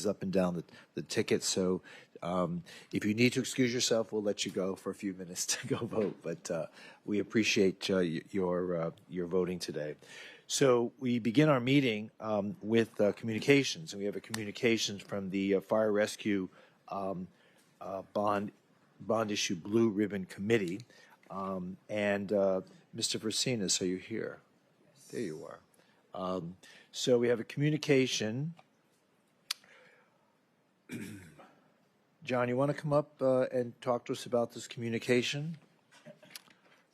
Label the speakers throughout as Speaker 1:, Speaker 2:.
Speaker 1: up and down the ticket. So if you need to excuse yourself, we'll let you go for a few minutes to go vote. But we appreciate your voting today. So we begin our meeting with communications, and we have a communications from the Fire Rescue Bond Issue Blue Ribbon Committee. Mr. Versinas, are you here? There you are. So we have a communication. John, you want to come up and talk to us about this communication?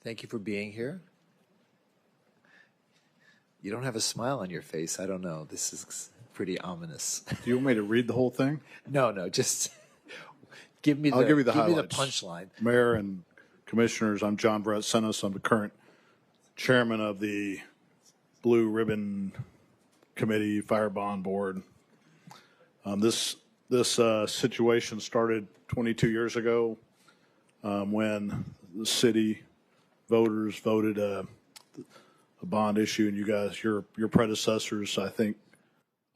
Speaker 1: Thank you for being here. You don't have a smile on your face. I don't know. This is pretty ominous.
Speaker 2: Do you want me to read the whole thing?
Speaker 1: No, just give me the,
Speaker 2: I'll give you the
Speaker 1: give
Speaker 2: highlights.
Speaker 1: Me the punchline.
Speaker 2: Mayor and Commissioners, I'm John Versinas. I'm the current chairman of the Blue Ribbon Committee Fire Bond Board. This situation started 22 years ago when the city voters voted a bond issue, and you guys, your predecessors, I think,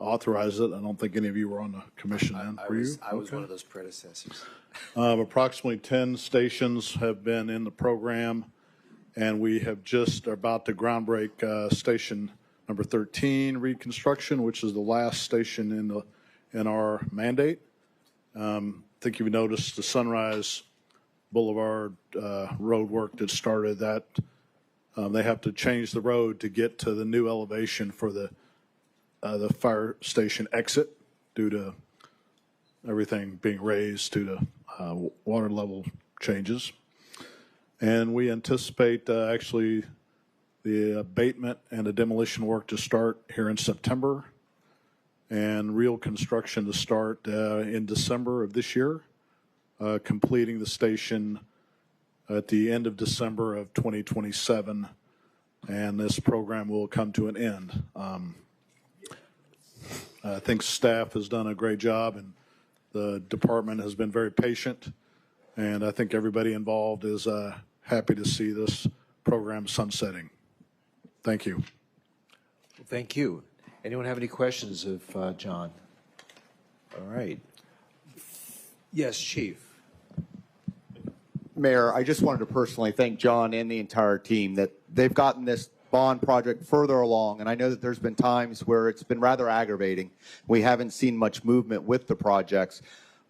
Speaker 2: authorized it. I don't think any of you were on the commission then.
Speaker 1: I was one of those predecessors.
Speaker 2: Approximately 10 stations have been in the program, and we have just about to groundbreak station number 13 reconstruction, which is the last station in our mandate. I think you've noticed the Sunrise Boulevard road work that started that. They have to change the road to get to the new elevation for the fire station exit due to everything being raised due to water level changes. And we anticipate actually the abatement and the demolition work to start here in September, and real construction to start in December of this year, completing the station at the end of December of 2027, and this program will come to an end. I think staff has done a great job, and the department has been very patient, and I think everybody involved is happy to see this program sunsetting. Thank you.
Speaker 1: Well, thank you. Anyone have any questions of John? All right. Yes, Chief.
Speaker 3: Mayor, I just wanted to personally thank John and the entire team that they've gotten this bond project further along, and I know that there's been times where it's been rather aggravating. We haven't seen much movement with the projects,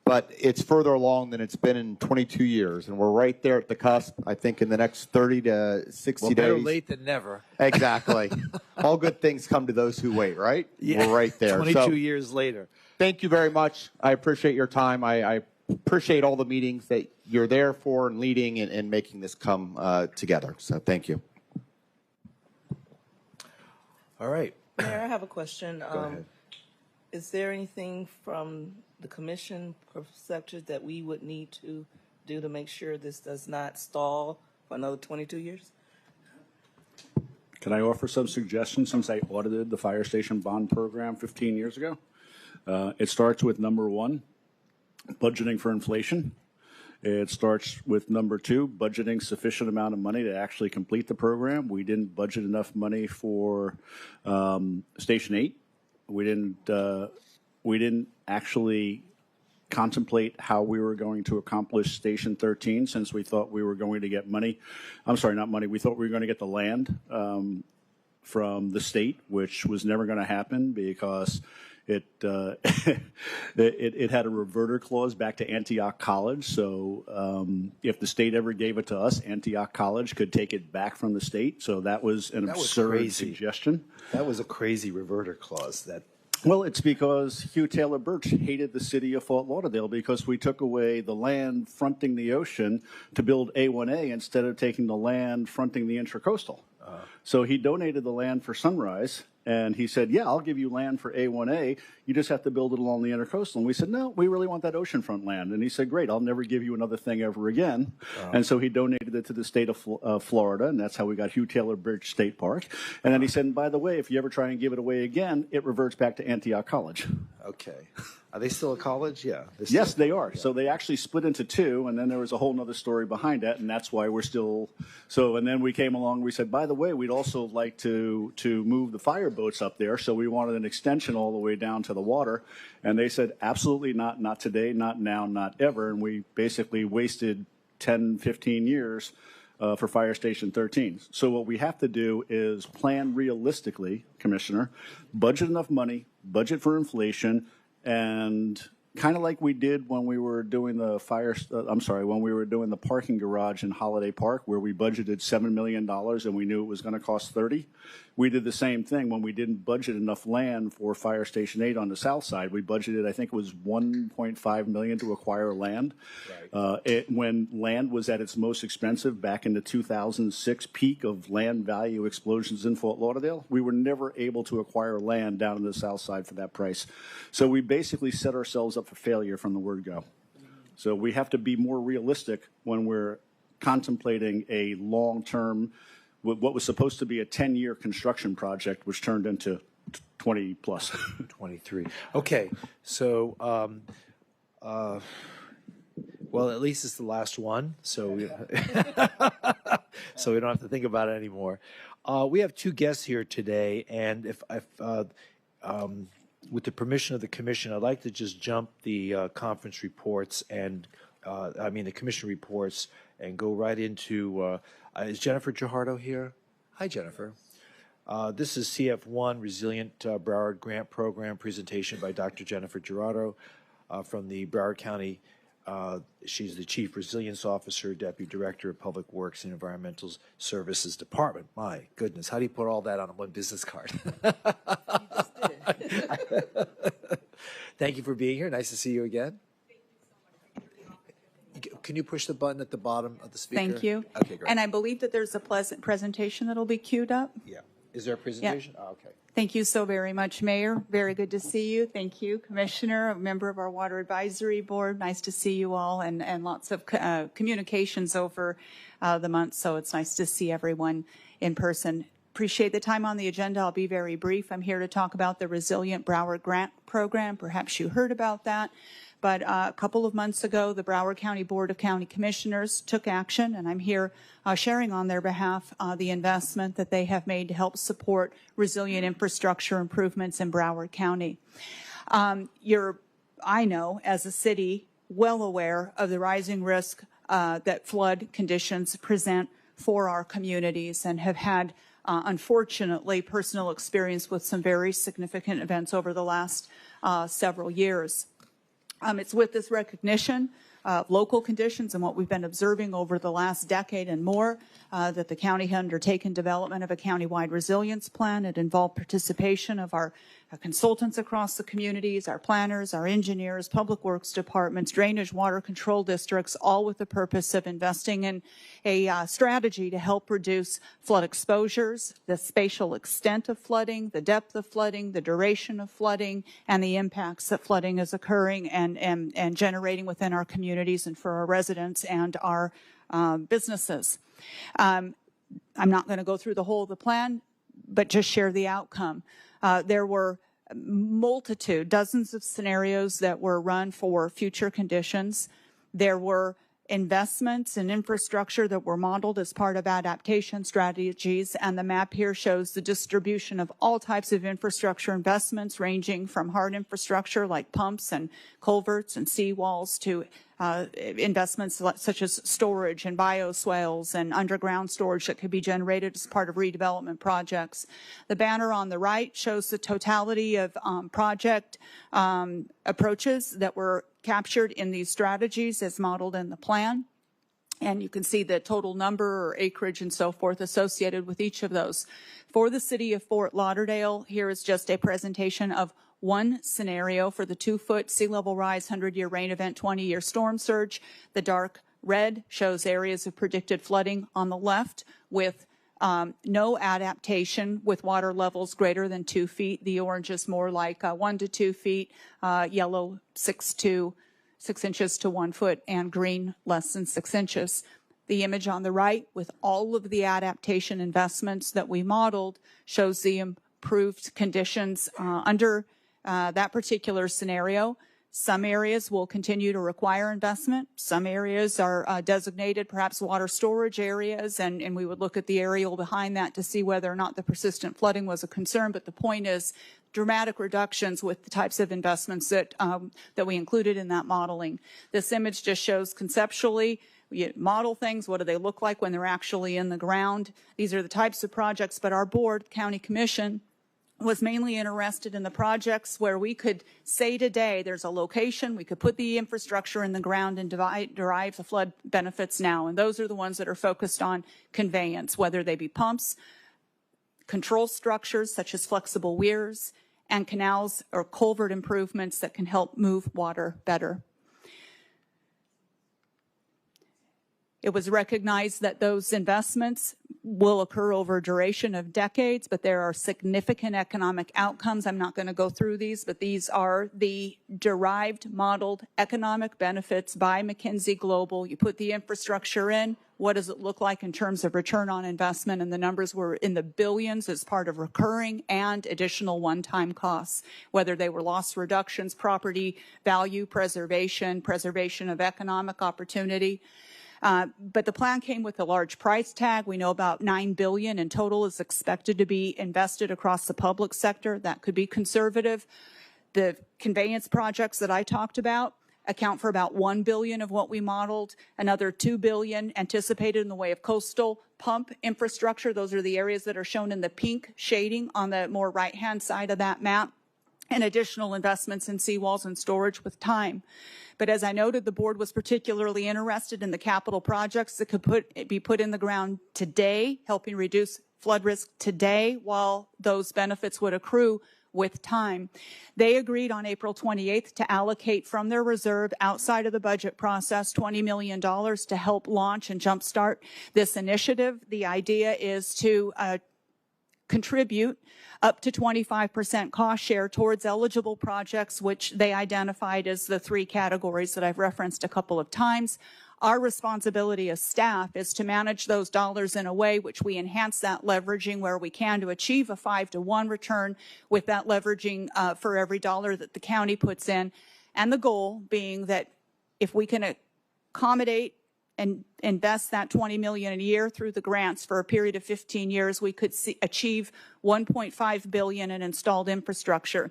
Speaker 3: but it's further along than it's been in 22 years, and we're right there at the cusp. I think in the next 30 to 60 days.
Speaker 1: Better late than never.
Speaker 3: Exactly. All good things come to those who wait, right?
Speaker 1: Yeah.
Speaker 3: We're right there.
Speaker 1: 22 years later.
Speaker 3: Thank you very much. I appreciate your time. I appreciate all the meetings that you're there for and leading and making this come together. So thank you.
Speaker 1: All right.
Speaker 4: Mayor, I have a question.
Speaker 1: Go ahead.
Speaker 4: Is there anything from the commission perspective that we would need to do to make sure this does not stall for another 22 years?
Speaker 5: Can I offer some suggestions since I audited the fire station bond program 15 years ago? It starts with number one, budgeting for inflation. It starts with number two, budgeting sufficient amount of money to actually complete the program. We didn't budget enough money for Station 8. We didn't actually contemplate how we were going to accomplish Station 13 since we thought we were going to get money. I'm sorry, not money. We thought we were going to get the land from the state, which was never going to happen because it it had a reverter clause back to Antioch College. So if the state ever gave it to us, Antioch College could take it back from the state. So that was an absurd suggestion.
Speaker 1: That was a crazy reverter clause.
Speaker 5: Well, it's because Hugh Taylor Birch hated the city of Fort Lauderdale because we took away the land fronting the ocean to build A1A instead of taking the land fronting the intracoastal. So he donated the land for Sunrise, and he said, yeah, I'll give you land for A1A. You just have to build it along the intercoastal. And we said, no, we really want that oceanfront land. And he said, great, I'll never give you another thing ever again. And so he donated it to the state of Florida, and that's how we got Hugh Taylor Birch State Park. And then he said, and by the way, if you ever try and give it away again, it reverts back to Antioch College.
Speaker 1: Okay. Are they still at college? Yeah.
Speaker 5: Yes, they are. So they actually split into two, and then there was a whole nother story behind that, and that's why we're still. So, and then we came along. We said, by the way, we'd also like to move the fire boats up there. So we wanted an extension all the way down to the water, and they said, absolutely not. Not today. Not now. Not ever. And we basically wasted 10, 15 years. For Fire Station 13. So what we have to do is plan realistically, Commissioner, budget enough money, budget for inflation, and kind of like we did when we were doing the when we were doing the parking garage in Holiday Park, where we budgeted $7 million and we knew it was going to cost 30. We did the same thing when we didn't budget enough land for Fire Station 8 on the south side. We budgeted, I think it was $1.5 million to acquire land. Right. When land was at its most expensive back in the 2006 peak of land value explosions in Fort Lauderdale, we were never able to acquire land down on the south side for that price. So we basically set ourselves up for failure from the word go. So we have to be more realistic when we're contemplating a long-term, what was supposed to be a 10-year construction project, which turned into 20 plus.
Speaker 1: 23. Okay. So, well, at least it's the last one. So we, so we don't have to think about it anymore. We have two guests here today, and if with the permission of the commission, I'd like to just jump the conference reports and, the commission reports and go right into, is Jennifer Guajardo here? Hi, Jennifer. This is CF1 Resilient Broward Grant Program presentation by Dr. Jennifer Guajardo from the Broward County. She's the Chief Resilience Officer, Deputy Director of Public Works and Environmental Services Department. My goodness, how do you put all that on one business card? Thank you for being here. Nice to see you again. Can you push the button at the bottom of the speaker?
Speaker 6: Thank you.
Speaker 1: Okay, great.
Speaker 6: And I believe that there's a pleasant presentation that'll be queued up.
Speaker 1: Yeah. Is there a presentation?
Speaker 6: Yeah.
Speaker 1: Oh, okay.
Speaker 6: Thank you so very much, Mayor. Very good to see you. Thank you, Commissioner, a member of our Water Advisory Board. Nice to see you all, and lots of communications over the month, so it's nice to see everyone in person. Appreciate the time on the agenda. I'll be very brief. I'm here to talk about the Resilient Broward Grant Program. Perhaps you heard about that. But a couple of months ago, the Broward County Board of County Commissioners took action, and I'm here sharing on their behalf the investment that they have made to help support resilient infrastructure improvements in Broward County. I know, as a city, well aware of the rising risk that flood conditions present for our communities, and have had, unfortunately, personal experience with some very significant events over the last several years. It's with this recognition of local conditions and what we've been observing over the last decade and more that the county had undertaken development of a countywide resilience plan. It involved participation of our consultants across the communities, our planners, our engineers, public works departments, drainage, water control districts, all with the purpose of investing in a strategy to help reduce flood exposures, the spatial extent of flooding, the depth of flooding, the duration of flooding, and the impacts that flooding is occurring and generating within our communities and for our residents and our businesses. I'm not going to go through the whole of the plan, but just share the outcome. There were dozens of scenarios that were run for future conditions. There were investments in infrastructure that were modeled as part of adaptation strategies, and the map here shows the distribution of all types of infrastructure investments, ranging from hard infrastructure like pumps and culverts and seawalls to investments such as storage and bioswales and underground storage that could be generated as part of redevelopment projects. The banner on the right shows the totality of project approaches that were captured in these strategies as modeled in the plan. And you can see the total number or acreage and so forth associated with each of those. For the city of Fort Lauderdale, here is just a presentation of one scenario for the 2-foot sea level rise, 100-year rain event, 20-year storm surge. The dark red shows areas of predicted flooding on the left with no adaptation with water levels greater than 2 feet. The orange is more like 1 to 2 feet, yellow 6 inches to 1 foot, and green less than 6 inches. The image on the right with all of the adaptation investments that we modeled shows the improved conditions under that particular scenario. Some areas will continue to require investment. Some areas are designated perhaps water storage areas, and we would look at the aerial behind that to see whether or not the persistent flooding was a concern. But the point is dramatic reductions with the types of investments that we included in that modeling. This image just shows conceptually, you model things, what do they look like when they're actually in the ground. These are the types of projects, but our board, County Commission, was mainly interested in the projects where we could say today there's a location, we could put the infrastructure in the ground and derive the flood benefits now. And those are the ones that are focused on conveyance, whether they be pumps, control structures such as flexible weirs, and canals or culvert improvements that can help move water better. It was recognized that those investments will occur over a duration of decades, but there are significant economic outcomes. I'm not going to go through these, but these are the derived modeled economic benefits by McKinsey Global. You put the infrastructure in, what does it look like in terms of return on investment? And the numbers were in the billions as part of recurring and additional one-time costs, whether they were loss reductions, property value preservation, preservation of economic opportunity. But the plan came with a large price tag. We know about $9 billion in total is expected to be invested across the public sector. That could be conservative. The conveyance projects that I talked about account for about $1 billion of what we modeled, another $2 billion anticipated in the way of coastal pump infrastructure. Those are the areas that are shown in the pink shading on the more right-hand side of that map, and additional investments in seawalls and storage with time. But as I noted, the board was particularly interested in the capital projects that could be put in the ground today, helping reduce flood risk today, while those benefits would accrue with time. They agreed on April 28th to allocate from their reserve outside of the budget process $20 million to help launch and jumpstart this initiative. The idea is to contribute up to 25% cost share towards eligible projects, which they identified as the three categories that I've referenced a couple of times. Our responsibility as staff is to manage those dollars in a way which we enhance that leveraging where we can to achieve a 5-to-1 return with that leveraging for every dollar that the county puts in. And the goal being that if we can accommodate and invest that $20 million a year through the grants for a period of 15 years, we could achieve $1.5 billion in installed infrastructure.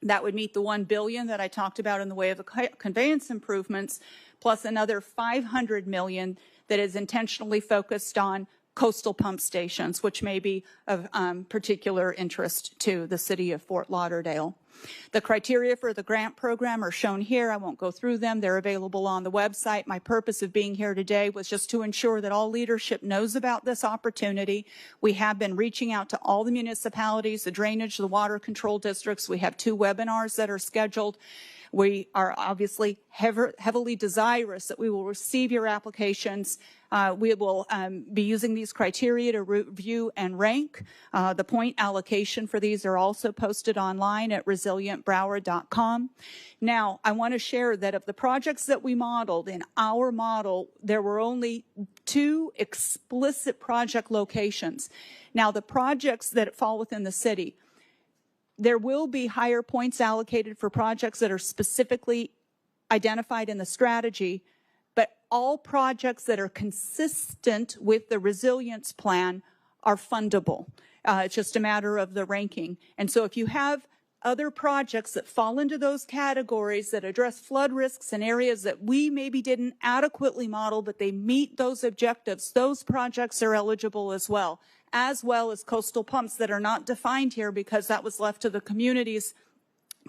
Speaker 6: That would meet the $1 billion that I talked about in the way of the conveyance improvements, plus another $500 million that is intentionally focused on coastal pump stations, which may be of particular interest to the city of Fort Lauderdale. The criteria for the grant program are shown here. I won't go through them. They're available on the website. My purpose of being here today was just to ensure that all leadership knows about this opportunity. We have been reaching out to all the municipalities, the drainage, the water control districts. We have 2 webinars that are scheduled. We are obviously heavily desirous that we will receive your applications. We will be using these criteria to review and rank. The point allocation for these are also posted online at resilientbroward.com. Now, I want to share that of the projects that we modeled, in our model, there were only 2 explicit project locations. Now, the projects that fall within the city, there will be higher points allocated for projects that are specifically identified in the strategy, but all projects that are consistent with the resilience plan are fundable. It's just a matter of the ranking. And so if you have other projects that fall into those categories that address flood risks in areas that we maybe didn't adequately model, but they meet those objectives, those projects are eligible as well as coastal pumps that are not defined here because that was left to the communities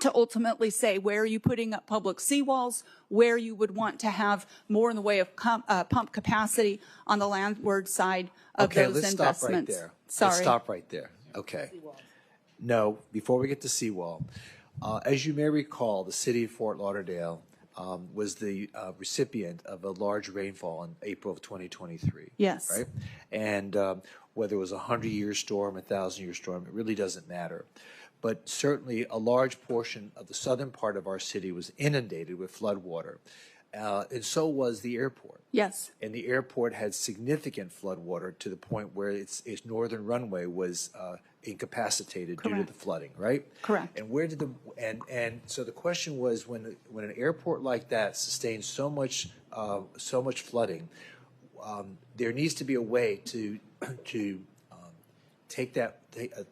Speaker 6: to ultimately say where are you putting up public seawalls, where you would want to have more in the way of pump capacity on the landward side of those
Speaker 1: let's
Speaker 6: investments.
Speaker 1: Stop right there.
Speaker 6: Sorry.
Speaker 1: Let's stop right there. Okay. No, before we get to seawall, as you may recall, the city of Fort Lauderdale was the recipient of a large rainfall in April of 2023.
Speaker 6: Yes.
Speaker 1: Right? And whether it was a 100-year storm, a 1,000-year storm, it really doesn't matter. But certainly a large portion of the southern part of our city was inundated with floodwater. And so was the airport.
Speaker 6: Yes.
Speaker 1: And the airport had significant floodwater to the point where its northern runway was incapacitated due to
Speaker 6: Correct.
Speaker 1: the flooding, right?
Speaker 6: Correct.
Speaker 1: And where did and so the question was, when an airport like that sustains so much flooding, there needs to be a way to take that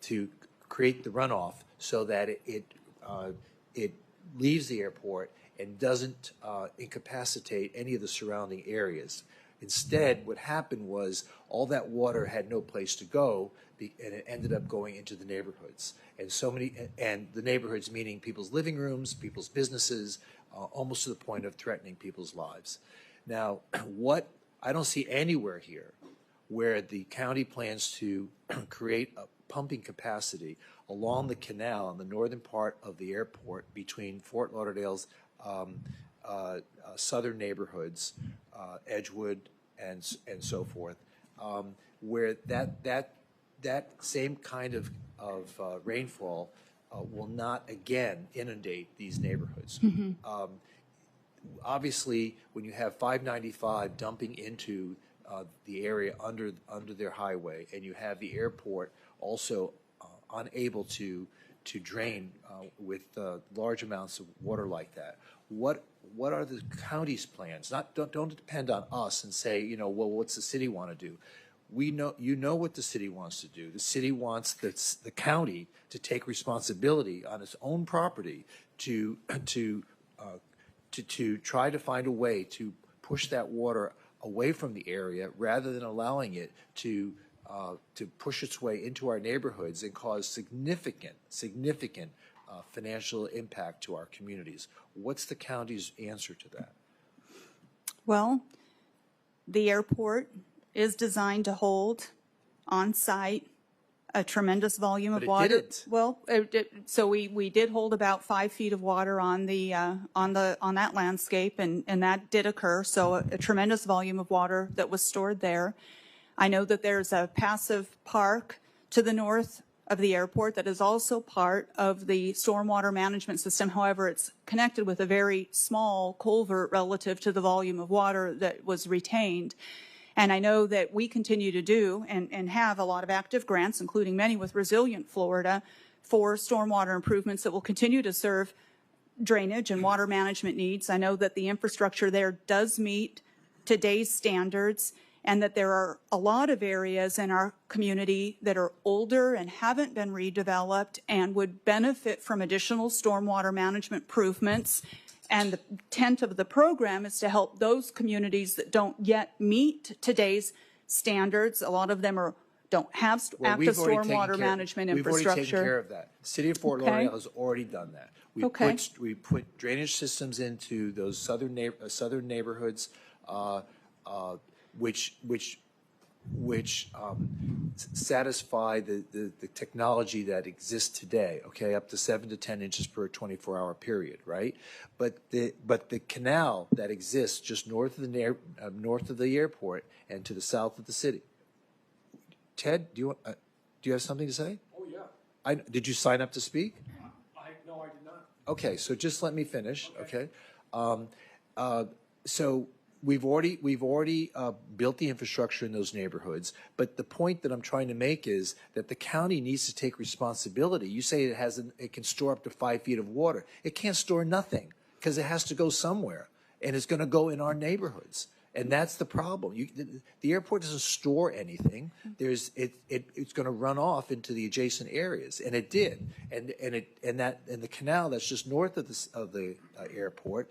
Speaker 1: to create the runoff so that it leaves the airport and doesn't incapacitate any of the surrounding areas. Instead, what happened was all that water had no place to go, and it ended up going into the neighborhoods. And the neighborhoods meaning people's living rooms, people's businesses, almost to the point of threatening people's lives. Now, what I don't see anywhere here where the county plans to create a pumping capacity along the canal in the northern part of the airport between Fort Lauderdale's southern neighborhoods, Edgewood and so forth, where that same kind of rainfall will not again inundate these neighborhoods. Obviously, when you have 595 dumping into the area under their highway, and you have the airport also unable to drain with large amounts of water like that, what are the county's plans? Don't depend on us and say, well, what's the city want to do? We know, what the city wants to do. The city wants the county to take responsibility on its own property to try to find a way to push that water away from the area rather than allowing it to push its way into our neighborhoods and cause significant financial impact to our communities. What's the county's answer to that?
Speaker 6: Well, the airport is designed to hold on site a tremendous volume of water.
Speaker 1: Didn't.
Speaker 6: Well, so we did hold about 5 feet of water on that landscape, and that did occur. So a tremendous volume of water that was stored there. I know that there's a passive park to the north of the airport that is also part of the stormwater management system. However, it's connected with a very small culvert relative to the volume of water that was retained. And I know that we continue to do and have a lot of active grants, including many with Resilient Florida, for stormwater improvements that will continue to serve drainage and water management needs. I know that the infrastructure there does meet today's standards, and that there are a lot of areas in our community that are older and haven't been redeveloped and would benefit from additional stormwater management improvements. And the intent of the program is to help those communities that don't yet meet today's standards. A lot of them don't have active stormwater management infrastructure.
Speaker 1: We've already taken care of that. The city of Fort Lauderdale has already done that. We put drainage systems into those southern neighborhoods, which satisfy the technology that exists today. Okay, up to 7 to 10 inches per 24-hour period, right? But the canal that exists just north of the airport and to the south of the city. Ted, do you have something to say?
Speaker 7: Oh yeah.
Speaker 1: Did you sign up to speak?
Speaker 7: No, I did not.
Speaker 1: Okay, so just let me finish. Okay. So we've already built the infrastructure in those neighborhoods, but the point that I'm trying to make is that the county needs to take responsibility. You say it can store up to 5 feet of water. It can't store nothing because it has to go somewhere, and it's going to go in our neighborhoods. And that's the problem. The airport doesn't store anything. It's going to run off into the adjacent areas, and it did. And the canal that's just north of the airport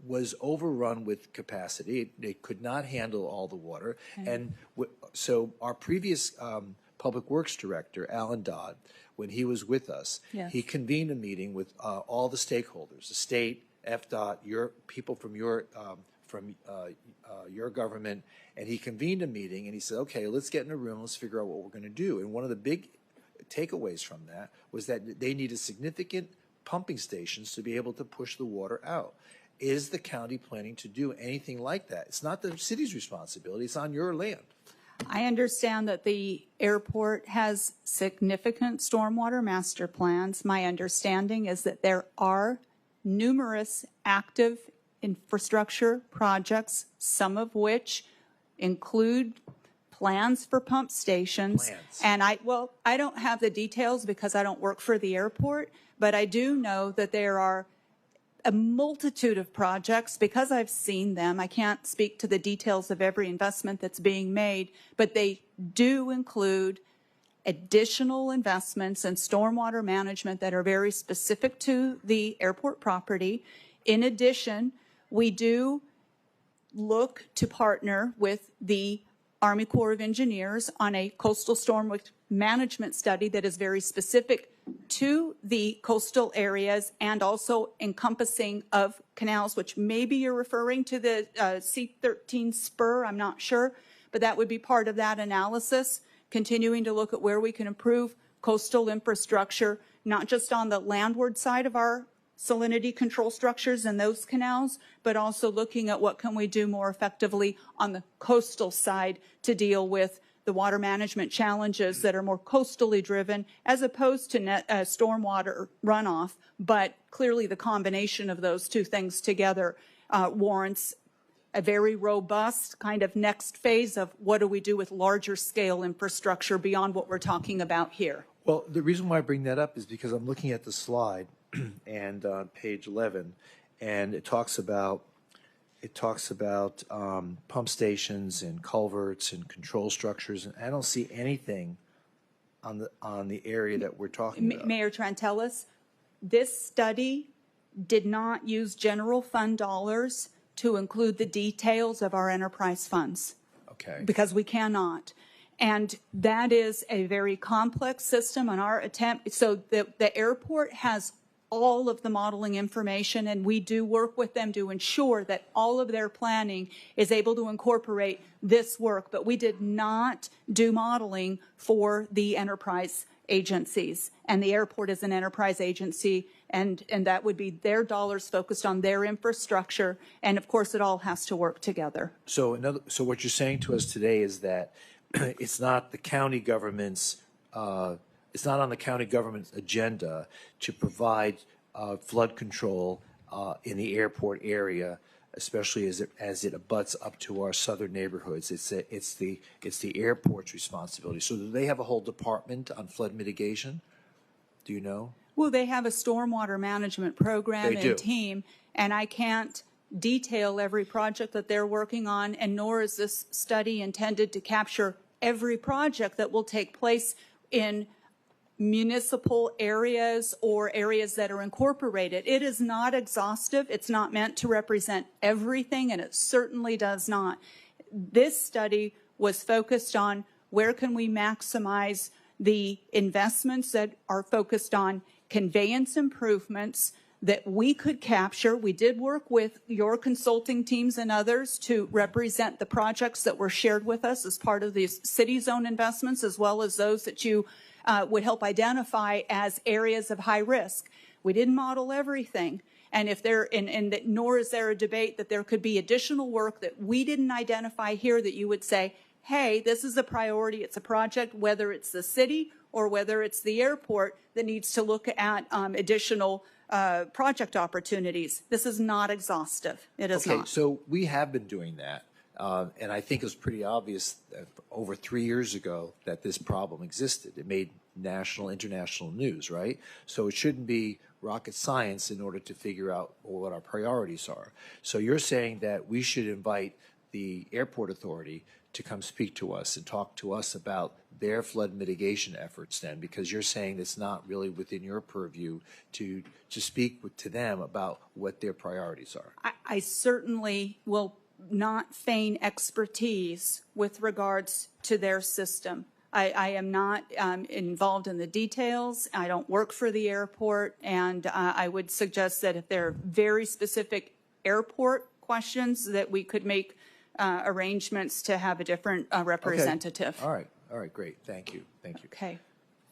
Speaker 1: was overrun with capacity. It could not handle all the water, and so our previous public works director, Alan Dodd, when he was with us, he convened a meeting with all the stakeholders, the state, FDOT, your people from your government, and he convened a meeting and he said, okay, let's get in a room, let's figure out what we're going to do. And one of the big takeaways from that was that they needed significant pumping stations to be able to push the water out. Is the county planning to do anything like that? It's not the city's responsibility, it's on your land.
Speaker 6: I understand that the airport has significant stormwater master plans. My understanding is that there are numerous active infrastructure projects, some of which include plans for pump stations.
Speaker 1: Plans.
Speaker 6: And I don't have the details because I don't work for the airport, but I do know that there are a multitude of projects because I've seen them. I can't speak to the details of every investment that's being made, but they do include additional investments in stormwater management that are very specific to the airport property. In addition, we do look to partner with the Army Corps of Engineers on a coastal storm management study that is very specific to the coastal areas and also encompassing of canals, which maybe you're referring to the C-13 spur, I'm not sure, but that would be part of that analysis, continuing to look at where we can improve coastal infrastructure, not just on the landward side of our salinity control structures and those canals, but also looking at what can we do more effectively on the coastal side to deal with the water management challenges that are more coastally driven as opposed to stormwater runoff. But clearly the combination of those two things together warrants a very robust kind of next phase of what do we do with larger scale infrastructure beyond what we're talking about here.
Speaker 1: Well, the reason why I bring that up is because I'm looking at the slide and on page 11, and it talks about pump stations and culverts and control structures, and I don't see anything on the area that we're talking about.
Speaker 6: Mayor Trantelis, this study did not use general fund dollars to include the details of our enterprise funds.
Speaker 1: Okay.
Speaker 6: Because we cannot. And that is a very complex system on our attempt. So the airport has all of the modeling information, and we do work with them to ensure that all of their planning is able to incorporate this work. But we did not do modeling for the enterprise agencies. And the airport is an enterprise agency, and that would be their dollars focused on their infrastructure. And of course, it all has to work together.
Speaker 1: So what you're saying to us today is that it's not the county government's it's not on the county government's agenda to provide flood control in the airport area, especially as it abuts up to our southern neighborhoods. It's the airport's responsibility. So do they have a whole department on flood mitigation? Do you know?
Speaker 6: Well, they have a stormwater management program and team, and I can't detail every project that they're working on, and nor is this study intended to capture every project that will take place in municipal areas or areas that are incorporated. It is not exhaustive. It's not meant to represent everything, and it certainly does not. This study was focused on where can we maximize the investments that are focused on conveyance improvements that we could capture. We did work with your consulting teams and others to represent the projects that were shared with us as part of these city zone investments, as well as those that you would help identify as areas of high risk. We didn't model everything. And if there, nor is there a debate that there could be additional work that we didn't identify here that you would say, hey, this is a priority, it's a project, whether it's the city or whether it's the airport that needs to look at additional project opportunities. This is not exhaustive. It is not.
Speaker 1: Okay, so we have been doing that. And I think it was pretty obvious that over 3 years ago that this problem existed. It made national, international news, right? So it shouldn't be rocket science in order to figure out what our priorities are. So you're saying that we should invite the airport authority to come speak to us and talk to us about their flood mitigation efforts then, because you're saying it's not really within your purview to speak to them about what their priorities are.
Speaker 6: I certainly will not feign expertise with regards to their system. I am not involved in the details. I don't work for the airport, and I would suggest that if there are very specific airport questions, that we could make arrangements to have a different representative.
Speaker 1: Okay. All right, great. Thank you.
Speaker 6: Okay.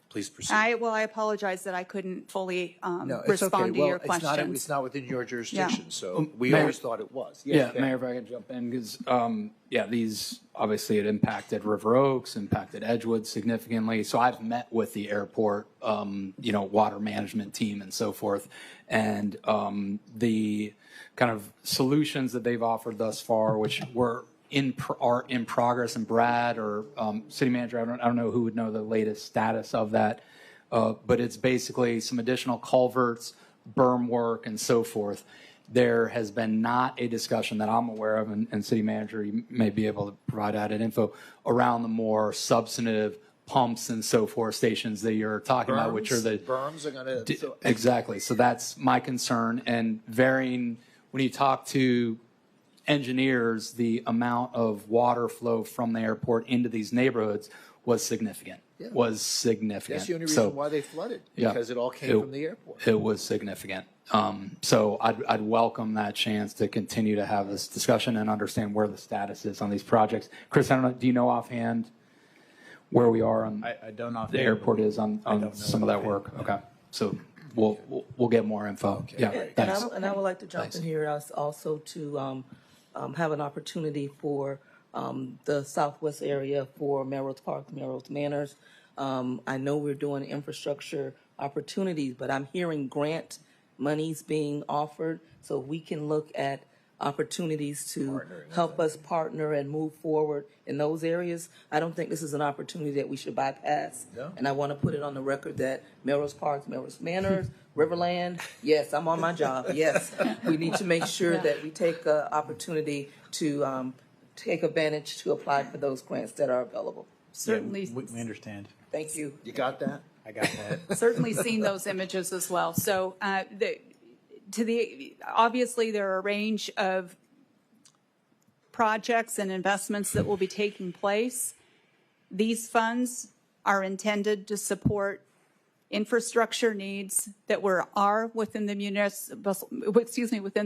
Speaker 1: Please proceed.
Speaker 6: I apologize that I couldn't fully
Speaker 1: No, it's
Speaker 6: respond
Speaker 1: okay.
Speaker 6: to
Speaker 1: Well,
Speaker 6: your questions.
Speaker 1: it's not within your jurisdiction,
Speaker 6: Yeah.
Speaker 1: so we
Speaker 8: Mayor-
Speaker 1: always thought it was.
Speaker 8: Yeah,
Speaker 1: Ben.
Speaker 8: Mayor, if I can jump in, because, these, obviously it impacted River Oaks, impacted Edgewood significantly. So I've met with the airport, water management team and so forth. And the kind of solutions that they've offered thus far, which were are in progress, and Brad or city manager, I don't know who would know the latest status of that, but it's basically some additional culverts, berm work, and so forth. There has been not a discussion that I'm aware of, and city manager, you may be able to provide added info around the more substantive pumps and so forth stations that you're talking about, which are the
Speaker 1: berms are going to
Speaker 8: exactly. So that's my concern. And varying when you talk to engineers, the amount of water flow from the airport into these neighborhoods was significant.
Speaker 1: Yeah.
Speaker 8: Was significant.
Speaker 1: That's the only reason why they flooded, because it all came from the airport.
Speaker 8: It was significant. So I'd welcome that chance to continue to have this discussion and understand where the status is on these projects. Chris, I don't know, do you know offhand where we are on
Speaker 9: I don't know if
Speaker 8: the airport is on some of that work? Okay. So we'll get more info.
Speaker 1: Okay.
Speaker 8: Yeah, thanks.
Speaker 4: And I would like to jump in here also to have an opportunity for the Southwest area for Melrose Park, Melrose Manors. I know we're doing infrastructure opportunities, but I'm hearing grant monies being offered, so we can look at opportunities to help us partner and move forward in those areas. I don't think this is an opportunity that we should bypass.
Speaker 1: No.
Speaker 4: And I want to put it on the record that Melrose Park, Melrose Manors, Riverland, yes, I'm on my job. Yes, we need to make sure that we take the opportunity to take advantage to apply for those grants that are available.
Speaker 6: Certainly,
Speaker 9: we understand.
Speaker 4: Thank you.
Speaker 1: You got that?
Speaker 9: I got that.
Speaker 6: certainly seen those images as well. So obviously there are a range of projects and investments that will be taking place. These funds are intended to support infrastructure needs that are within the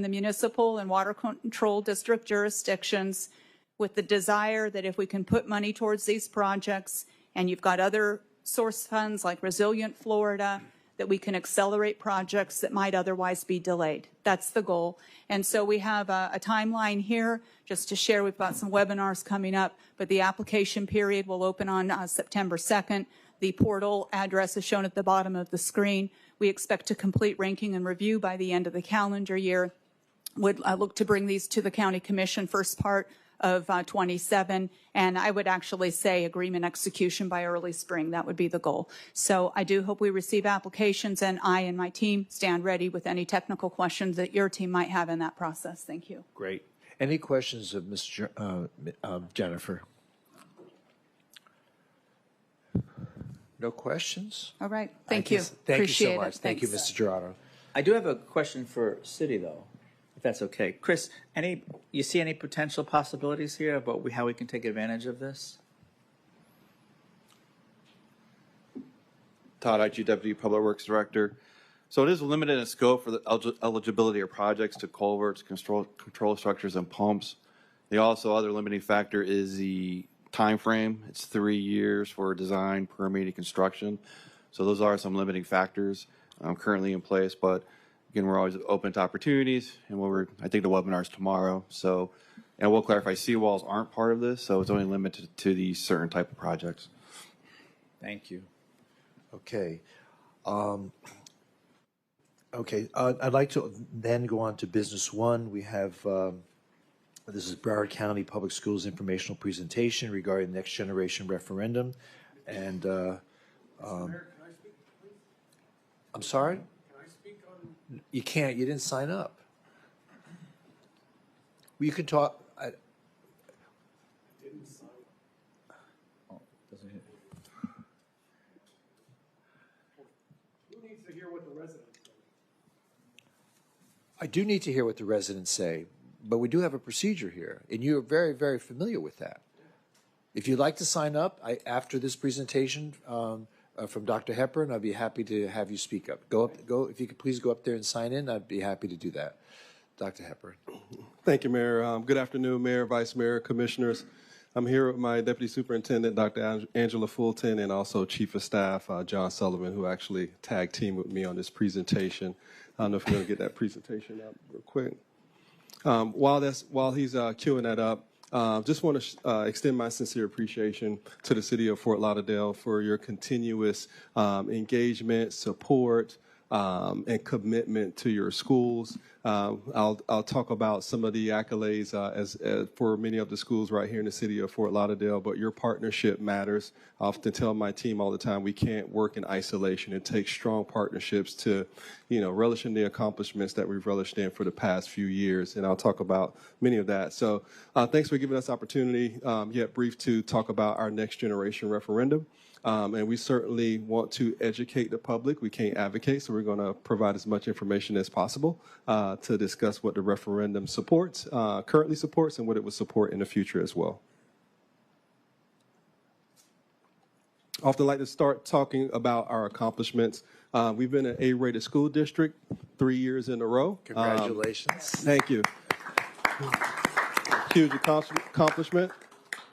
Speaker 6: municipal and water control district jurisdictions, with the desire that if we can put money towards these projects, and you've got other source funds like Resilient Florida, that we can accelerate projects that might otherwise be delayed. That's the goal. And so we have a timeline here just to share. We've got some webinars coming up, but the application period will open on September 2nd. The portal address is shown at the bottom of the screen. We expect to complete ranking and review by the end of the calendar year. Would look to bring these to the county commission first part of 27, and I would actually say agreement execution by early spring. That would be the goal. So I do hope we receive applications, and I and my team stand ready with any technical questions that your team might have in that process. Thank you.
Speaker 1: Great. Any questions of Ms. Jennifer? No questions?
Speaker 6: All right. Thank you.
Speaker 1: Thank
Speaker 6: Appreciate
Speaker 1: you so much.
Speaker 6: it.
Speaker 1: Thank you,
Speaker 6: Thanks.
Speaker 1: Mr. Gerardo.
Speaker 9: I do have a question for City, though, if that's okay. Chris, you see any potential possibilities here about how we can take advantage of this?
Speaker 10: Todd, IT Deputy Public Works Director. So it is limited in scope for the eligibility of projects to culverts, control structures, and pumps. The also other limiting factor is the time frame. It's 3 years for design, permitting, construction. So those are some limiting factors currently in place. But again, we're always open to opportunities, and I think the webinar is tomorrow. So, and we'll clarify, seawalls aren't part of this, so it's only limited to these certain type of projects.
Speaker 9: Thank you.
Speaker 1: Okay. I'd like to then go on to business one. We have, this is Broward County Public Schools informational presentation regarding the next generation referendum. And
Speaker 7: Mayor, can I speak, please?
Speaker 1: I'm sorry?
Speaker 7: Can I speak on?
Speaker 1: You can't. You didn't sign up. Well, you can talk.
Speaker 7: Didn't sign. Who needs to hear what the residents say?
Speaker 1: I do need to hear what the residents say, but we do have a procedure here, and you're very, very familiar with that. If you'd like to sign up after this presentation from Dr. Hepburn, I'd be happy to have you speak up. Go. If you could please go up there and sign in, I'd be happy to do that. Dr. Hepburn.
Speaker 11: Thank you, Mayor. Good afternoon, Mayor, Vice Mayor, Commissioners. I'm here with my Deputy Superintendent, Dr. Angela Fulton, and also Chief of Staff, John Sullivan, who actually tag team with me on this presentation. I don't know if we're going to get that presentation up real quick. While he's queuing that up, just want to extend my sincere appreciation to the City of Fort Lauderdale for your continuous engagement, support, and commitment to your schools. I'll talk about some of the accolades as for many of the schools right here in the city of Fort Lauderdale, but your partnership matters. I often tell my team all the time, we can't work in isolation. It takes strong partnerships to, relish in the accomplishments that we've relished in for the past few years, and I'll talk about many of that. So thanks for giving us opportunity, yet brief, to talk about our next generation referendum. And we certainly want to educate the public. We can't advocate, so we're going to provide as much information as possible to discuss what the referendum supports, currently supports, and what it would support in the future as well. I often like to start talking about our accomplishments. We've been an A-rated school district 3 years in a row.
Speaker 1: Congratulations.
Speaker 11: Thank you. Huge accomplishment.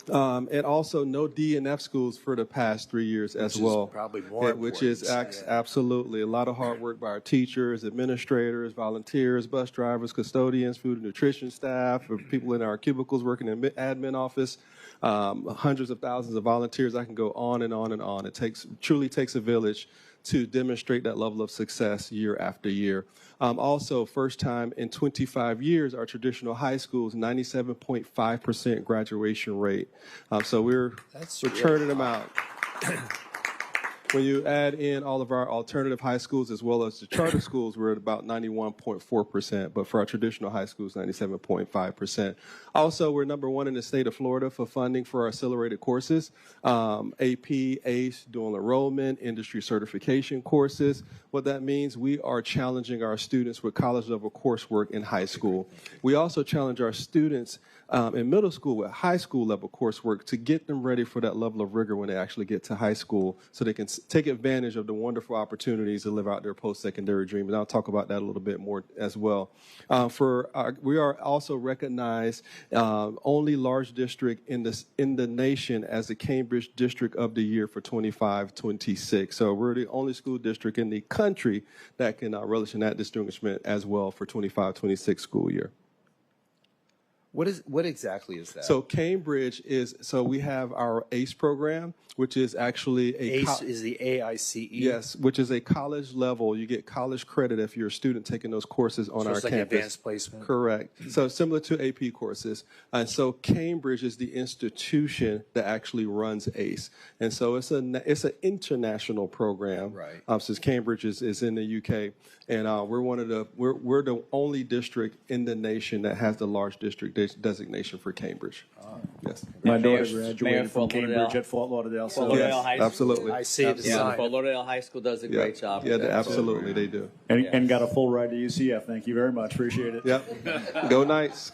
Speaker 11: And also no D and F schools for the past 3 years as well.
Speaker 1: Probably more
Speaker 11: which is
Speaker 1: important.
Speaker 11: absolutely a lot of hard work by our teachers, administrators, volunteers, bus drivers, custodians, food and nutrition staff, or people in our cubicles working in admin office, hundreds of thousands of volunteers. I can go on and on and on. It truly takes a village to demonstrate that level of success year after year. Also, first time in 25 years, our traditional high schools, 97.5% graduation rate. So we're churning them out. When you add in all of our alternative high schools as well as the charter schools, we're at about 91.4%, but for our traditional high schools, 97.5%. Also, we're #1 in the state of Florida for funding for our accelerated courses, AP, ACE, dual enrollment, industry certification courses. What that means, we are challenging our students with college-level coursework in high school. We also challenge our students in middle school with high school level coursework to get them ready for that level of rigor when they actually get to high school so they can take advantage of the wonderful opportunities to live out their post-secondary dream. And I'll talk about that a little bit more as well. We are also recognized only large district in the nation as the Cambridge District of the Year for 25-26. So we're the only school district in the country that can relish in that distinguishment as well for 25-26 school year.
Speaker 1: What exactly is that?
Speaker 11: So Cambridge we have our ACE program, which is actually
Speaker 1: ACE is the AICE?
Speaker 11: Yes, which is a college level. You get college credit if you're a student taking those courses on our
Speaker 1: it's like
Speaker 11: campus.
Speaker 1: Advanced placement?
Speaker 11: Correct. So similar to AP courses. And so Cambridge is the institution that actually runs ACE. And so it's an international program.
Speaker 1: Right.
Speaker 11: Since Cambridge is in the UK. And we're the only district in the nation that has the large district designation for Cambridge. Yes.
Speaker 5: My daughter
Speaker 9: Mayor
Speaker 5: graduated from
Speaker 9: Fort
Speaker 5: Cambridge
Speaker 9: Lauderdale.
Speaker 5: at Fort Lauderdale.
Speaker 9: Fort Lauderdale
Speaker 11: Yes,
Speaker 9: High School.
Speaker 11: absolutely.
Speaker 1: I see the
Speaker 9: Yeah,
Speaker 1: sign.
Speaker 9: Fort Lauderdale High School does a great job.
Speaker 11: Yeah,
Speaker 9: with that.
Speaker 11: absolutely, they do.
Speaker 5: And got a full ride to UCF. Thank you very much. Appreciate it.
Speaker 11: Yep. Go Knights.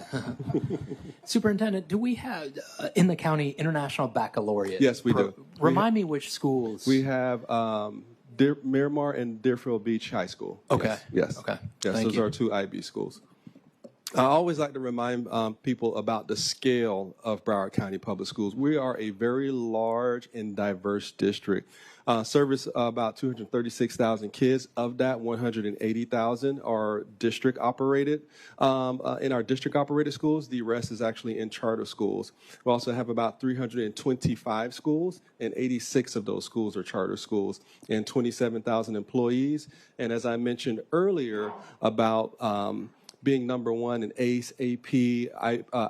Speaker 8: Superintendent, do we have in the county international baccalaureate?
Speaker 11: Yes, we do.
Speaker 8: Remind me which schools.
Speaker 11: We have Miramar and Deerfield Beach High School.
Speaker 8: Okay.
Speaker 11: Yes.
Speaker 8: Okay.
Speaker 11: Yes,
Speaker 8: Thank
Speaker 11: those
Speaker 8: you.
Speaker 11: are 2 IB schools. I always like to remind people about the scale of Broward County Public Schools. We are a very large and diverse district. Service about 236,000 kids. Of that, 180,000 are district operated. In our district operated schools, the rest is actually in charter schools. We also have about 325 schools, and 86 of those schools are charter schools, and 27,000 employees. And as I mentioned earlier about being #1 in ACE, AP,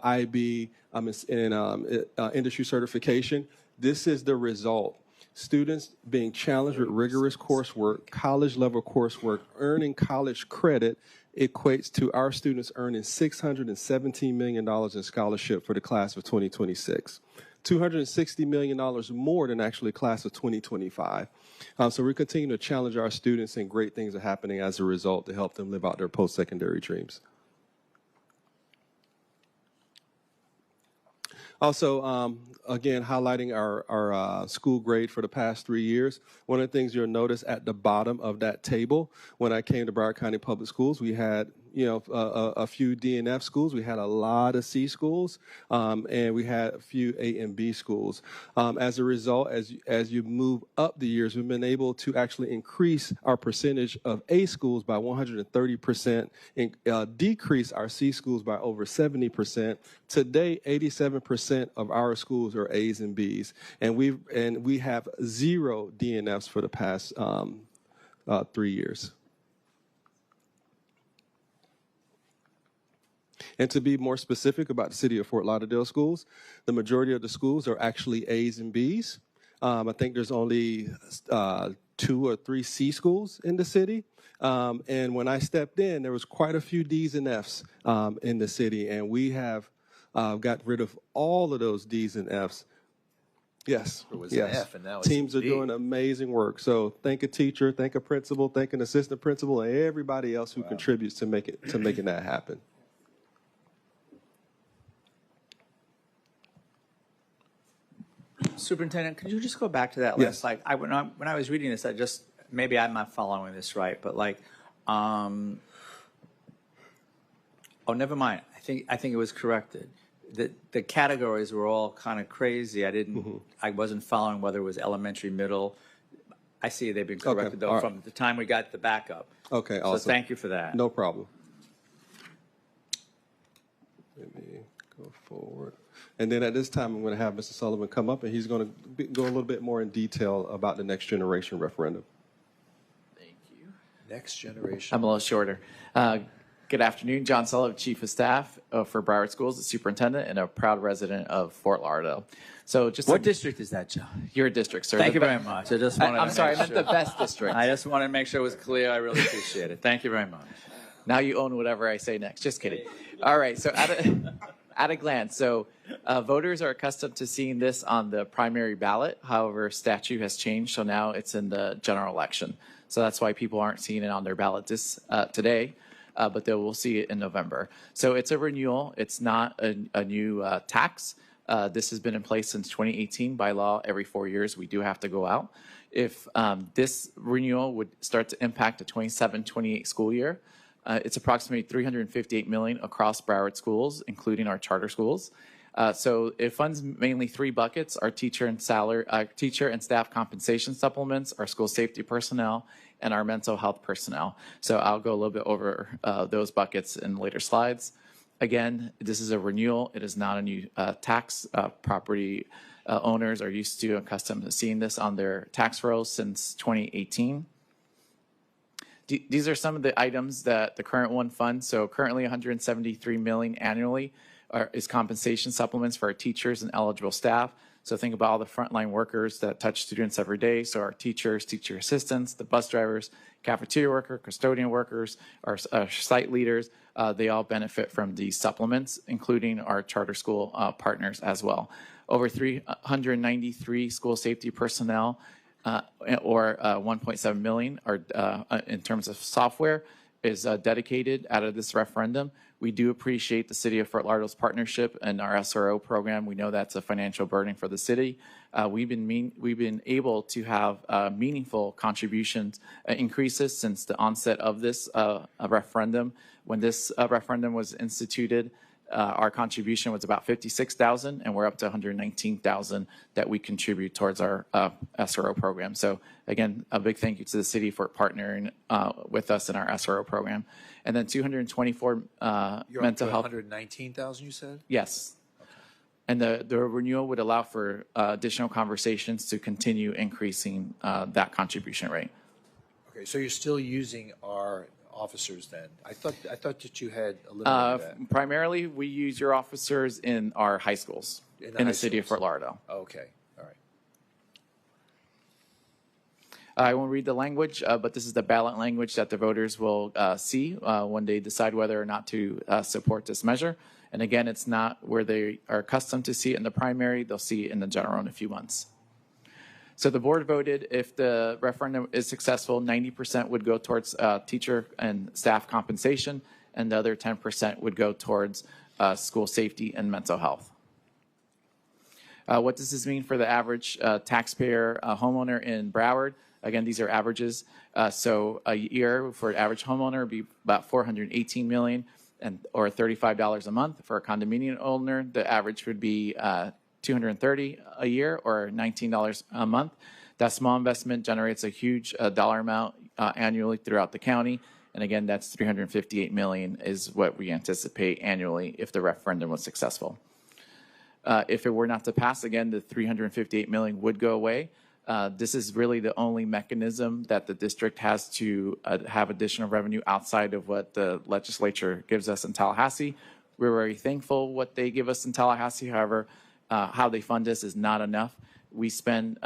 Speaker 11: IB, and industry certification, this is the result. Students being challenged with rigorous coursework, college-level coursework, earning college credit equates to our students earning $617 million in scholarship for the class of 2026. $260 million more than actually class of 2025. So we're continuing to challenge our students, and great things are happening as a result to help them live out their post-secondary dreams. Also, again, highlighting our school grade for the past 3 years. One of the things you'll notice at the bottom of that table, when I came to Broward County Public Schools, we had a few D and F schools. We had a lot of C schools, and we had a few A and B schools. As a result, as you move up the years, we've been able to actually increase our percentage of A schools by 130% and decrease our C schools by over 70%. Today, 87% of our schools are A's and B's, and we have 0 DNFs for the past 3 years. And to be more specific about the city of Fort Lauderdale schools, the majority of the schools are actually A's and B's. I think there's only 2 or 3 C schools in the city. And when I stepped in, there was quite a few D's and F's in the city, and we have got rid of all of those D's and F's. Yes,
Speaker 1: It was
Speaker 11: yes.
Speaker 1: an F, and now it's
Speaker 11: Teams
Speaker 1: a
Speaker 11: are
Speaker 1: D.
Speaker 11: doing amazing work. So thank a teacher, thank a principal, thank an assistant principal, and everybody else who contributes to making that happen.
Speaker 9: Superintendent, could you just go back to that
Speaker 11: Yes.
Speaker 9: list? Like, when I was reading this, maybe I'm not following this right, but oh, never mind. I think it was corrected. The categories were all kind of crazy. I wasn't following whether it was elementary, middle. I see they've been corrected though
Speaker 11: all right.
Speaker 9: from the time we got the backup.
Speaker 11: Okay,
Speaker 9: So
Speaker 11: awesome.
Speaker 9: thank you for that.
Speaker 11: No problem. Let me go forward. And then at this time, I'm going to have Mr. Sullivan come up, and he's going to go a little bit more in detail about the next generation referendum.
Speaker 1: Thank you. Next generation.
Speaker 12: I'm a little shorter. Good afternoon, John Sullivan, Chief of Staff for Broward Schools, the superintendent, and a proud resident of Fort Lauderdale. So just
Speaker 9: What district is that, John?
Speaker 12: Your district, sir.
Speaker 9: Thank you
Speaker 12: The
Speaker 9: very much. I just wanted
Speaker 12: I'm
Speaker 9: to
Speaker 12: sorry, I
Speaker 9: make
Speaker 12: meant
Speaker 9: sure.
Speaker 12: the best district.
Speaker 9: I just wanted to make sure it was clear. I really appreciate it. Thank you very much.
Speaker 12: Now you own whatever I say next. Just kidding. All right. So at a glance, so voters are accustomed to seeing this on the primary ballot. However, statute has changed, so now it's in the general election. So that's why people aren't seeing it on their ballot today, but they will see it in November. So it's a renewal. It's not a new tax. This has been in place since 2018 by law. Every 4 years, we do have to go out. If this renewal would start to impact the 27-28 school year, it's approximately $358 million across Broward schools, including our charter schools. So it funds mainly 3 buckets: our teacher and staff compensation supplements, our school safety personnel, and our mental health personnel. So I'll go a little bit over those buckets in later slides. Again, this is a renewal. It is not a new tax. Property owners are used to, accustomed to seeing this on their tax rolls since 2018. These are some of the items that the current one funds. So currently $173 million annually is compensation supplements for our teachers and eligible staff. So think about all the frontline workers that touch students every day. So our teachers, teacher assistants, the bus drivers, cafeteria worker, custodian workers, our site leaders, they all benefit from these supplements, including our charter school partners as well. Over 393 school safety personnel or 1.7 million are, in terms of software, is dedicated out of this referendum. We do appreciate the City of Fort Lauderdale's partnership and our SRO program. We know that's a financial burden for the city. We've been able to have meaningful contributions increases since the onset of this referendum. When this referendum was instituted, our contribution was about $56,000, and we're up to $119,000 that we contribute towards our SRO program. So again, a big thank you to the city for partnering with us in our SRO program. And then 224
Speaker 1: You're
Speaker 12: mental
Speaker 1: up
Speaker 12: health.
Speaker 1: to 119,000, you said?
Speaker 12: Yes. And the renewal would allow for additional conversations to continue increasing that contribution rate.
Speaker 1: Okay, so you're still using our officers then? I thought that you had eliminated that.
Speaker 12: Primarily, we use your officers in our high schools in the city of Fort Lauderdale.
Speaker 1: Okay, all right.
Speaker 12: I won't read the language, but this is the ballot language that the voters will see when they decide whether or not to support this measure. And again, it's not where they are accustomed to see it in the primary. They'll see it in the general in a few months. So the board voted if the referendum is successful, 90% would go towards teacher and staff compensation, and the other 10% would go towards school safety and mental health. What does this mean for the average taxpayer homeowner in Broward? Again, these are averages. So a year for an average homeowner would be about $418 million or $35 a month. For a condominium owner, the average would be $230 a year or $19 a month. That small investment generates a huge dollar amount annually throughout the county. And again, that's $358 million is what we anticipate annually if the referendum was successful. If it were not to pass, again, the $358 million would go away. This is really the only mechanism that the district has to have additional revenue outside of what the legislature gives us in Tallahassee We're very thankful what they give us in Tallahassee. However, how they fund us is not enough. We spend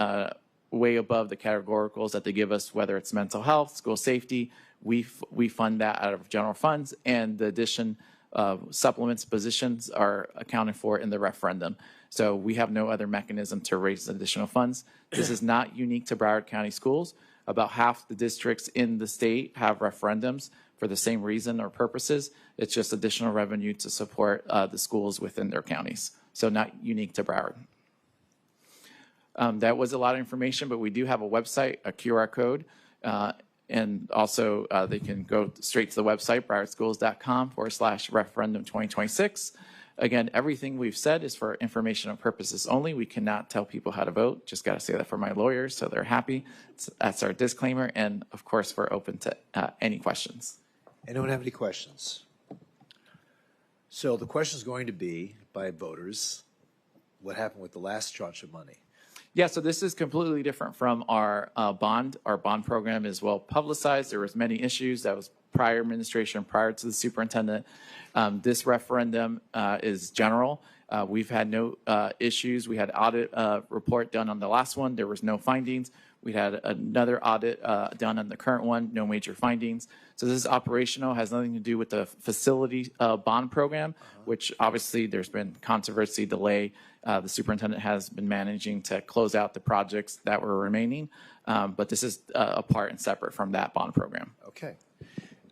Speaker 12: way above the categoricals that they give us, whether it's mental health, school safety. We fund that out of general funds, and the addition of supplements positions are accounted for in the referendum. So we have no other mechanism to raise additional funds. This is not unique to Broward County Schools. About half the districts in the state have referendums for the same reason or purposes. It's just additional revenue to support the schools within their counties. So not unique to Broward. That was a lot of information, but we do have a website, a QR code, and also they can go straight to the website, browardschools.com/referendum 2026. Again, everything we've said is for informational purposes only. We cannot tell people how to vote. Just got to say that for my lawyers so they're happy. That's our disclaimer. And of course, we're open to any questions.
Speaker 1: Anyone have any questions? So the question is going to be by voters, what happened with the last tranche of money?
Speaker 12: Yeah, so this is completely different from our bond. Our bond program is well publicized. There was many issues. That was prior administration, prior to the superintendent. This referendum is general. We've had no issues. We had audit report done on the last one. There was no findings. We had another audit done on the current one, no major findings. So this is operational, has nothing to do with the facility bond program, which obviously there's been controversy, delay. The superintendent has been managing to close out the projects that were remaining, but this is apart and separate from that bond program.
Speaker 1: Okay.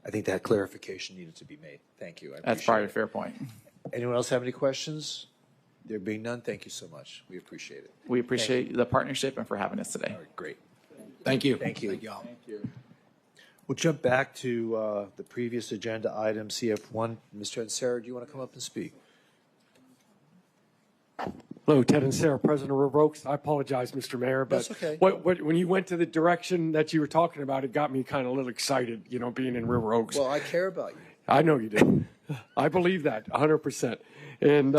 Speaker 1: I think that clarification needed to be made. Thank you.
Speaker 12: That's probably a fair point.
Speaker 1: Anyone else have any questions? There being none, thank you so much. We appreciate it.
Speaker 12: We appreciate the partnership and for having us today.
Speaker 1: All right, great.
Speaker 5: Thank you.
Speaker 1: Thank you. Thank you. We'll jump back to the previous agenda item, CF1. Mr. Ansara, do you want to come up and speak?
Speaker 7: Hello, Ted and Sarah, President of River Oaks. I apologize, Mr. Mayor, but
Speaker 1: That's okay.
Speaker 7: When you went to the direction that you were talking about, it got me kind of a little excited, you know, being in River Oaks.
Speaker 1: Well, I care about you.
Speaker 7: I know you do. I believe that 100%. And,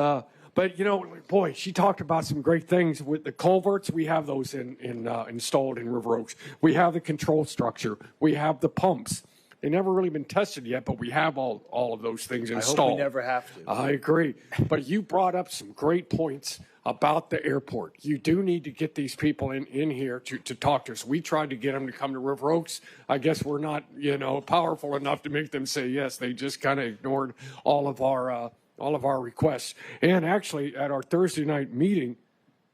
Speaker 7: but, you know, boy, she talked about some great things with the culverts. We have those installed in River Oaks. We have the control structure. We have the pumps. They never really been tested yet, but we have all of those things installed.
Speaker 1: I hope we never have to.
Speaker 7: I agree. But you brought up some great points about the airport. You do need to get these people in here to talk to us. We tried to get them to come to River Oaks. I guess we're not, you know, powerful enough to make them say yes. They just kind of ignored all of our requests. And actually, at our Thursday night meeting,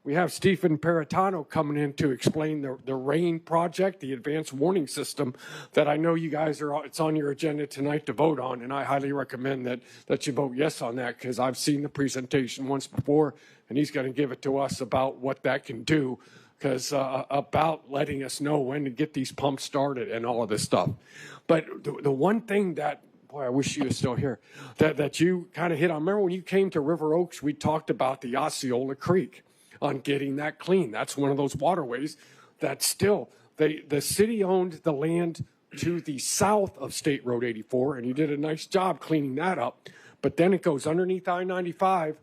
Speaker 7: we have Stephen Peritano coming in to explain the RAIN project, the advanced warning system that I know you guys it's on your agenda tonight to vote on. And I highly recommend that you vote yes on that, because I've seen the presentation once before, and he's going to give it to us about what that can do, because about letting us know when to get these pumps started and all of this stuff. But the one thing that, boy, I wish you were still here, that you kind of hit on. Remember when you came to River Oaks, we talked about the Osceola Creek, on getting that clean. That's one of those waterways that still, the city owned the land to the south of State Road 84, and you did a nice job cleaning that up. But then it goes underneath I-95,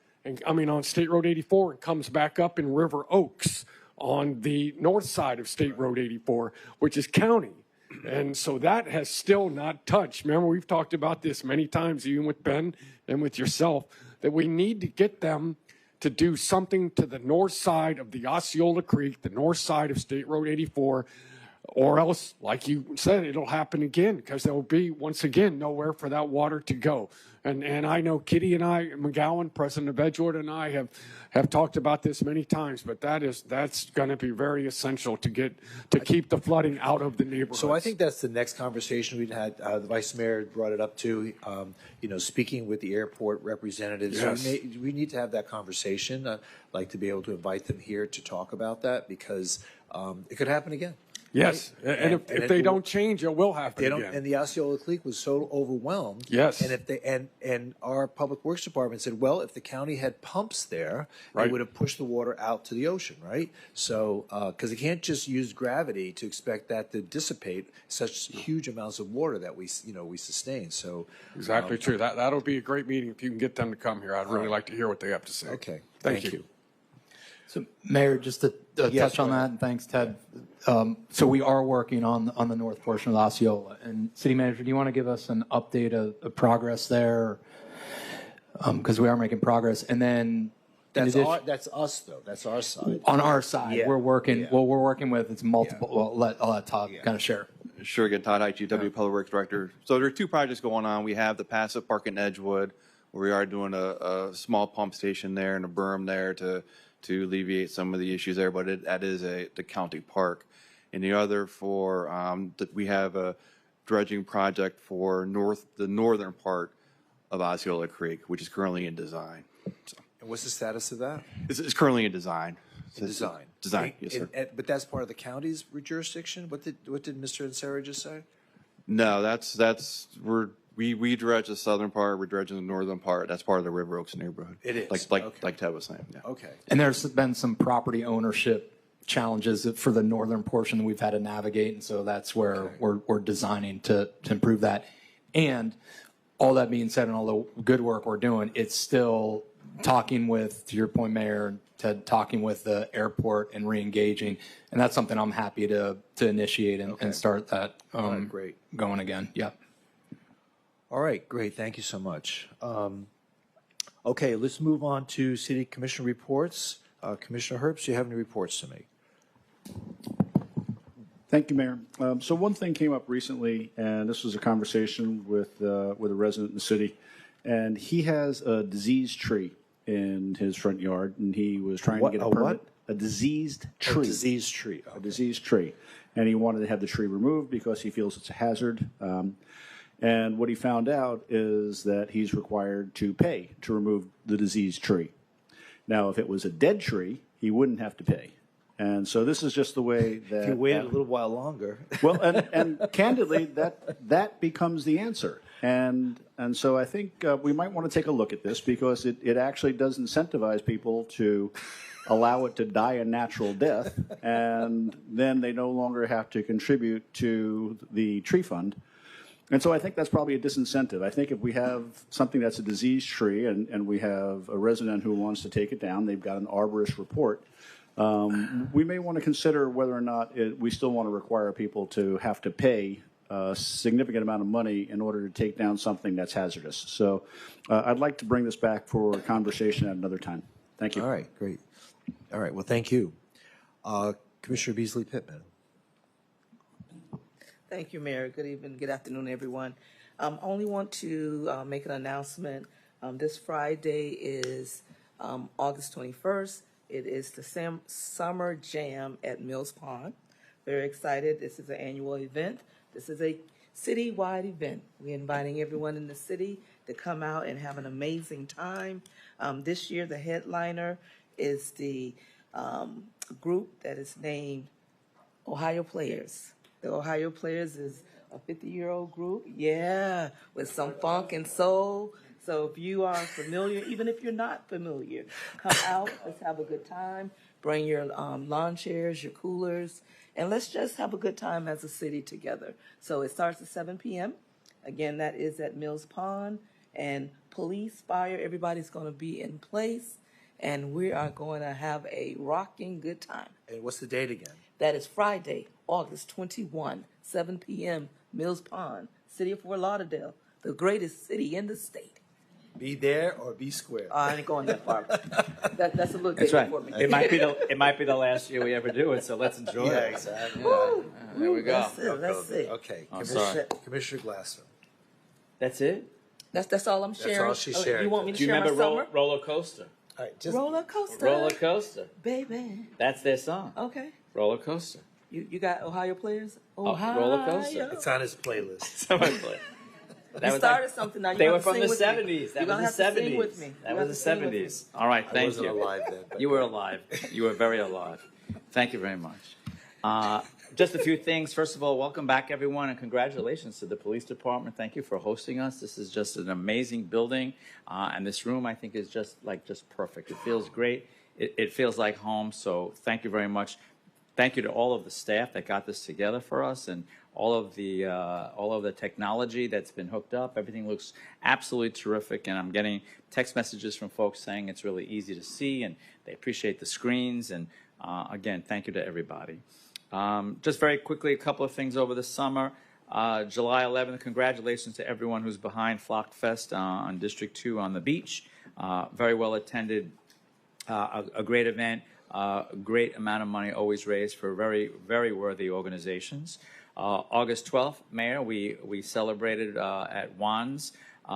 Speaker 7: on State Road 84, and comes back up in River Oaks on the north side of State Road 84, which is county. And so that has still not touched. Remember, we've talked about this many times, even with Ben and with yourself, that we need to get them to do something to the north side of the Osceola Creek, the north side of State Road 84, or else, like you said, it'll happen again, because there will be, once again, nowhere for that water to go. And I know Kitty and I, McGowan, President of Edgewood, and I have talked about this many times, but that's going to be very essential to keep the flooding out of the neighborhoods.
Speaker 1: So I think that's the next conversation we'd had. The Vice Mayor brought it up too. Speaking with the airport representatives,
Speaker 7: yes.
Speaker 1: we need to have that conversation. I'd like to be able to invite them here to talk about that, because it could happen again.
Speaker 7: Yes, right? and if they don't change, it will happen again.
Speaker 1: And the Osceola Creek was so overwhelmed.
Speaker 7: Yes.
Speaker 1: And if and our Public Works Department said, well, if the county had pumps there,
Speaker 7: right,
Speaker 1: it would have pushed the water out to the ocean, right? So, because they can't just use gravity to expect that to dissipate such huge amounts of water that we sustain. So
Speaker 7: exactly true. That'll be a great meeting if you can get them to come here. I'd really like to hear what they have to say.
Speaker 1: Okay.
Speaker 7: Thank you.
Speaker 8: So, Mayor, just to
Speaker 1: Yes,
Speaker 8: touch on that, and thanks, Ted. So we are working on the north portion of the Osceola. And City Manager, do you want to give us an update of progress there? because we are making progress. And then
Speaker 1: That's us though. That's our side.
Speaker 8: on our side,
Speaker 1: Yeah.
Speaker 8: we're working.
Speaker 1: Yeah.
Speaker 8: Well, we're working with it's multiple. Well, I'll let Todd kind of share.
Speaker 10: Sure, again, Todd Height, GW Public Works Director. So there are two projects going on. We have the passive park in Edgewood, where we are doing a small pump station there and a berm there to alleviate some of the issues there, but that is the county park. And the other we have a dredging project for the northern part of Osceola Creek, which is currently in design. So
Speaker 1: And what's the status of that?
Speaker 10: it's currently in design. So
Speaker 1: Design.
Speaker 10: Design, yes, sir.
Speaker 1: But that's part of the county's jurisdiction? What did Mr. Ansara just say?
Speaker 10: No, we dredge the southern part, we're dredging the northern part. That's part of the River Oaks neighborhood.
Speaker 1: It is,
Speaker 10: Like
Speaker 1: okay.
Speaker 10: Ted was saying, yeah.
Speaker 1: Okay.
Speaker 8: And there's been some property ownership challenges for the northern portion that we've had to navigate, and so that's where we're designing to improve that. And all that being said, and all the good work we're doing, it's still talking with, to your point, Mayor, Ted, talking with the airport and re-engaging, and that's something I'm happy to initiate and start that
Speaker 1: great.
Speaker 8: going again. Yeah.
Speaker 1: All right, great. Thank you so much. Okay, let's move on to City Commission reports. Commissioner Herbst, do you have any reports to make?
Speaker 5: Thank you, Mayor. So one thing came up recently, and this was a conversation with a resident in the city, and he has a diseased tree in his front yard, and he was trying to get a permit.
Speaker 1: what?
Speaker 5: A diseased tree.
Speaker 1: A diseased tree.
Speaker 5: A diseased tree. And he wanted to have the tree removed because he feels it's a hazard. And what he found out is that he's required to pay to remove the diseased tree. Now, if it was a dead tree, he wouldn't have to pay. And so this is just the way that.
Speaker 1: If you waited a little while longer.
Speaker 5: Well, and candidly, that becomes the answer. And so I think we might want to take a look at this because it actually does incentivize people to allow it to die a natural death, and then they no longer have to contribute to the tree fund. And so I think that's probably a disincentive. I think if we have something that's a diseased tree and we have a resident who wants to take it down, they've got an arborist report, we may want to consider whether or not we still want to require people to have to pay a significant amount of money in order to take down something that's hazardous. So I'd like to bring this back for conversation at another time. Thank you.
Speaker 1: All right, great. All right, well, thank you. Commissioner Beasley Pittman.
Speaker 4: Thank you, Mayor. Good evening, good afternoon, everyone. I only want to make an announcement. This Friday is August 21st. It is the Summer Jam at Mills Pond. Very excited. This is an annual event. This is a citywide event. We're inviting everyone in the city to come out and have an amazing time. This year, the headliner is the group that is named Ohio Players. The Ohio Players is a 50-year-old group, with some funk and soul. So if you are familiar, even if you're not familiar, come out, let's have a good time. Bring your lawn chairs, your coolers, and let's just have a good time as a city together. So it starts at 7 p.m. Again, that is at Mills Pond. And police, fire, everybody's going to be in place. And we are going to have a rocking good time.
Speaker 1: And what's the date again?
Speaker 4: That is Friday, August 21, 7 p.m., Mills Pond, City of Fort Lauderdale, the greatest city in the state.
Speaker 1: Be there or be square.
Speaker 4: I ain't going that far. That's a little
Speaker 9: That's
Speaker 4: bit
Speaker 9: right.
Speaker 4: for me.
Speaker 9: It might be the last year we ever do it, so let's enjoy
Speaker 1: Yeah,
Speaker 9: it.
Speaker 1: exactly.
Speaker 9: There we go.
Speaker 4: That's it.
Speaker 1: Okay,
Speaker 9: I'm sorry.
Speaker 1: Commissioner Glassman.
Speaker 9: That's it.
Speaker 4: That's all I'm sharing.
Speaker 1: all she's sharing.
Speaker 4: You want me to
Speaker 9: Do you
Speaker 4: share
Speaker 9: remember
Speaker 4: my summer?
Speaker 9: Roller Coaster?
Speaker 1: All right, just
Speaker 4: Roller coaster.
Speaker 9: Roller Coaster.
Speaker 4: Baby.
Speaker 9: That's their song.
Speaker 4: Okay.
Speaker 9: Roller Coaster.
Speaker 4: You got Ohio Players?
Speaker 9: Oh, Roller Coaster.
Speaker 1: it's on his playlist.
Speaker 9: Somebody play.
Speaker 4: You started something now. You
Speaker 9: They
Speaker 4: have
Speaker 9: were
Speaker 4: to
Speaker 9: from
Speaker 4: sing
Speaker 9: the
Speaker 4: with me.
Speaker 9: 70s. That
Speaker 4: You're gonna
Speaker 9: was the
Speaker 4: have to sing
Speaker 9: 70s.
Speaker 4: with me.
Speaker 9: That
Speaker 4: You have
Speaker 9: was
Speaker 4: to
Speaker 9: the
Speaker 4: sing with me.
Speaker 9: 70s. All right,
Speaker 1: I
Speaker 9: thank
Speaker 1: wasn't
Speaker 9: you.
Speaker 1: alive then. But
Speaker 9: You were alive. You were very alive. Thank you very much. Just a few things. First of all, welcome back, everyone, and congratulations to the police department. Thank you for hosting us. This is just an amazing building, and this room, I think, is just perfect. It feels great. It feels like home. So thank you very much. Thank you to all of the staff that got this together for us, and all of the technology that's been hooked up. Everything looks absolutely terrific, and I'm getting text messages from folks saying it's really easy to see, and they appreciate the screens. And again, thank you to everybody. Just very quickly, a couple of things over the summer. July 11th, congratulations to everyone who's behind Flock Fest on District 2 on the beach. Very well attended, a great event, great amount of money always raised for very, very worthy organizations. August 12th, Mayor, we celebrated at Juan's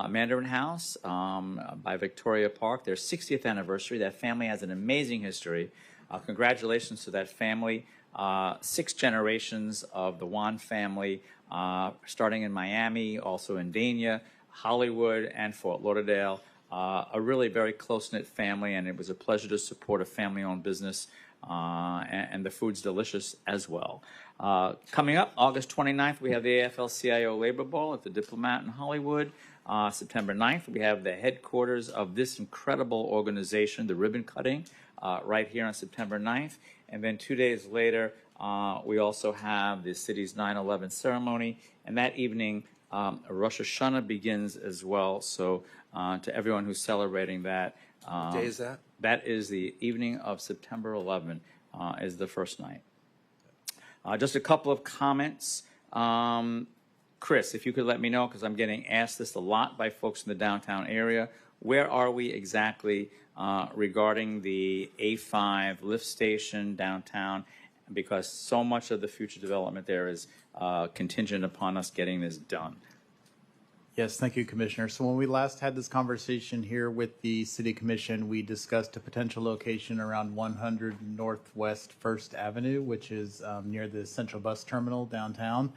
Speaker 9: Mandarin House by Victoria Park, their 60th anniversary. That family has an amazing history. Congratulations to that family. 6 generations of the Juan family, starting in Miami, also in Dania, Hollywood, and Fort Lauderdale. A really very close-knit family, and it was a pleasure to support a family-owned business, and the food's delicious as well. Coming up, August 29th, we have the AFL-CIO Labor Ball at the Diplomat in Hollywood. September 9th, we have the headquarters of this incredible organization, the ribbon cutting, right here on September 9th. And then 2 days later, we also have the city's 9/11 ceremony, and that evening, Rosh Hashanah begins as well. So to everyone who's celebrating that.
Speaker 1: What day is that?
Speaker 9: That is the evening of September 11, is the first night. Just a couple of comments. Chris, if you could let me know, because I'm getting asked this a lot by folks in the downtown area, where are we exactly regarding the A5 lift station downtown? Because so much of the future development there is contingent upon us getting this done.
Speaker 13: Yes, thank you, Commissioner. So when we last had this conversation here with the City Commission, we discussed a potential location around 100 Northwest 1st Avenue, which is near the Central Bus Terminal downtown.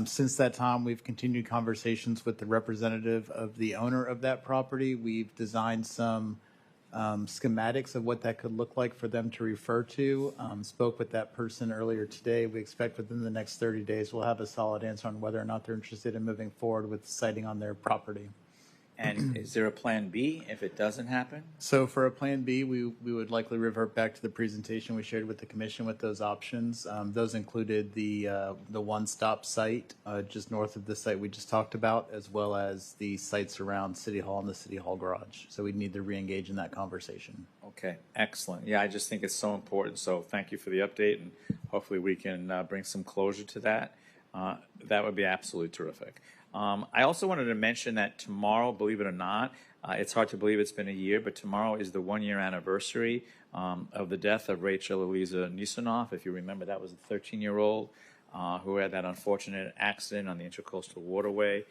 Speaker 13: Since that time, we've continued conversations with the representative of the owner of that property. We've designed some schematics of what that could look like for them to refer to. Spoke with that person earlier today. We expect within the next 30 days we'll have a solid answer on whether or not they're interested in moving forward with siting on their property.
Speaker 9: And is there a plan B if it doesn't happen?
Speaker 13: So for a plan B, we would likely revert back to the presentation we shared with the commission with those options. Those included the one-stop site just north of the site we just talked about, as well as the sites around City Hall and the City Hall garage. So we'd need to re-engage in that conversation.
Speaker 9: Okay, excellent. Yeah, I just think it's so important. So thank you for the update, and hopefully we can bring some closure to that. That would be absolutely terrific. I also wanted to mention that tomorrow, believe it or not, it's hard to believe it's been a year, but tomorrow is the 1-year anniversary of the death of Rachel Eliza Nisanoff. If you remember, that was a 13-year-old who had that unfortunate accident on the Intercoastal Waterway.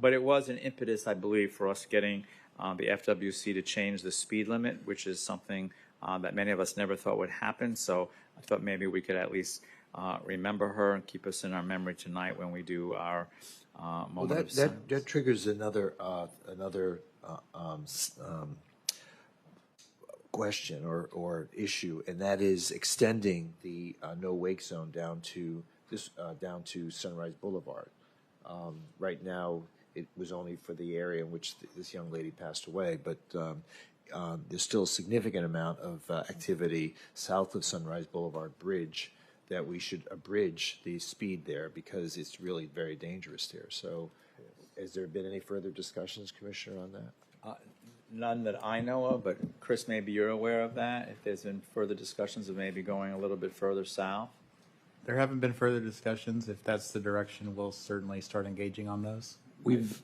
Speaker 9: But it was an impetus, I believe, for us getting the FWC to change the speed limit, which is something that many of us never thought would happen. So I thought maybe we could at least remember her and keep us in our memory tonight when we do our moment of silence.
Speaker 1: That triggers another question or issue, and that is extending the no wake zone down to Sunrise Boulevard. Right now, it was only for the area in which this young lady passed away, but there's still a significant amount of activity south of Sunrise Boulevard Bridge that we should abridge the speed there because it's really very dangerous there. So has there been any further discussions, Commissioner, on that?
Speaker 9: None that I know of, but Chris, maybe you're aware of that, if there's been further discussions of maybe going a little bit further south?
Speaker 13: There haven't been further discussions. If that's the direction, we'll certainly start engaging on those.
Speaker 8: We've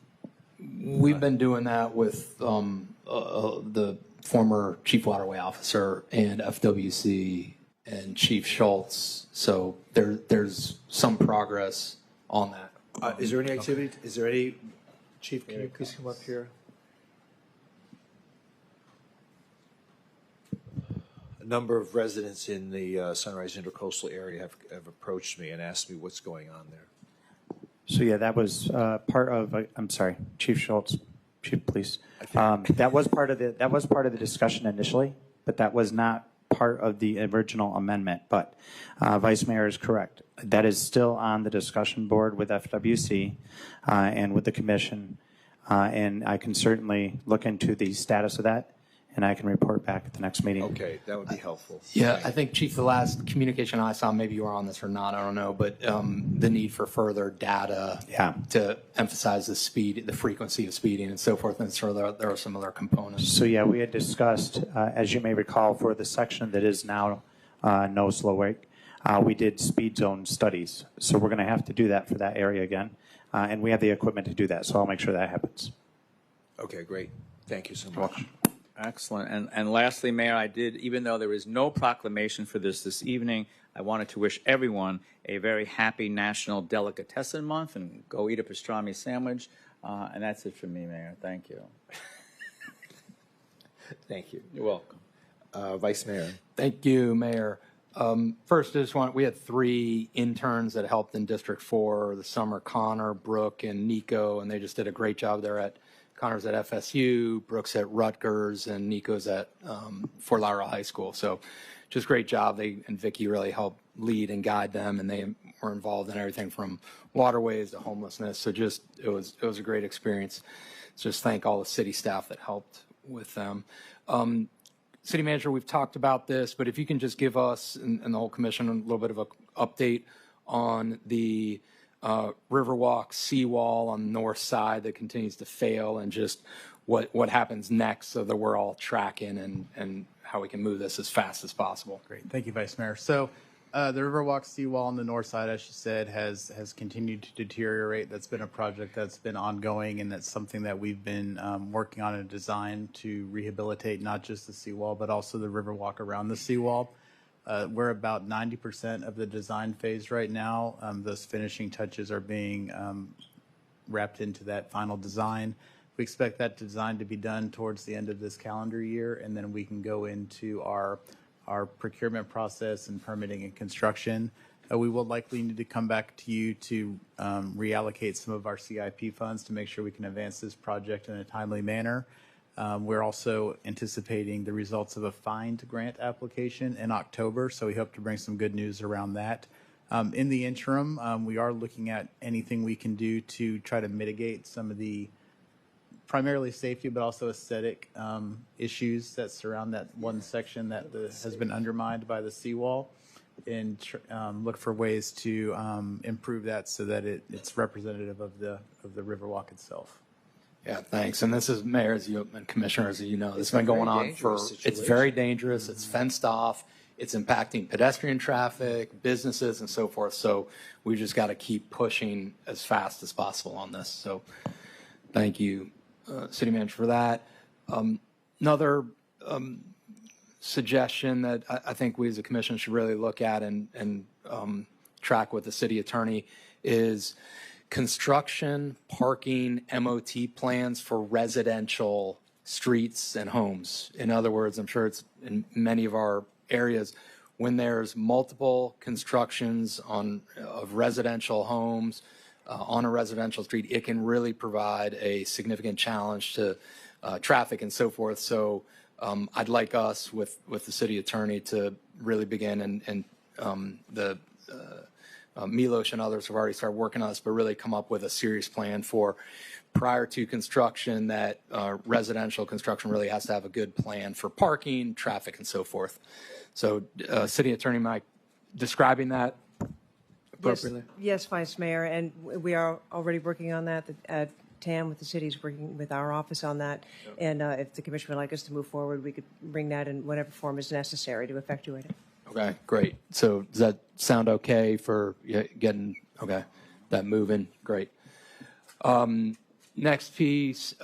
Speaker 8: been doing that with the former chief waterway officer and FWC and Chief Schultz. So there's some progress on that.
Speaker 1: Is there any activity? Is there any, Chief, can you please come up here? A number of residents in the Sunrise Intercoastal area have approached me and asked me what's going on there.
Speaker 14: So yeah, that was part of. I'm sorry, Chief Schultz, Chief Police. That was part of the discussion initially, but that was not part of the original amendment. But Vice Mayor is correct. That is still on the discussion board with FWC and with the commission, and I can certainly look into the status of that, and I can report back at the next meeting.
Speaker 1: Okay, that would be helpful.
Speaker 8: Yeah, I think, Chief, the last communication I saw, maybe you were on this or not, I don't know, but the need for further data to emphasize the speed, the frequency of speeding and so forth, and so there are some other components.
Speaker 14: So yeah, we had discussed, as you may recall, for the section that is now no slow wake, we did speed zone studies. So we're going to have to do that for that area again. And we have the equipment to do that, so I'll make sure that happens.
Speaker 1: Okay, great. Thank you so much.
Speaker 9: Excellent. And lastly, Mayor, I did, even though there is no proclamation for this evening, I wanted to wish everyone a very happy National Delicatessen Month and go eat a pastrami sandwich. And that's it for me, Mayor. Thank you.
Speaker 1: Thank you.
Speaker 9: You're welcome.
Speaker 1: Vice Mayor.
Speaker 8: Thank you, Mayor. First, we had 3 interns that helped in District 4 this summer, Connor, Brooke, and Nico, and they just did a great job there. Connor's at FSU, Brooke's at Rutgers, and Nico's at Fort Lauderdale High School. So just great job. They and Vicky really helped lead and guide them, and they were involved in everything from waterways to homelessness. So just it was a great experience. Just thank all the city staff that helped with them. City Manager, we've talked about this, but if you can just give us and the whole commission a little bit of an update on the Riverwalk seawall on the north side that continues to fail, and just what happens next, so that we're all tracking and how we can move this as fast as possible.
Speaker 13: Great. Thank you, Vice Mayor. So the Riverwalk seawall on the north side, as you said, has continued to deteriorate. That's been a project that's been ongoing, and that's something that we've been working on a design to rehabilitate not just the seawall, but also the Riverwalk around the seawall. We're about 90% of the design phase right now. Those finishing touches are being wrapped into that final design. We expect that design to be done towards the end of this calendar year, and then we can go into our procurement process and permitting and construction. We will likely need to come back to you to reallocate some of our CIP funds to make sure we can advance this project in a timely manner. We're also anticipating the results of a FIND grant application in October, so we hope to bring some good news around that. In the interim, we are looking at anything we can do to try to mitigate some of the primarily safety, but also aesthetic issues that surround that one section that has been undermined by the seawall, and look for ways to improve that so that it's representative of the Riverwalk itself.
Speaker 8: Yeah, thanks. And this is, Mayor, as you and Commissioners, as you know, this has been going on for, it's very dangerous, it's fenced off, it's impacting pedestrian traffic, businesses, and so forth. So we just got to keep pushing as fast as possible on this. So thank you, City Manager, for that. Another suggestion that I think we as a commission should really look at and track with the city attorney is construction, parking, MOT plans for residential streets and homes. In other words, I'm sure it's in many of our areas, when there's multiple constructions of residential homes on a residential street, it can really provide a significant challenge to traffic and so forth. So I'd like us with the city attorney to really begin, and the Milos and others have already started working on this, but really come up with a serious plan for prior to construction, that residential construction really has to have a good plan for parking, traffic, and so forth. So City Attorney Mike, describing that appropriately?
Speaker 15: Yes, Vice Mayor, and we are already working on that. TAM with the city is working with our office on that, and if the commission would like us to move forward, we could bring that in whatever form is necessary to effectuate it.
Speaker 8: Okay, great. So does that sound okay for getting, that moving? Great. Next piece,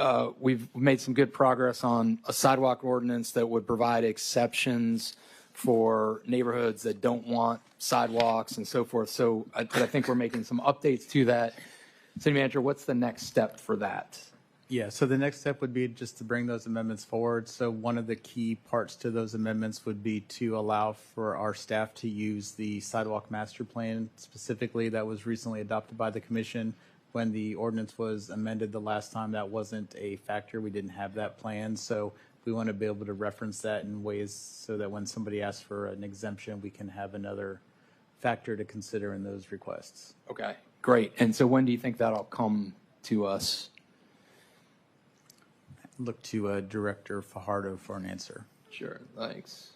Speaker 8: we've made some good progress on a sidewalk ordinance that would provide exceptions for neighborhoods that don't want sidewalks and so forth. So I think we're making some updates to that. City Manager, what's the next step for that?
Speaker 13: Yeah, so the next step would be just to bring those amendments forward. So one of the key parts to those amendments would be to allow for our staff to use the sidewalk master plan specifically that was recently adopted by the commission. When the ordinance was amended the last time, that wasn't a factor. We didn't have that plan. So we want to be able to reference that in ways so that when somebody asks for an exemption, we can have another factor to consider in those requests.
Speaker 8: Okay, great. And so when do you think that'll come to us?
Speaker 13: Look to Director Fajardo for an answer.
Speaker 8: Sure, thanks.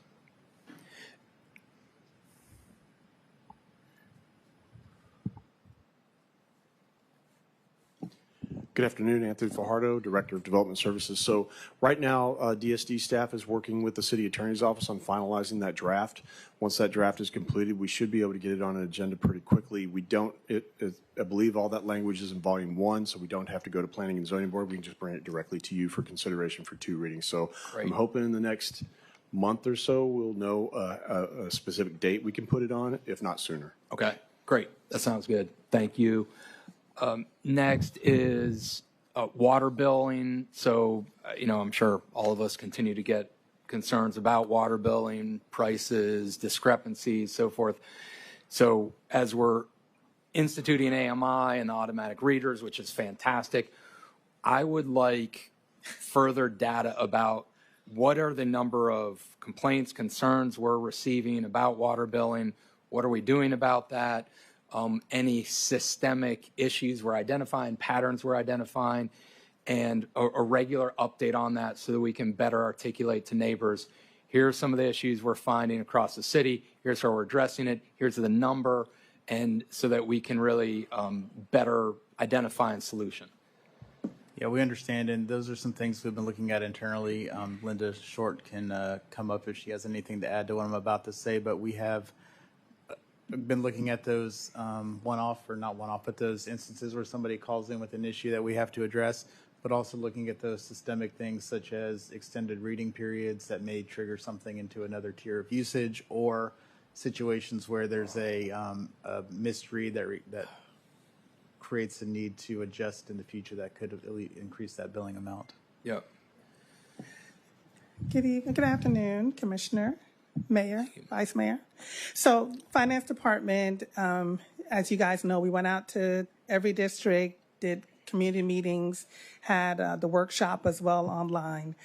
Speaker 16: Good afternoon, Anthony Fajardo, Director of Development Services. So right now, DSD staff is working with the City Attorney's Office on finalizing that draft. Once that draft is completed, we should be able to get it on an agenda pretty quickly. We don't, I believe all that language is in Volume 1, so we don't have to go to Planning and Zoning Board. We can just bring it directly to you for consideration for 2 readings. So
Speaker 8: Great.
Speaker 16: I'm hoping in the next month or so, we'll know a specific date we can put it on, if not sooner.
Speaker 8: Okay, great. That sounds good. Thank you. Next is water billing. So, I'm sure all of us continue to get concerns about water billing, prices, discrepancies, so forth. So as we're instituting AMI and automatic readers, which is fantastic, I would like further data about what are the number of complaints, concerns we're receiving about water billing, what are we doing about that, any systemic issues we're identifying, patterns we're identifying, and a regular update on that so that we can better articulate to neighbors, here's some of the issues we're finding across the city, here's how we're addressing it, here's the number, and so that we can really better identify a solution.
Speaker 13: Yeah, we understand, and those are some things we've been looking at internally. Linda Short can come up if she has anything to add to what I'm about to say, but we have been looking at those one-off, or not one-off, but those instances where somebody calls in with an issue that we have to address, but also looking at those systemic things such as extended reading periods that may trigger something into another tier of usage, or situations where there's a misread that creates a need to adjust in the future that could increase that billing amount.
Speaker 8: Yep.
Speaker 17: Good evening, good afternoon, Commissioner, Mayor, Vice Mayor. So Finance Department, as you guys know, we went out to every district, did community meetings, had the workshop as well online.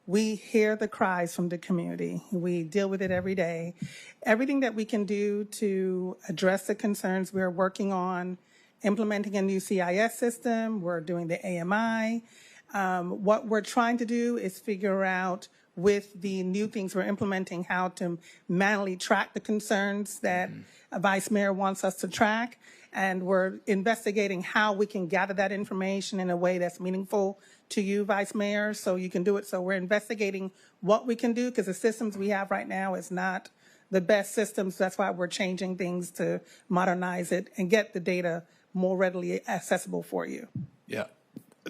Speaker 17: We hear the cries from the community. We deal with it every day. Everything that we can do to address the concerns, we're working on implementing a new CIS system. We're doing the AMI. What we're trying to do is figure out with the new things we're implementing how to manually track the concerns that a Vice Mayor wants us to track. And we're investigating how we can gather that information in a way that's meaningful to you, Vice Mayor, so you can do it. So we're investigating what we can do because the systems we have right now is not the best systems. That's why we're changing things to modernize it and get the data more readily accessible for you.
Speaker 8: Yeah.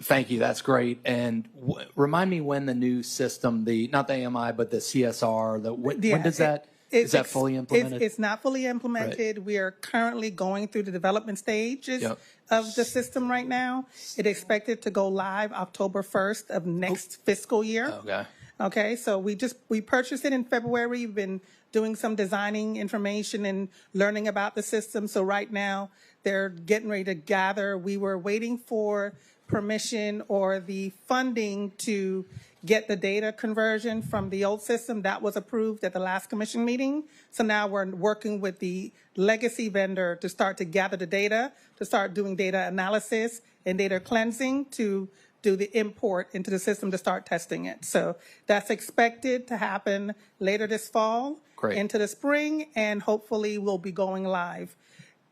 Speaker 8: Thank you. That's great. And remind me when the new system, not the AMI, but the CSR, when does that, is that fully implemented?
Speaker 17: It's not fully implemented. Right. We are currently going through the development stages of the system right now. It's expected to go live October 1st of next fiscal year.
Speaker 8: Okay.
Speaker 17: Okay, so we purchased it in February. We've been doing some designing information and learning about the system. So right now they're getting ready to gather. We were waiting for permission or the funding to get the data conversion from the old system. That was approved at the last commission meeting. So now we're working with the legacy vendor to start to gather the data, to start doing data analysis and data cleansing to do the import into the system to start testing it. So that's expected to happen later this fall, into the spring, and hopefully we'll be going live.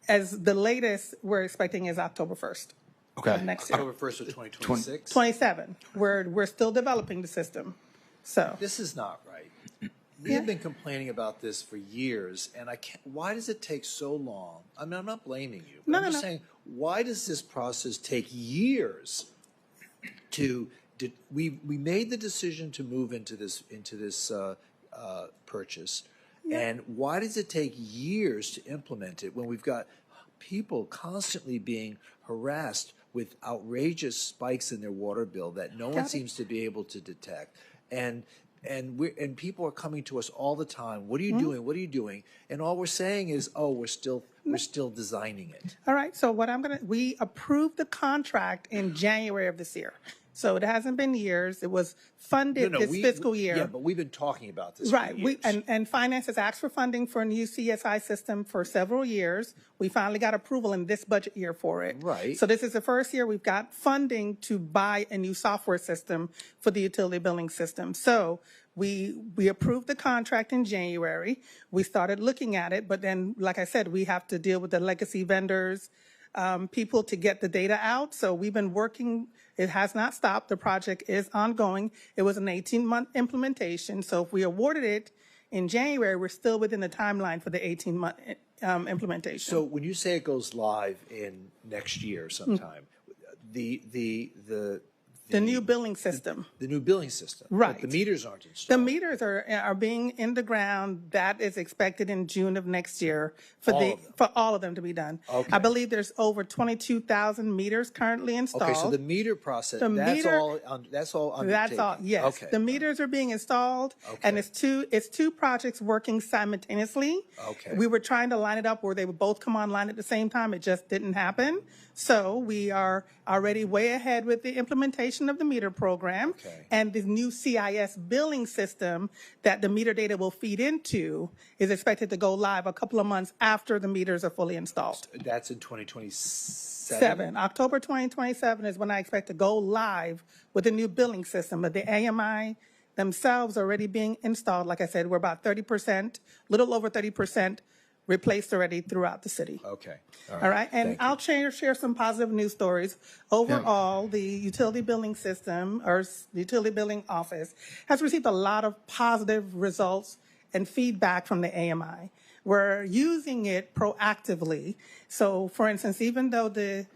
Speaker 17: As the latest we're expecting is October 1st.
Speaker 8: Okay.
Speaker 17: Next year.
Speaker 1: October 1st of 2026?
Speaker 17: 27. We're still developing the system. So
Speaker 1: this is not right. We have been complaining about this for years, and I can't. Why does it take so long? I mean, I'm not blaming you. But I'm just saying, why does this process take years? We made the decision to move into this purchase, and why does it take years to implement it when we've got people constantly being harassed with outrageous spikes in their water bill that no one seems to be able to detect, and people are coming to us all the time. What are you doing? What are you doing? And all we're saying is, oh, we're still designing it.
Speaker 17: All right. So we approved the contract in January of this year. So it hasn't been years. It was funded this fiscal year.
Speaker 1: Yeah, but we've been talking about this
Speaker 17: right.
Speaker 1: for years.
Speaker 17: And Finance has asked for funding for a new CSI system for several years. We finally got approval in this budget year for it.
Speaker 1: Right.
Speaker 17: So this is the first year we've got funding to buy a new software system for the utility billing system. So we approved the contract in January. We started looking at it, but then, like I said, we have to deal with the legacy vendors, people to get the data out. So we've been working. It has not stopped. The project is ongoing. It was an 18-month implementation. So if we awarded it in January, we're still within the timeline for the 18-month implementation.
Speaker 1: So when you say it goes live in next year sometime,
Speaker 17: the new billing system.
Speaker 1: The new billing system.
Speaker 17: Right.
Speaker 1: But the meters aren't installed.
Speaker 17: The meters are being in the ground. That is expected in June of next year for all of them to be done.
Speaker 1: Okay.
Speaker 17: I believe there's over 22,000 meters currently installed.
Speaker 1: Okay, so the meter process, that's all undertaken.
Speaker 17: That's all, yes.
Speaker 1: Okay.
Speaker 17: The meters are being installed, and it's two projects working simultaneously.
Speaker 1: Okay.
Speaker 17: We were trying to line it up where they would both come online at the same time. It just didn't happen. So we are already way ahead with the implementation of the meter program and the new CIS billing system that the meter data will feed into is expected to go live a couple of months after the meters are fully installed.
Speaker 1: That's in 2027?
Speaker 17: October 2027 is when I expect to go live with the new billing system. But the AMI themselves are already being installed. Like I said, we're about 30%, little over 30% replaced already throughout the city.
Speaker 1: Okay.
Speaker 17: All right. And I'll share some positive news stories. Overall, the utility billing system or the utility billing office has received a lot of positive results and feedback from the AMI. We're using it proactively. So, for instance, even though the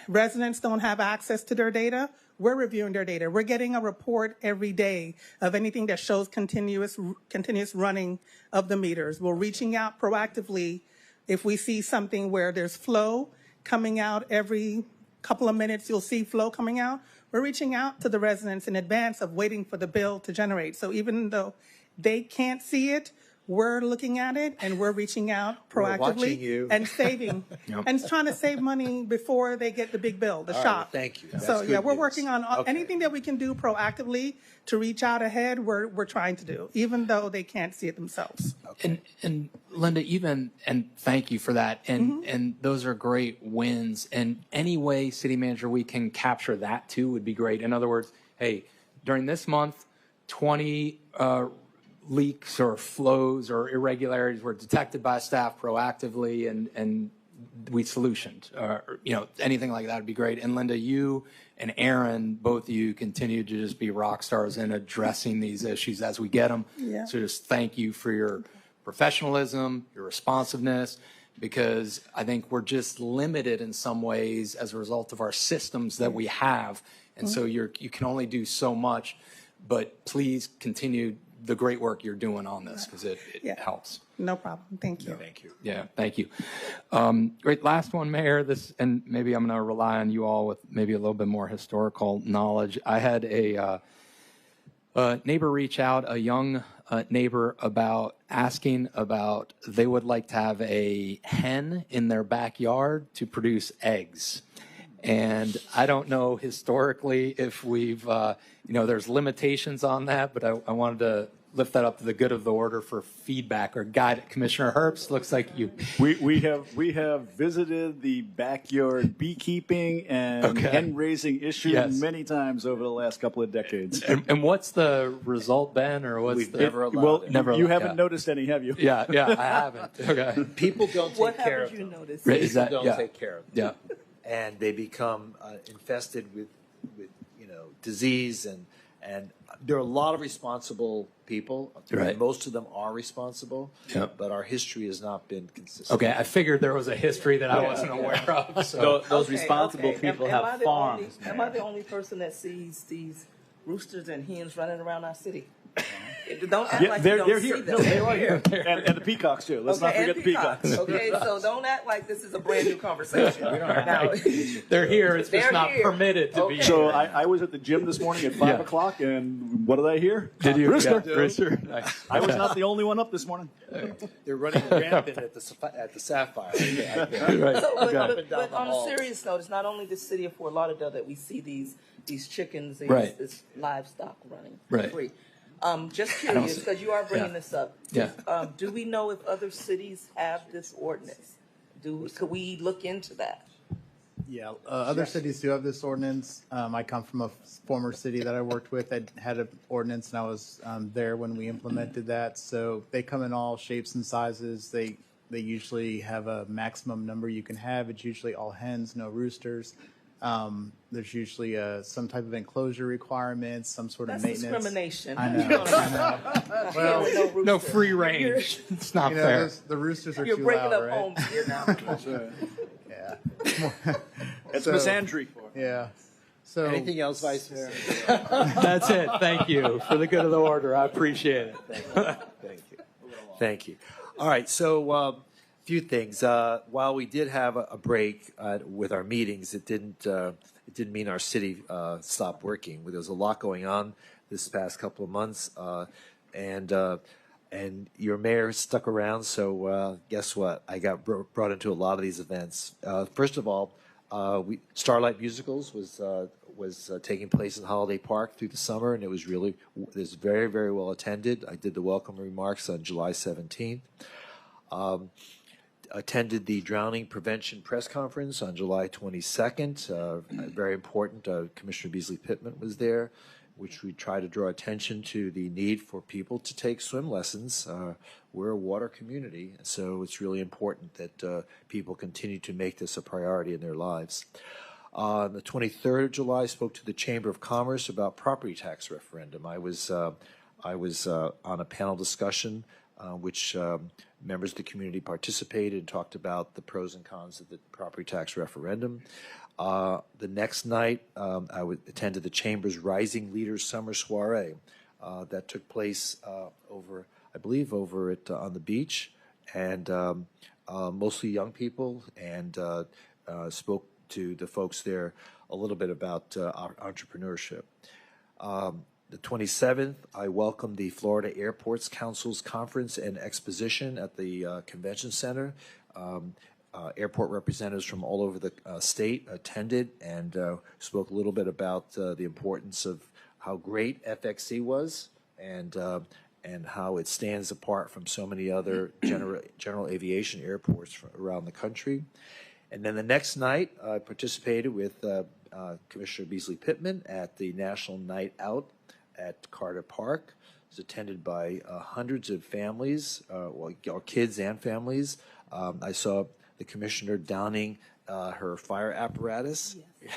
Speaker 17: residents don't have access to their data, we're reviewing their data. We're getting a report every day of anything that shows continuous running of the meters. We're reaching out proactively if we see something where there's flow coming out every couple of minutes. You'll see flow coming out. We're reaching out to the residents in advance of waiting for the bill to generate. So even though they can't see it, we're looking at it and we're reaching out proactively and saving and trying to save money before they get the big bill, the shock.
Speaker 1: Thank you.
Speaker 17: So yeah, we're working on anything that we can do proactively to reach out ahead. We're trying to do, even though they can't see it themselves.
Speaker 8: And Linda, and thank you for that. And those are great wins. And any way, City Manager, we can capture that too would be great. In other words, hey, during this month, 20 leaks or flows or irregularities were detected by staff proactively and we solutioned, anything like that would be great. And Linda, you and Aaron, both of you continue to just be rock stars in addressing these issues as we get them.
Speaker 17: Yeah.
Speaker 8: So just thank you for your professionalism, your responsiveness, because I think we're just limited in some ways as a result of our systems that we have. And so you can only do so much, but please continue the great work you're doing on this because it helps.
Speaker 17: No problem. Thank you.
Speaker 1: Thank you.
Speaker 8: Yeah, thank you. Great. Last one, Mayor. And maybe I'm going to rely on you all with maybe a little bit more historical knowledge. I had a neighbor reach out, a young neighbor, asking about they would like to have a hen in their backyard to produce eggs. And I don't know historically if we've, there's limitations on that, but I wanted to lift that up to the good of the order for feedback or guide. Commissioner Herbst, looks like you.
Speaker 5: We have visited the backyard beekeeping and hen raising issue many times over the last couple of decades.
Speaker 8: And what's the result been, or what's
Speaker 1: never allowed
Speaker 5: you haven't noticed any, have you?
Speaker 8: Yeah, I haven't. Okay.
Speaker 1: People don't take care of them. People don't take care of them.
Speaker 8: Yeah.
Speaker 1: And they become infested with disease and there are a lot of responsible people.
Speaker 8: Right.
Speaker 1: Most of them are responsible, but our history has not been consistent.
Speaker 8: Okay, I figured there was a history that I wasn't aware of. So.
Speaker 9: Those responsible people have farms.
Speaker 4: Am I the only person that sees these roosters and hens running around our city? Don't act like you don't see them.
Speaker 5: No, they are here. And the peacocks, too. Let's not forget the peacocks.
Speaker 4: Okay, so don't act like this is a brand new conversation. Now,
Speaker 8: they're here. It's just not permitted to be.
Speaker 5: So I was at the gym this morning at 5 o'clock, and what did I hear?
Speaker 8: Did you?
Speaker 5: Rooster.
Speaker 8: Rooster. Nice.
Speaker 5: I was not the only one up this morning.
Speaker 1: They're running rampant at the Sapphire.
Speaker 8: Right.
Speaker 4: But on a serious note, it's not only the city of Fort Lauderdale that we see these chickens, this livestock running free. Just curious, because you are bringing this up. Do we know if other cities have this ordinance? Could we look into that?
Speaker 13: Yeah, other cities do have this ordinance. I come from a former city that I worked with that had an ordinance, and I was there when we implemented that. So they come in all shapes and sizes. They They usually have a maximum number you can have. It's usually all hens, no roosters. There's usually some type of enclosure requirements, some sort of
Speaker 4: That's
Speaker 13: maintenance.
Speaker 4: discrimination.
Speaker 13: I know.
Speaker 4: Well,
Speaker 8: No free range. It's not fair.
Speaker 13: The roosters are
Speaker 4: You're
Speaker 13: too
Speaker 4: breaking
Speaker 13: loud,
Speaker 4: up
Speaker 13: right?
Speaker 4: homes here now.
Speaker 13: Yeah.
Speaker 5: It's
Speaker 13: So-
Speaker 5: misandry.
Speaker 13: Yeah. So
Speaker 1: Anything else, Vice Mayor?
Speaker 8: That's it. Thank you for the good of the order. I appreciate it.
Speaker 1: Thank you. Thank you. All right, so a few things. While we did have a break with our meetings, it didn't mean our city stopped working. There was a lot going on this past couple of months, and your mayor stuck around. So guess what? I got brought into a lot of these events. First of all, Starlight Musicals was taking place in Holiday Park through the summer, and it was very, very well attended. I did the welcome remarks on July 17th. Attended the drowning prevention press conference on July 22nd. Very important. Commissioner Beasley Pittman was there, which we try to draw attention to the need for people to take swim lessons. We're a water community, so it's really important that people continue to make this a priority in their lives. On the 23rd of July, I spoke to the Chamber of Commerce about property tax referendum. I was on a panel discussion which members of the community participated and talked about the pros and cons of the property tax referendum. The next night, I attended the Chamber's Rising Leaders Summer Soiree that took place over on the beach, and mostly young people, and spoke to the folks there a little bit about entrepreneurship. The 27th, I welcomed the Florida Airports Council's conference and exposition at the Convention Center. Airport representatives from all over the state attended and spoke a little bit about the importance of how great FXC was and how it stands apart from so many other general aviation airports around the country. And then the next night, I participated with Commissioner Beasley Pittman at the National Night Out at Carter Park. It was attended by hundreds of families, or kids and families. I saw the commissioner downing her fire apparatus. Yes.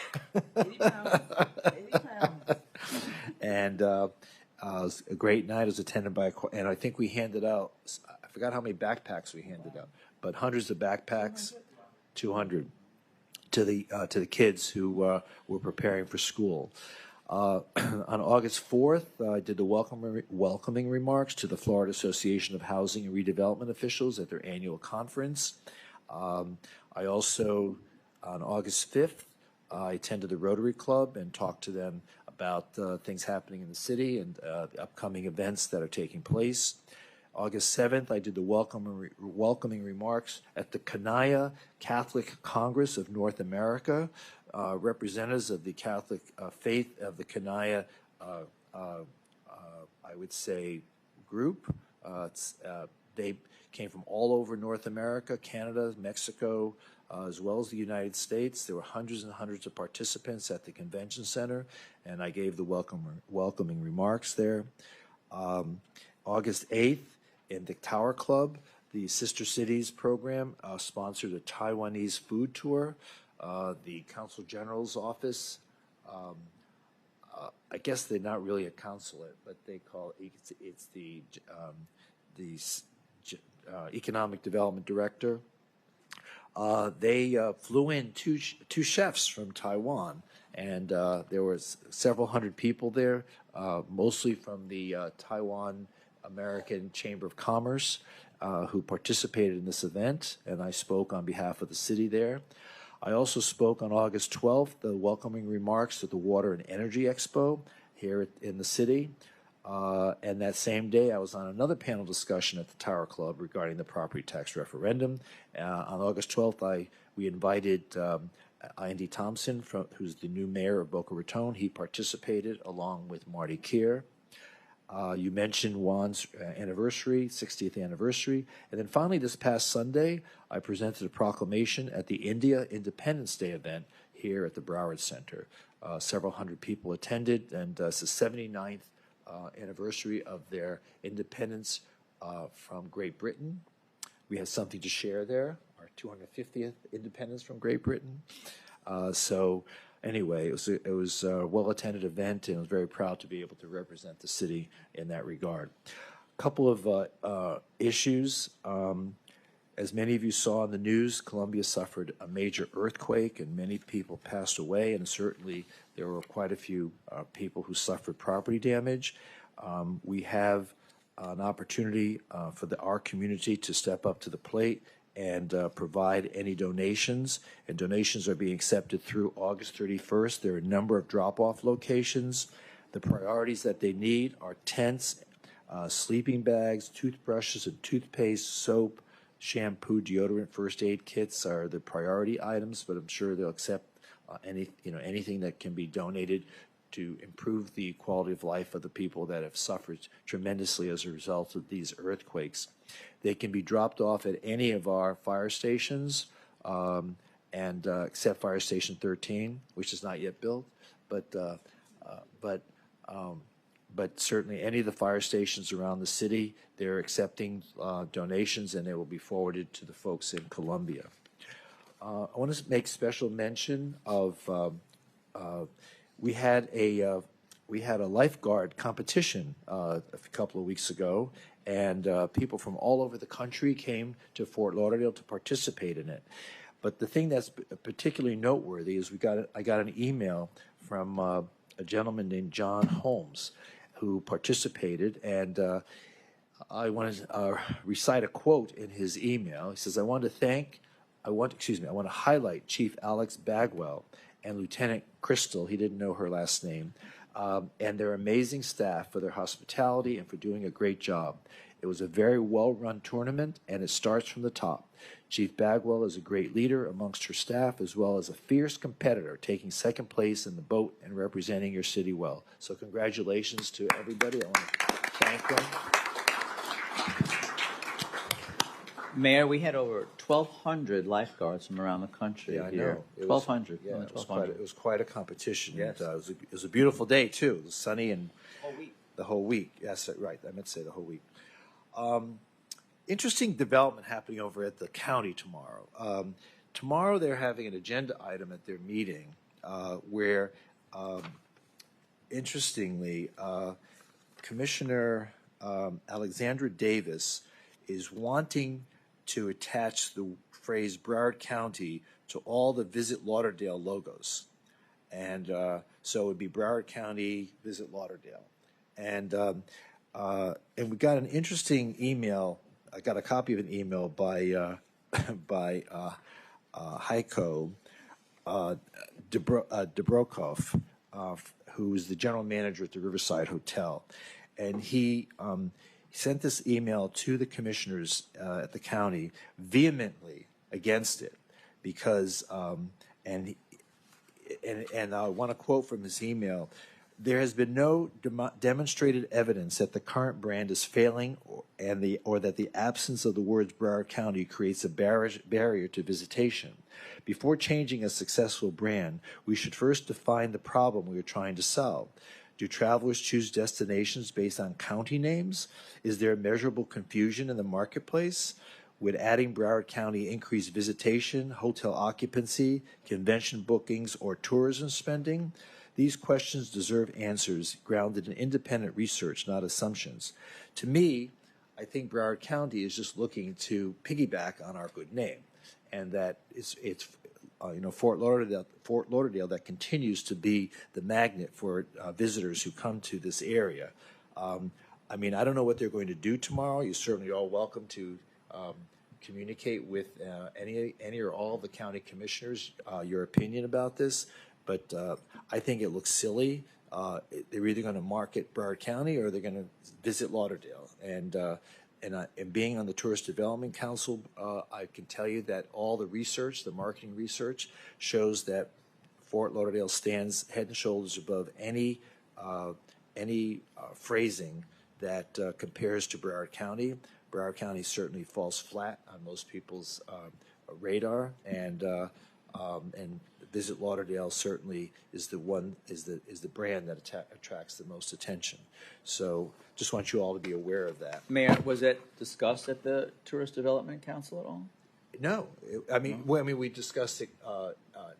Speaker 1: And it was a great night. It was attended by, and I think we handed out, I forgot how many backpacks we handed out, but hundreds of backpacks, 200, to the kids who were preparing for school. On August 4th, I did the welcoming remarks to the Florida Association of Housing and Redevelopment Officials at their annual conference. I also, on August 5th, I attended the Rotary Club and talked to them about things happening in the city and the upcoming events that are taking place. August 7th, I did the welcoming remarks at the Kanaya Catholic Congress of North America. Representatives of the Catholic faith of the Kanaya, I would say, group. They came from all over North America, Canada, Mexico, as well as the United States. There were hundreds and hundreds of participants at the convention center, and I gave the welcoming remarks there. August 8th, in the Tower Club, the Sister Cities program sponsored a Taiwanese food tour. The Consul General's office, I guess they're not really a consulate, but they call it's the Economic Development Director. They flew in two chefs from Taiwan, and there was several hundred people there, mostly from the Taiwan American Chamber of Commerce, who participated in this event, and I spoke on behalf of the city there. I also spoke on August 12th, the welcoming remarks at the Water and Energy Expo here in the city. And that same day, I was on another panel discussion at the Tower Club regarding the property tax referendum. On August 12th, we invited Andy Thompson, who's the new mayor of Boca Raton. He participated along with Marty Keir. You mentioned Juan's anniversary, 60th anniversary. And then finally, this past Sunday, I presented a proclamation at the India Independence Day event here at the Broward Center. Several hundred people attended, and it's the 79th anniversary of their independence from Great Britain. we have something to share there, our 250th independence from Great Britain. So anyway, it was a well-attended event, and I was very proud to be able to represent the city in that regard. A couple of issues. As many of you saw in the news, Columbia suffered a major earthquake, and many people passed away, and certainly there were quite a few people who suffered property damage. We have an opportunity for our community to step up to the plate and provide any donations, and donations are being accepted through August 31st. There are a number of drop-off locations. The priorities that they need are tents, sleeping bags, toothbrushes and toothpaste, soap, shampoo, deodorant, first aid kits are the priority items, but I'm sure they'll accept anything that can be donated to improve the quality of life of the people that have suffered tremendously as a result of these earthquakes. They can be dropped off at any of our fire stations, except Fire Station 13, which is not yet built, but certainly any of the fire stations around the city, they're accepting donations, and they will be forwarded to the folks in Columbia. I want to make special mention of we had a lifeguard competition a couple of weeks ago, and people from all over the country came to Fort Lauderdale to participate in it. But the thing that's particularly noteworthy is I got an email from a gentleman named John Holmes, who participated, and I want to recite a quote in his email. He says, I want to highlight Chief Alex Bagwell and Lieutenant Crystal, he didn't know her last name, and their amazing staff for their hospitality and for doing a great job. It was a very well-run tournament, and it starts from the top. Chief Bagwell is a great leader amongst her staff, as well as a fierce competitor, taking second place in the boat and representing your city well. So congratulations to everybody. I want to thank them.
Speaker 9: Mayor, we had over 1,200 lifeguards from around the country
Speaker 1: Yeah, I
Speaker 9: here.
Speaker 1: know.
Speaker 9: 1,200.
Speaker 1: Yeah,
Speaker 9: only
Speaker 1: it was
Speaker 9: 1,200.
Speaker 1: it was quite a competition.
Speaker 9: Yes.
Speaker 1: And, it was a beautiful day, too. It was sunny and the whole week. Yes, right. I meant to say the whole week. Interesting development happening over at the county tomorrow. Tomorrow they're having an agenda item at their meeting where, interestingly, Commissioner Alexandra Davis is wanting to attach the phrase Broward County to all the Visit Lauderdale logos. And so it would be Broward County, Visit Lauderdale. And we got an interesting email. I got a copy of an email by Heiko Dobrokov, who's the general manager at the Riverside Hotel. And he sent this email to the commissioners at the county vehemently against it because, and I want to quote from his email, there has been no demonstrated evidence that the current brand is failing or that the absence of the words Broward County creates a barrier to visitation. Before changing a successful brand, we should first define the problem we are trying to solve. Do travelers choose destinations based on county names? Is there measurable confusion in the marketplace? Would adding Broward County increase visitation, hotel occupancy, convention bookings, or tourism spending? These questions deserve answers grounded in independent research, not assumptions. To me, I think Broward County is just looking to piggyback on our good name, and that it's Fort Lauderdale that continues to be the magnet for visitors who come to this area. I mean, I don't know what they're going to do tomorrow. You're certainly all welcome to communicate with any or all of the county commissioners your opinion about this. But I think it looks silly. They're either going to market Broward County or they're going to visit Lauderdale. And being on the Tourist Development Council, I can tell you that all the research, the marketing research, shows that Fort Lauderdale stands head and shoulders above any phrasing that compares to Broward County. Broward County certainly falls flat on most people's radar, and Visit Lauderdale certainly is the brand that attracts the most attention. So just want you all to be aware of that.
Speaker 9: Mayor, was it discussed at the Tourist Development Council at all?
Speaker 1: No, we discussed it.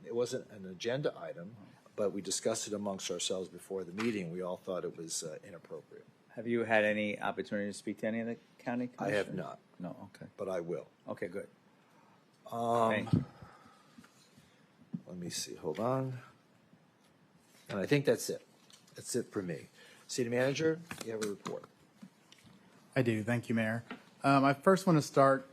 Speaker 1: It wasn't an agenda item, but we discussed it amongst ourselves before the meeting. We all thought it was inappropriate.
Speaker 9: Have you had any opportunity to speak to any of the county
Speaker 1: I
Speaker 9: commissioners?
Speaker 1: have not.
Speaker 9: No, okay.
Speaker 1: But I will.
Speaker 9: Okay, good.
Speaker 1: Thank you. Let me see. Hold on. And I think that's it. That's it for me. City Manager, you have a report.
Speaker 13: I do. Thank you, Mayor. I first want to start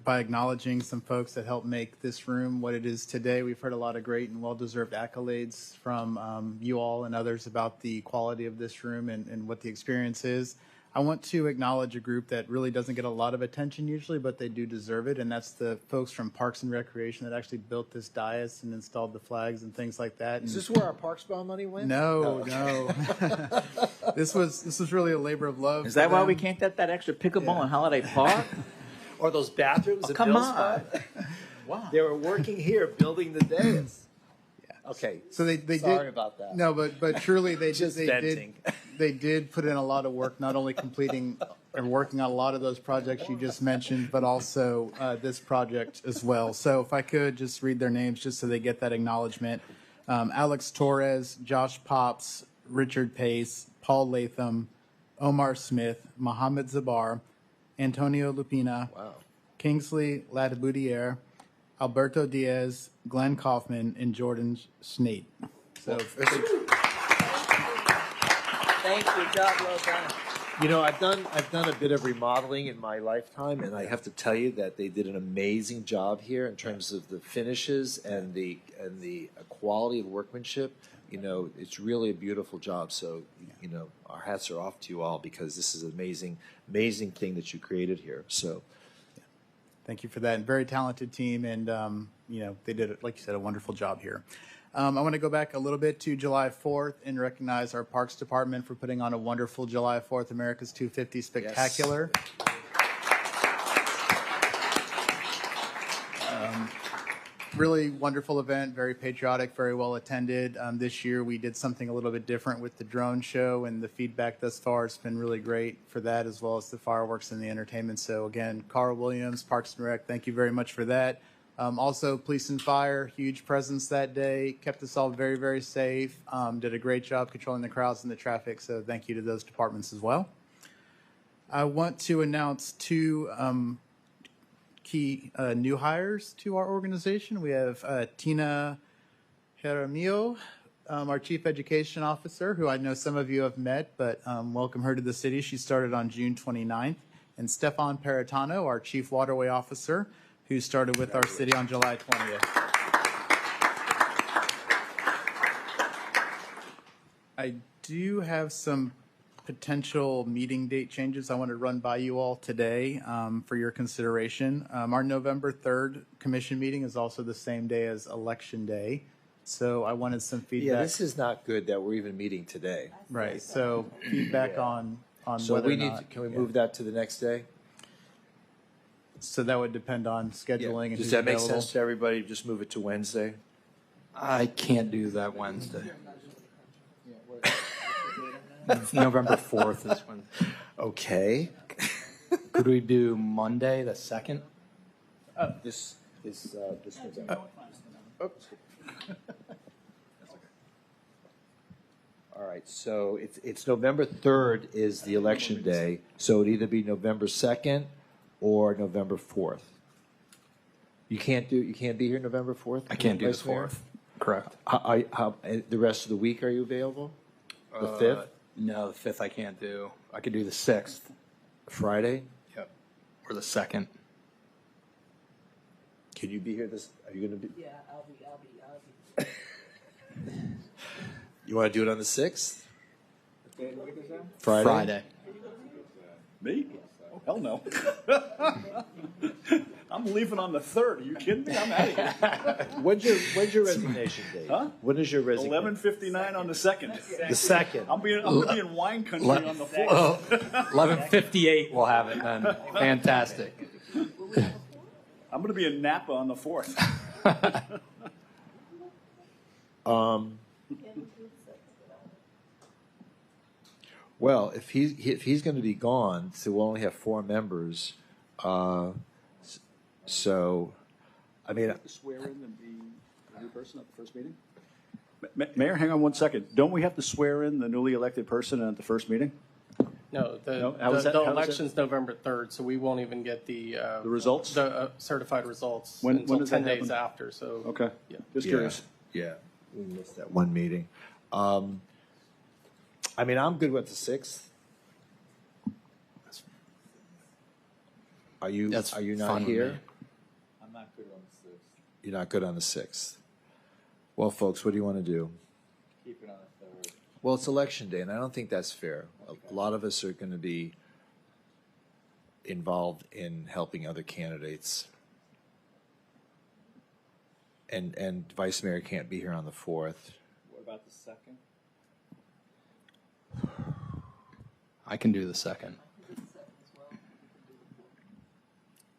Speaker 13: by acknowledging some folks that helped make this room what it is today. We've heard a lot of great and well-deserved accolades from you all and others about the quality of this room and what the experience is. I want to acknowledge a group that really doesn't get a lot of attention usually, but they do deserve it, and that's the folks from Parks and Recreation that actually built this dais and installed the flags and things like that.
Speaker 1: Is this where our Parks Bond money went?
Speaker 13: No. This was really a labor of love.
Speaker 9: Is that why we
Speaker 13: them.
Speaker 9: can't get that extra pickleball in Holiday Park?
Speaker 1: Or those bathrooms?
Speaker 9: Come on.
Speaker 1: Wow. They were working here building the dais. Okay.
Speaker 13: So they
Speaker 1: Sorry
Speaker 13: did,
Speaker 1: about that.
Speaker 13: No, but truly they
Speaker 1: Just venting.
Speaker 13: They did put in a lot of work, not only completing and working on a lot of those projects you just mentioned, but also this project as well. So if I could just read their names just so they get that acknowledgement. Alex Torres, Josh Pops, Richard Pace, Paul Latham, Omar Smith, Mohammed Zabar, Antonio Lupina, Kingsley Latiboudiere, Alberto Diaz, Glenn Kaufman, and Jordan Snate. So,
Speaker 9: Thank you. Job well done.
Speaker 1: You know, I've done a bit of remodeling in my lifetime, and I have to tell you that they did an amazing job here in terms of the finishes and the quality of workmanship. You know, it's really a beautiful job. So, you know, our hats are off to you all because this is an amazing thing that you created here. So,
Speaker 13: thank you for that. And very talented team, and you know, they did, like you said, a wonderful job here. I want to go back a little bit to July 4th and recognize our Parks Department for putting on a wonderful July 4th America's 250 Spectacular. Yes. Really wonderful event, very patriotic, very well attended. This year we did something a little bit different with the drone show, and the feedback thus far has been really great for that, as well as the fireworks and the entertainment. So again, Carl Williams, Parks and Rec, thank you very much for that. Also, Police and Fire, huge presence that day, kept us all very, very safe, did a great job controlling the crowds and the traffic, so thank you to those departments as well. I want to announce two key new hires to our organization. We have Tina Jaramillo, our Chief Education Officer, who I know some of you have met, but welcome her to the city. She started on June 29th. And Stefan Paratano, our Chief Waterway Officer, who started with our city on July 20th. I do have some potential meeting date changes I want to run by you all today for your consideration. Our November 3rd commission meeting is also the same day as Election Day. So I wanted some feedback.
Speaker 1: Yeah, this is not good that we're even meeting today.
Speaker 13: Right, so feedback on
Speaker 1: So
Speaker 13: whether
Speaker 1: we
Speaker 13: or
Speaker 1: need
Speaker 13: not.
Speaker 1: to, can we move that to the next day?
Speaker 13: So that would depend on scheduling and
Speaker 1: Does
Speaker 13: who's
Speaker 1: that make
Speaker 13: available.
Speaker 1: sense to everybody? Just move it to Wednesday?
Speaker 8: I can't do that Wednesday. November 4th is when.
Speaker 1: Okay.
Speaker 8: Could we do Monday, the 2nd?
Speaker 1: This November. Oops. All right, so it's November 3rd is the election day, so it'd either be November 2nd or November 4th. You can't be here November 4th?
Speaker 8: I can't do the
Speaker 1: Vice Mayor?
Speaker 8: 4th. Correct.
Speaker 1: How, the rest of the week, are you available? The 5th?
Speaker 8: No, the 5th I can't do. I could do the 6th.
Speaker 1: Friday?
Speaker 8: Yep. Or the 2nd.
Speaker 1: Can you be here are you going to be?
Speaker 4: Yeah, I'll be.
Speaker 1: You want to do it on the 6th?
Speaker 5: Friday. Me? Oh, hell no. I'm leaving on the 3rd. Are you kidding me? I'm out of here.
Speaker 1: When's your resignation date?
Speaker 5: Huh?
Speaker 1: When is your resignation?
Speaker 5: 11:59 on the 2nd.
Speaker 1: The 2nd.
Speaker 5: I'm gonna be in wine country on the 4th.
Speaker 8: 11:58 we'll have it then. Fantastic.
Speaker 5: I'm going to be in Napa on the 4th.
Speaker 1: Well, if he's going to be gone, so we'll only have 4 members. So, I mean,
Speaker 5: To swear in the new person at the first meeting? Mayor, hang on one second. Don't we have to swear in the newly elected person at the first meeting?
Speaker 18: No,
Speaker 5: How is that-
Speaker 18: the
Speaker 5: how is that?
Speaker 18: election's November 3rd, so we won't even get the
Speaker 5: results?
Speaker 18: The certified results
Speaker 5: When
Speaker 18: until
Speaker 5: does that
Speaker 18: 10 days
Speaker 5: happen?
Speaker 18: after. So
Speaker 5: Okay.
Speaker 18: Yeah.
Speaker 5: Just curious.
Speaker 1: Yeah, we missed that one meeting. I mean, I'm good with the 6th. Are you
Speaker 12: That's
Speaker 1: not
Speaker 12: fine with
Speaker 1: here?
Speaker 12: me.
Speaker 9: I'm not good on the 6th.
Speaker 1: You're not good on the 6th. Well, folks, what do you want to do?
Speaker 9: Keep it on the 3rd.
Speaker 1: Well, it's election day, and I don't think that's fair. A lot of us are going to be involved in helping other candidates. And Vice Mayor can't be here on the 4th.
Speaker 9: What about the 2nd?
Speaker 8: I can do the 2nd.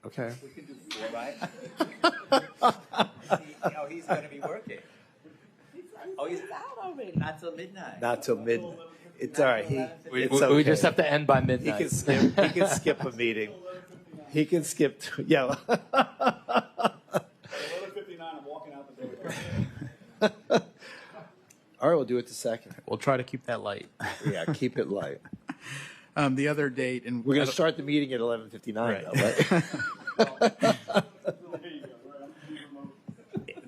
Speaker 1: Okay.
Speaker 9: We can do 4, right? He's going to be working. He's out already. Not till midnight.
Speaker 1: Not till midnight. It's all right.
Speaker 8: We just have to end by midnight.
Speaker 1: He can skip a meeting. He can skip. Yeah.
Speaker 5: 11:59, I'm walking out the door.
Speaker 1: All right, we'll do it the 2nd.
Speaker 13: We'll try to keep that light.
Speaker 1: Yeah, keep it light.
Speaker 13: The other date, and
Speaker 1: We're going to start the meeting at 11:59.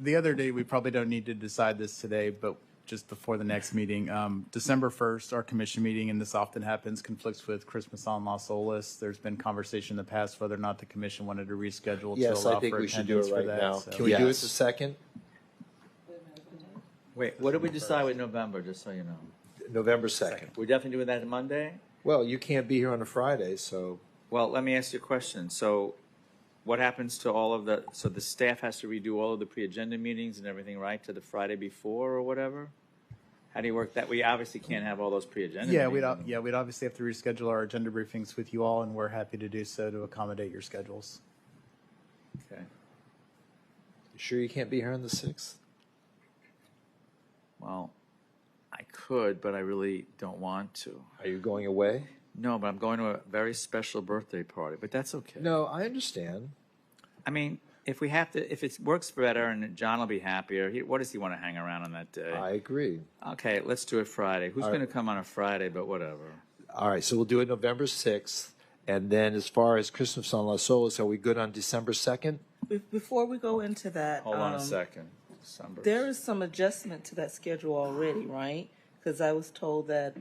Speaker 13: The other date, we probably don't need to decide this today, but just before the next meeting, December 1st, our commission meeting, and this often happens, conflicts with Christmas on Las Olas. There's been conversation in the past whether or not the commission wanted to reschedule
Speaker 1: Yes,
Speaker 13: to allow
Speaker 1: I think
Speaker 13: for
Speaker 1: we should do
Speaker 13: attendance
Speaker 1: it
Speaker 13: for
Speaker 1: right
Speaker 13: that.
Speaker 1: now.
Speaker 13: So.
Speaker 1: Can we do it the 2nd?
Speaker 9: Wait, what did we decide with November, just so you know?
Speaker 1: November 2nd.
Speaker 9: We're definitely doing that Monday?
Speaker 1: Well, you can't be here on a Friday, so.
Speaker 9: Well, let me ask you a question. So what happens to all of so the staff has to redo all of the pre-agenda meetings and everything, right, to the Friday before or whatever? How do you work that? We obviously can't have all those pre-agenda
Speaker 13: Yeah,
Speaker 9: meetings.
Speaker 13: we'd obviously have to reschedule our agenda briefings with you all, and we're happy to do so to accommodate your schedules.
Speaker 9: Okay.
Speaker 1: You sure you can't be here on the 6th?
Speaker 9: Well, I could, but I really don't want to.
Speaker 1: Are you going away?
Speaker 9: No, but I'm going to a very special birthday party, but that's okay.
Speaker 1: No, I understand.
Speaker 9: I mean, if it works better and John will be happier, what does he want to hang around on that day?
Speaker 1: I agree.
Speaker 9: Okay, let's do it Friday. Who's
Speaker 1: All
Speaker 9: going
Speaker 1: right.
Speaker 9: to come on a Friday, but whatever.
Speaker 1: All right, so we'll do it November 6th. And then as far as Christmas on Las Olas, are we good on December 2nd?
Speaker 4: Before we go into that,
Speaker 9: Hold on a second. December.
Speaker 4: there is some adjustment to that schedule already, right? Because I was told that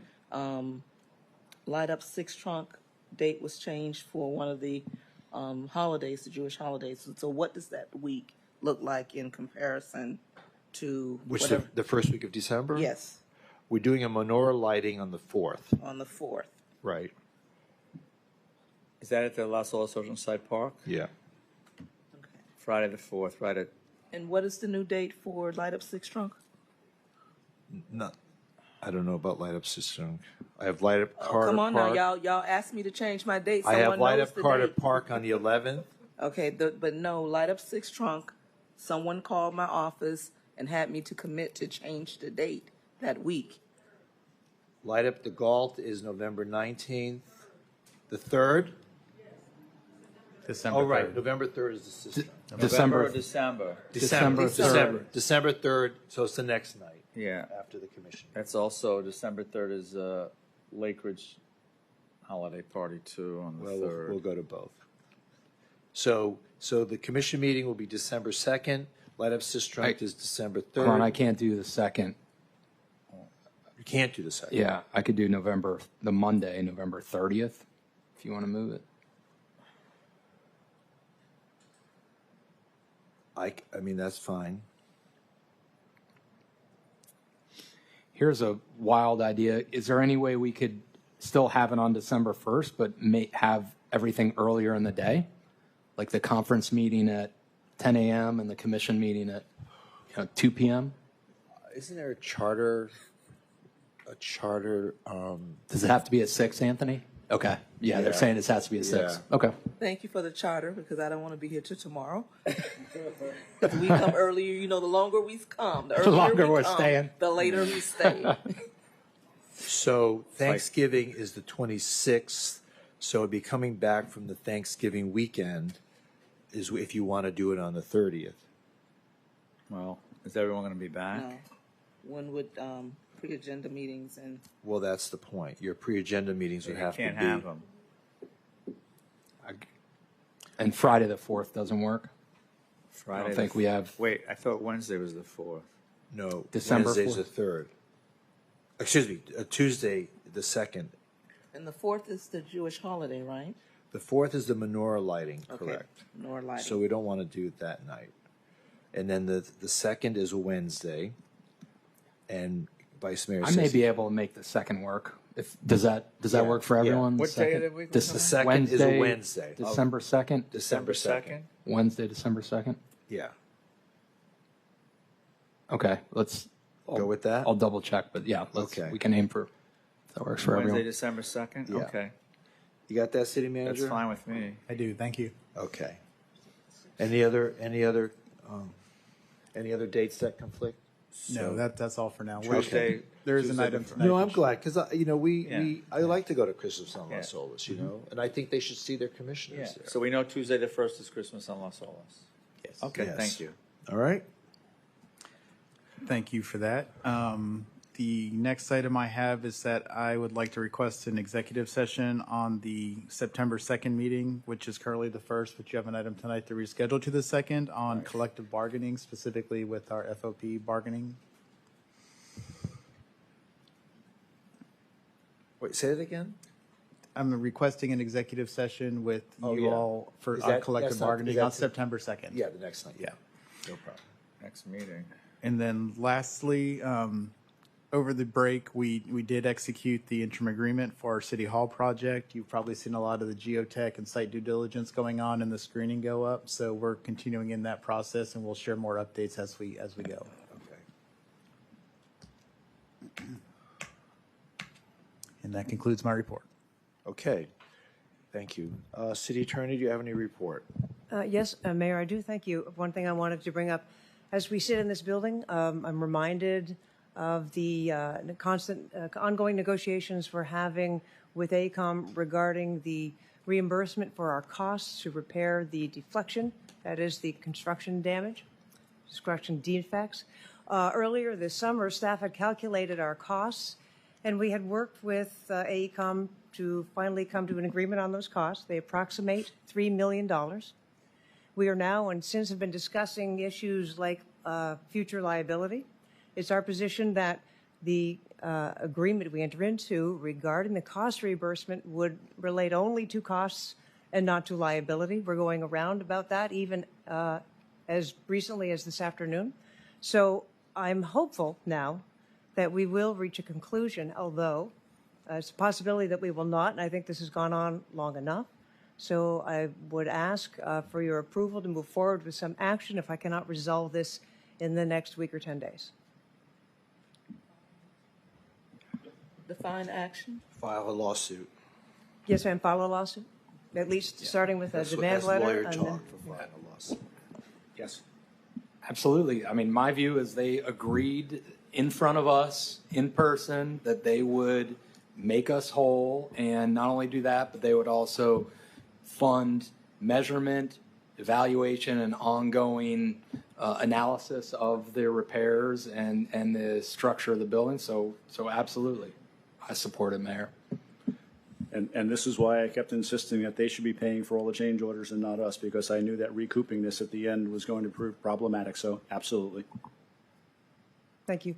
Speaker 4: Light Up Six Trunk date was changed for one of the holidays, the Jewish holidays. So what does that week look like in comparison to
Speaker 1: Which,
Speaker 4: whatever?
Speaker 1: the first week of December?
Speaker 4: Yes,
Speaker 1: We're doing a menorah lighting on the 4th.
Speaker 4: on the 4th.
Speaker 1: Right.
Speaker 9: Is that at the Las Olas Oceanside Park?
Speaker 1: Yeah.
Speaker 9: Friday the 4th, right at,
Speaker 4: And what is the new date for Light Up Six Trunk?
Speaker 1: No, I don't know about Light Up System. I have Light Up Carter
Speaker 4: Come on
Speaker 1: Park.
Speaker 4: now, y'all asked me to change my date.
Speaker 1: I have
Speaker 4: Someone
Speaker 1: Light
Speaker 4: knows
Speaker 1: Up
Speaker 4: the
Speaker 1: Carter
Speaker 4: date.
Speaker 1: Park on the 11th.
Speaker 4: Okay, but no, Light Up Six Trunk, someone called my office and had me to commit to change the date that week.
Speaker 1: Light Up the Galt is November 19th. The 3rd?
Speaker 13: December
Speaker 1: Oh, right.
Speaker 13: 3rd.
Speaker 1: November 3rd is the system.
Speaker 9: November or December?
Speaker 1: December 3rd, so it's the next night.
Speaker 9: Yeah.
Speaker 1: After the commission.
Speaker 9: That's also, December 3rd is Lake Ridge holiday party too on the
Speaker 1: Well,
Speaker 9: 3rd.
Speaker 1: we'll go to both. So the commission meeting will be December 2nd. Light Up Sistrunk is December 3rd.
Speaker 8: Ron, I can't do the 2nd.
Speaker 1: You can't do the 2nd.
Speaker 8: Yeah, I could do the Monday, November 30th, if you want to move it.
Speaker 1: I mean, that's fine.
Speaker 8: Here's a wild idea. Is there any way we could still have it on December 1st, but have everything earlier in the day? Like the conference meeting at 10 a.m. and the commission meeting at 2 p.m.?
Speaker 1: Isn't there a charter?
Speaker 8: Does it have to be at 6, Anthony? Okay. Yeah, they're
Speaker 1: Yeah.
Speaker 8: saying this has to be a 6.
Speaker 1: Yeah.
Speaker 8: Okay.
Speaker 4: Thank you for the charter, because I don't want to be here till tomorrow. If we come earlier, you know, the longer we come, the earlier
Speaker 8: longer
Speaker 4: we
Speaker 8: we're
Speaker 4: come,
Speaker 8: staying.
Speaker 4: the later we stay.
Speaker 1: So Thanksgiving is the 26th, so it'd be coming back from the Thanksgiving weekend is if you want to do it on the 30th.
Speaker 9: Well, is everyone going to be back?
Speaker 4: No. When would pre-agenda meetings and
Speaker 1: Well, that's the point. Your pre-agenda meetings would
Speaker 9: You
Speaker 1: have to
Speaker 9: can't
Speaker 1: be.
Speaker 9: have them.
Speaker 8: And Friday the 4th doesn't work?
Speaker 9: Friday.
Speaker 8: I don't think we have.
Speaker 9: Wait, I thought Wednesday was the 4th.
Speaker 1: No,
Speaker 8: December
Speaker 1: Wednesday's
Speaker 8: 4th.
Speaker 1: the 3rd. Excuse me, Tuesday the 2nd.
Speaker 4: and the 4th is the Jewish holiday, right?
Speaker 1: The 4th is the menorah lighting,
Speaker 4: Okay.
Speaker 1: correct?
Speaker 4: Nor lighting.
Speaker 1: So we don't want to do it that night. And then the 2nd is a Wednesday. And Vice Mayor
Speaker 8: I may
Speaker 1: says
Speaker 8: be able to make the 2nd work. If does that work for
Speaker 1: yeah.
Speaker 8: everyone?
Speaker 9: What day of the week was
Speaker 1: the
Speaker 9: that?
Speaker 1: 2nd is a Wednesday.
Speaker 8: December 2nd.
Speaker 1: December 2nd.
Speaker 8: Wednesday, December 2nd.
Speaker 1: Yeah.
Speaker 8: Okay, let's
Speaker 1: Go with that?
Speaker 8: I'll double check, but yeah,
Speaker 1: Okay.
Speaker 8: we can aim for if that works for
Speaker 9: Wednesday,
Speaker 8: everyone.
Speaker 9: December 2nd?
Speaker 1: Yeah.
Speaker 9: Okay.
Speaker 1: You got that, City Manager?
Speaker 9: That's fine with me.
Speaker 13: I do. Thank you.
Speaker 1: Okay. Any other dates that conflict?
Speaker 13: No,
Speaker 1: So-
Speaker 13: that's all for now.
Speaker 9: Tuesday.
Speaker 13: There is an
Speaker 9: Tuesday
Speaker 13: item
Speaker 9: the
Speaker 13: tonight.
Speaker 1: No, I'm glad because
Speaker 9: Yeah.
Speaker 1: I like to go to Christmas on
Speaker 9: Yeah.
Speaker 1: Las Olas, you know, and I think they should see their commissioners there.
Speaker 9: So we know Tuesday the 1st is Christmas on Las Olas.
Speaker 13: Yes.
Speaker 9: Okay,
Speaker 1: Yes.
Speaker 9: thank you.
Speaker 1: All right.
Speaker 13: Thank you for that. The next item I have is that I would like to request an executive session on the September 2nd meeting, which is currently the 1st, but you have an item tonight to reschedule to the 2nd on collective bargaining, specifically with our FOP bargaining.
Speaker 1: Wait, say it again.
Speaker 13: I'm requesting an executive session with
Speaker 1: Oh,
Speaker 13: you
Speaker 1: yeah.
Speaker 13: all for
Speaker 1: Is
Speaker 13: our
Speaker 1: that-
Speaker 13: collective
Speaker 1: that's not-
Speaker 13: bargaining
Speaker 1: is
Speaker 13: on
Speaker 1: that-
Speaker 13: September 2nd.
Speaker 1: Yeah, the next night.
Speaker 13: Yeah.
Speaker 1: No problem.
Speaker 9: Next meeting.
Speaker 13: And then lastly, over the break, we did execute the interim agreement for our City Hall project. You've probably seen a lot of the geotech and site due diligence going on and the screening go up. So we're continuing in that process and we'll share more updates as we go.
Speaker 1: Okay.
Speaker 13: And that concludes my report.
Speaker 1: Okay. Thank you. City Attorney, do you have any report?
Speaker 15: Yes, Mayor, I do. Thank you. One thing I wanted to bring up, as we sit in this building, I'm reminded of the constant ongoing negotiations we're having with AECOM regarding the reimbursement for our costs to repair the deflection, that is the construction damage, construction defects. Earlier this summer, staff had calculated our costs, and we had worked with AECOM to finally come to an agreement on those costs. They approximate $3 million. We are now and since have been discussing issues like future liability. It's our position that the agreement we enter into regarding the cost reimbursement would relate only to costs and not to liability. We're going around about that even as recently as this afternoon. So I'm hopeful now that we will reach a conclusion, although it's a possibility that we will not, and I think this has gone on long enough. So I would ask for your approval to move forward with some action if I cannot resolve this in the next week or 10 days.
Speaker 4: Define action.
Speaker 1: File a lawsuit.
Speaker 15: Yes, ma'am, file a lawsuit, at least starting with a demand letter.
Speaker 1: Lawyer
Speaker 15: and
Speaker 1: talk
Speaker 15: then-
Speaker 1: for filing a lawsuit. Yes.
Speaker 8: Absolutely. I mean, my view is they agreed in front of us in person that they would make us whole, and not only do that, but they would also fund measurement, evaluation, and ongoing analysis of their repairs and the structure of the building. So absolutely, I support it, Mayor.
Speaker 5: And this is why I kept insisting that they should be paying for all the change orders and not us, because I knew that recouping this at the end was going to prove problematic. So absolutely.
Speaker 15: Thank you.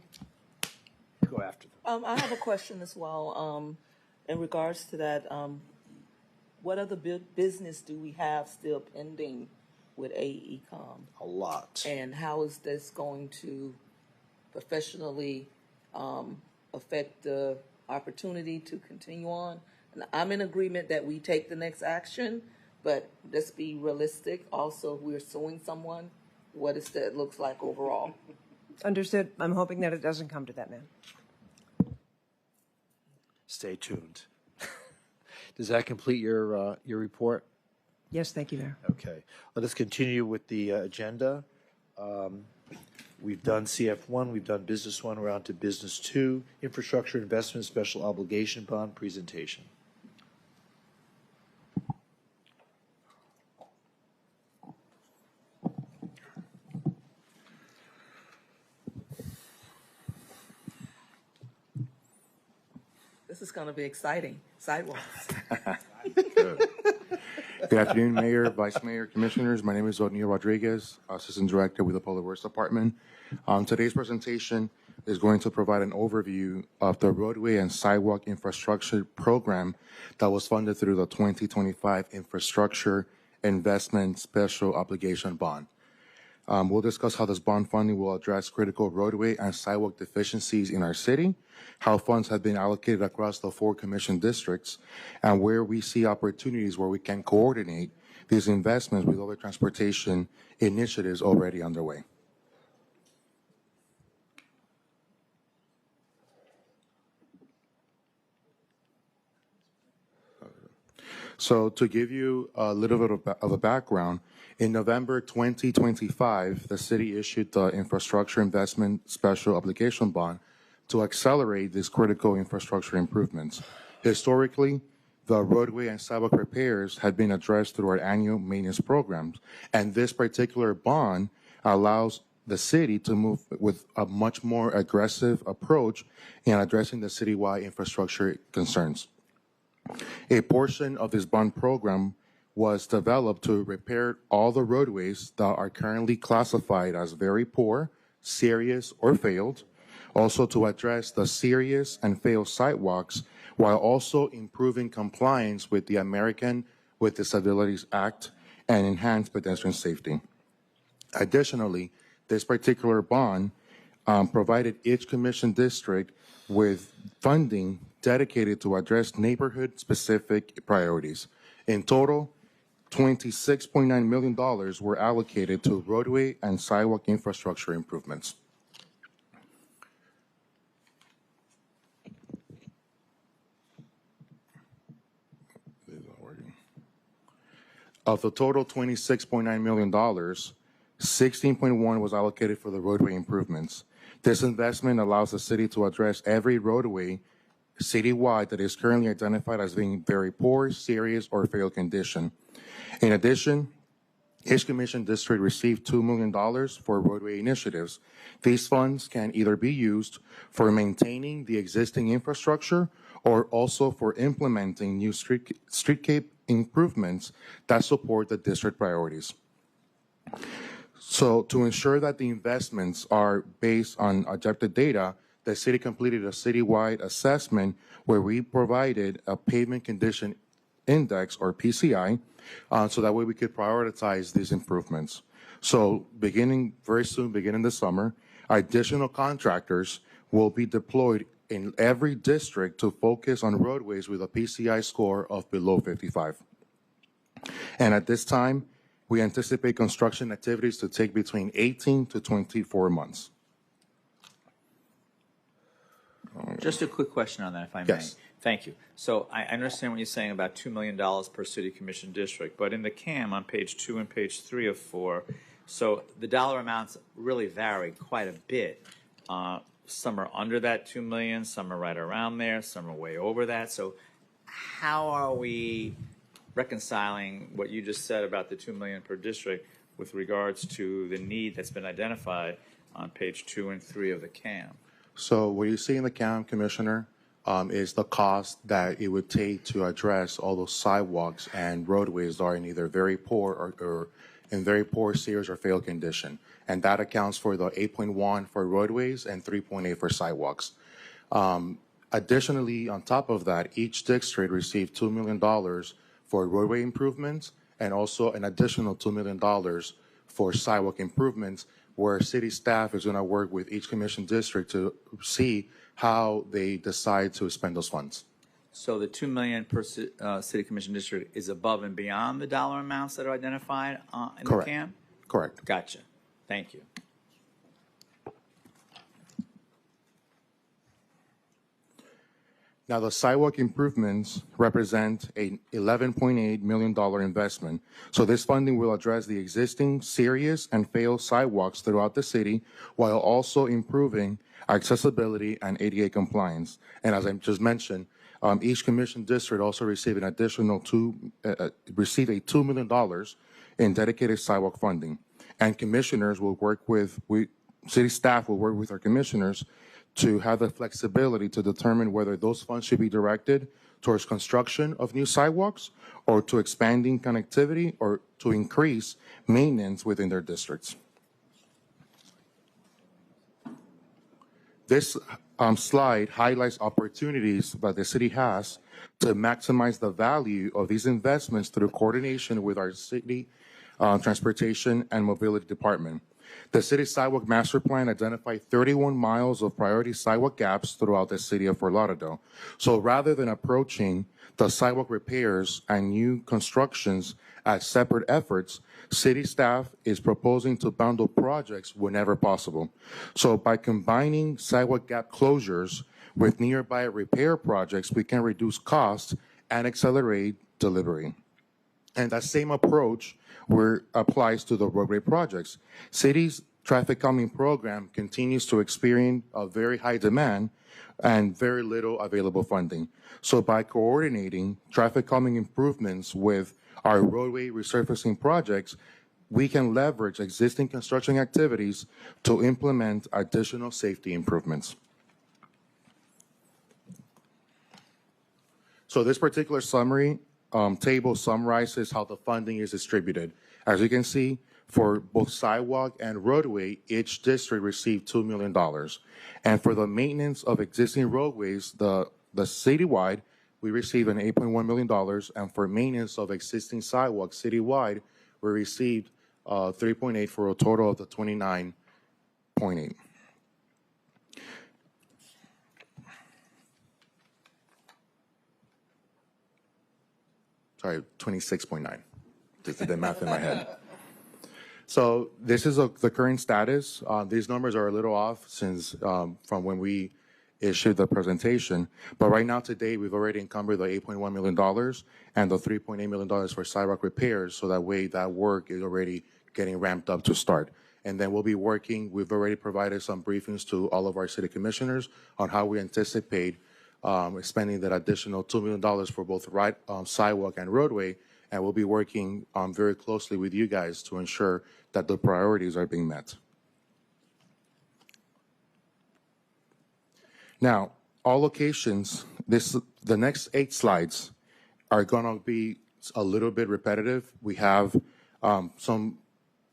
Speaker 1: Go after them.
Speaker 4: I have a question as well. In regards to that, what other business do we have still pending with AECOM?
Speaker 1: A lot.
Speaker 4: And how is this going to professionally affect the opportunity to continue on? And I'm in agreement that we take the next action, but let's be realistic. Also, if we're suing someone, what is that looks like overall?
Speaker 15: Understood. I'm hoping that it doesn't come to that, ma'am.
Speaker 1: Stay tuned. Does that complete your report?
Speaker 15: Yes, thank you, Mayor.
Speaker 1: Okay. Let us continue with the agenda. We've done CF1, we've done Business 1, we're on to Business 2, Infrastructure Investment Special Obligation Bond presentation.
Speaker 4: This is going to be exciting. Sidewalks.
Speaker 19: Good afternoon, Mayor, Vice Mayor, Commissioners. My name is O'Neill Rodriguez, Assistant Director with the Public Works Department. Today's presentation is going to provide an overview of the roadway and sidewalk infrastructure program that was funded through the 2025 Infrastructure Investment Special Obligation Bond. We'll discuss how this bond funding will address critical roadway and sidewalk deficiencies in our city, how funds have been allocated across the 4 commission districts, and where we see opportunities where we can coordinate these investments with other transportation initiatives already underway. So to give you a little bit of a background, in November 2025, the city issued the Infrastructure Investment Special Obligation Bond to accelerate these critical infrastructure improvements. Historically, the roadway and sidewalk repairs had been addressed through our annual maintenance programs, and this particular bond allows the city to move with a much more aggressive approach in addressing the citywide infrastructure concerns. A portion of this bond program was developed to repair all the roadways that are currently classified as very poor, serious, or failed, also to address the serious and failed sidewalks, while also improving compliance with the American with Disabilities Act and enhance pedestrian safety. Additionally, this particular bond provided each commission district with funding dedicated to address neighborhood-specific priorities. In total, $26.9 million were allocated to roadway and sidewalk infrastructure improvements. Of the total $26.9 million, 16.1 was allocated for the roadway improvements. This investment allows the city to address every roadway citywide that is currently identified as being very poor, serious, or failed condition. In addition, each commission district received $2 million for roadway initiatives. These funds can either be used for maintaining the existing infrastructure or also for implementing new streetscape improvements that support the district priorities. So to ensure that the investments are based on objective data, the city completed a citywide assessment where we provided a pavement condition index, or PCI, so that way we could prioritize these improvements. So beginning very soon, beginning this summer, additional contractors will be deployed in every district to focus on roadways with a PCI score of below 55. And at this time, we anticipate construction activities to take between 18 to 24 months.
Speaker 9: Just a quick question on that, if I may.
Speaker 19: Yes.
Speaker 9: Thank you. So I understand what you're saying about $2 million per city commission district, but in the CAM on page 2 and page 3 of 4, so the dollar amounts really vary quite a bit. Some are under that $2 million, some are right around there, some are way over that. So how are we reconciling what you just said about the $2 million per district with regards to the need that's been identified on page 2 and 3 of the CAM?
Speaker 19: So what you see in the CAM, Commissioner, is the cost that it would take to address all those sidewalks and roadways that are in either very poor or in very poor, serious, or failed condition. And that accounts for the 8.1 for roadways and 3.8 for sidewalks. Additionally, on top of that, each district received $2 million for roadway improvements and also an additional $2 million for sidewalk improvements, where city staff is going to work with each commission district to see how they decide to spend those funds.
Speaker 9: So the $2 million per city commission district is above and beyond the dollar amounts that are identified in
Speaker 19: Correct.
Speaker 9: the CAM?
Speaker 19: Correct.
Speaker 9: Gotcha. Thank you.
Speaker 19: Now, the sidewalk improvements represent a $11.8 million investment. So this funding will address the existing serious and failed sidewalks throughout the city while also improving accessibility and ADA compliance. And as I just mentioned, each commission district also received an additional received a $2 million in dedicated sidewalk funding. And commissioners will work with, city staff will work with our commissioners to have the flexibility to determine whether those funds should be directed towards construction of new sidewalks or to expanding connectivity or to increase maintenance within their districts. This slide highlights opportunities that the city has to maximize the value of these investments through coordination with our city transportation and mobility department. The city sidewalk master plan identified 31 miles of priority sidewalk gaps throughout the city of Fort Lauderdale. So rather than approaching the sidewalk repairs and new constructions as separate efforts, city staff is proposing to bundle projects whenever possible. So by combining sidewalk gap closures with nearby repair projects, we can reduce costs and accelerate delivery. And that same approach applies to the roadway projects. City's traffic calming program continues to experience a very high demand and very little available funding. So by coordinating traffic calming improvements with our roadway resurfacing projects, we can leverage existing construction activities to implement additional safety improvements. So this particular summary table summarizes how the funding is distributed. As you can see, for both sidewalk and roadway, each district received $2 million. And for the maintenance of existing roadways, the citywide, we received an $8.1 million. And for maintenance of existing sidewalks citywide, we received 3.8 for a total of the 29.8. Sorry, 26.9. Just did the math in my head. So this is the current status. These numbers are a little off since from when we issued the presentation. But right now, today, we've already encumbered the $8.1 million and the $3.8 million for sidewalk repairs. So that way, that work is already getting ramped up to start. And then we'll be working. We've already provided some briefings to all of our city commissioners on how we anticipate expending that additional $2 million for both sidewalk and roadway, and we'll be working very closely with you guys to ensure that the priorities are being met. Now, all locations, the next 8 slides are going to be a little bit repetitive. We have some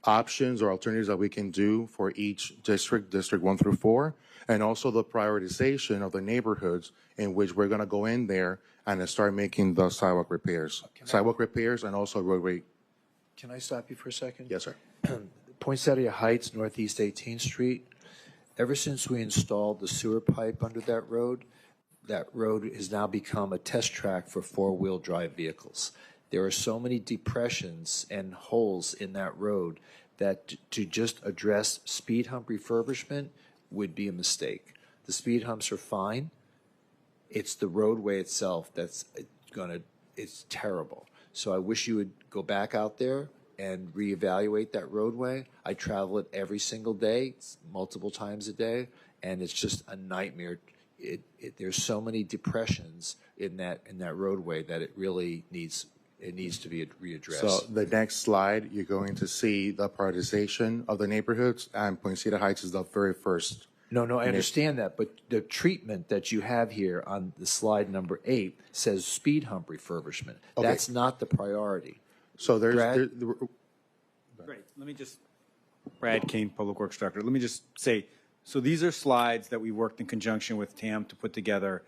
Speaker 19: options or alternatives that we can do for each district, District 1 through 4, and also the prioritization of the neighborhoods in which we're going to go in there and start making the sidewalk repairs. Sidewalk repairs and also roadway.
Speaker 1: Can I stop you for a second?
Speaker 19: Yes, sir.
Speaker 1: Poinsettia Heights, Northeast 18th Street. Ever since we installed the sewer pipe under that road has now become a test track for 4-wheel drive vehicles. There are so many depressions and holes in that road that to just address speed hump refurbishment would be a mistake. The speed humps are fine. It's the roadway itself that's it's terrible. So I wish you would go back out there and reevaluate that roadway. I travel it every single day, multiple times a day, and it's just a nightmare. There's so many depressions in that roadway that it really needs to be readdressed.
Speaker 19: So the next slide, you're going to see the prioritization of the neighborhoods, and Poinsettia Heights is the very first.
Speaker 1: No, I understand that, but the treatment that you have here on the slide number 8 says speed hump refurbishment.
Speaker 19: Okay.
Speaker 1: That's not the priority.
Speaker 19: So there's
Speaker 20: Great. Let me just, Brad Kane, Public Works Director. Let me just say, so these are slides that we worked in conjunction with TAM to put together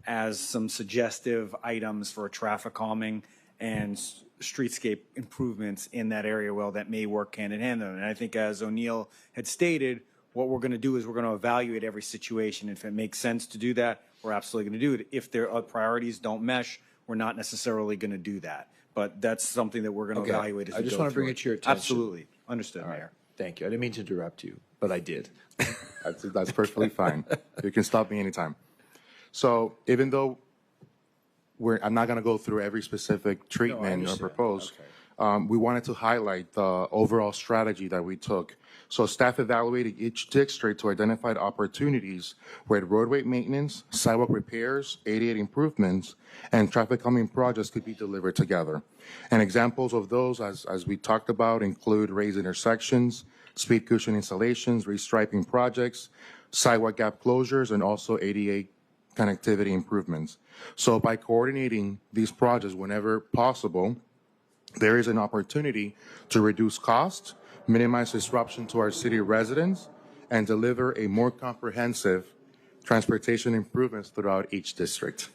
Speaker 20: as some suggestive items for traffic calming and streetscape improvements in that area, well, that may work hand in hand. And I think as O'Neill had stated, what we're going to do is we're going to evaluate every situation. If it makes sense to do that, we're absolutely going to do it. If their priorities don't mesh, we're not necessarily going to do that. But that's something that we're going to evaluate as we go
Speaker 1: I just want to bring
Speaker 20: through
Speaker 1: it to your attention.
Speaker 20: Absolutely. Understood,
Speaker 1: All right.
Speaker 20: Mayor.
Speaker 1: Thank you. I didn't mean to interrupt you, but I did.
Speaker 19: That's perfectly fine. You can stop me anytime. So even though I'm not going to go through every specific treatment or
Speaker 1: understand.
Speaker 19: proposed. We wanted to highlight the overall strategy that we took. So staff evaluated each district to identify opportunities where roadway maintenance, sidewalk repairs, ADA improvements, and traffic calming projects could be delivered together. And examples of those, as we talked about, include raised intersections, speed cushion installations, restriping projects, sidewalk gap closures, and also ADA connectivity improvements. So by coordinating these projects whenever possible, there is an opportunity to reduce cost, minimize disruption to our city residents, and deliver a more comprehensive transportation improvements throughout each district.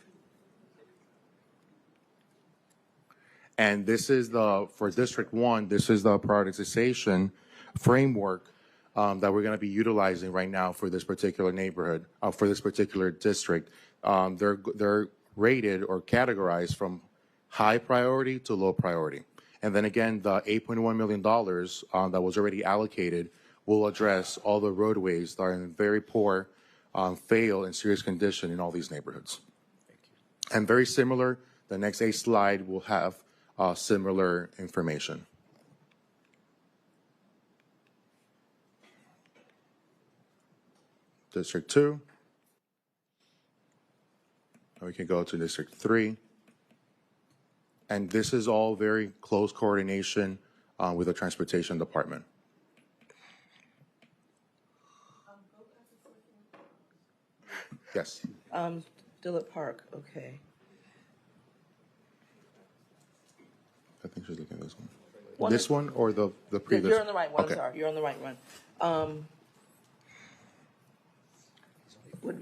Speaker 19: And this is for District 1, this is the prioritization framework that we're going to be utilizing right now for this particular neighborhood, for this particular district. They're rated or categorized from high priority to low priority. And then again, the $8.1 million that was already allocated will address all the roadways that are in very poor, fail, and serious condition in all these neighborhoods. And very similar, the next slide will have similar information. District 2. We can go to District 3. And this is all very close coordination with the Transportation Department. Yes.
Speaker 4: Dillard Park, okay.
Speaker 19: I think she's looking at this one. This one or the previous?
Speaker 4: You're on the right one,
Speaker 19: Okay.
Speaker 4: I'm sorry, you're on the right one.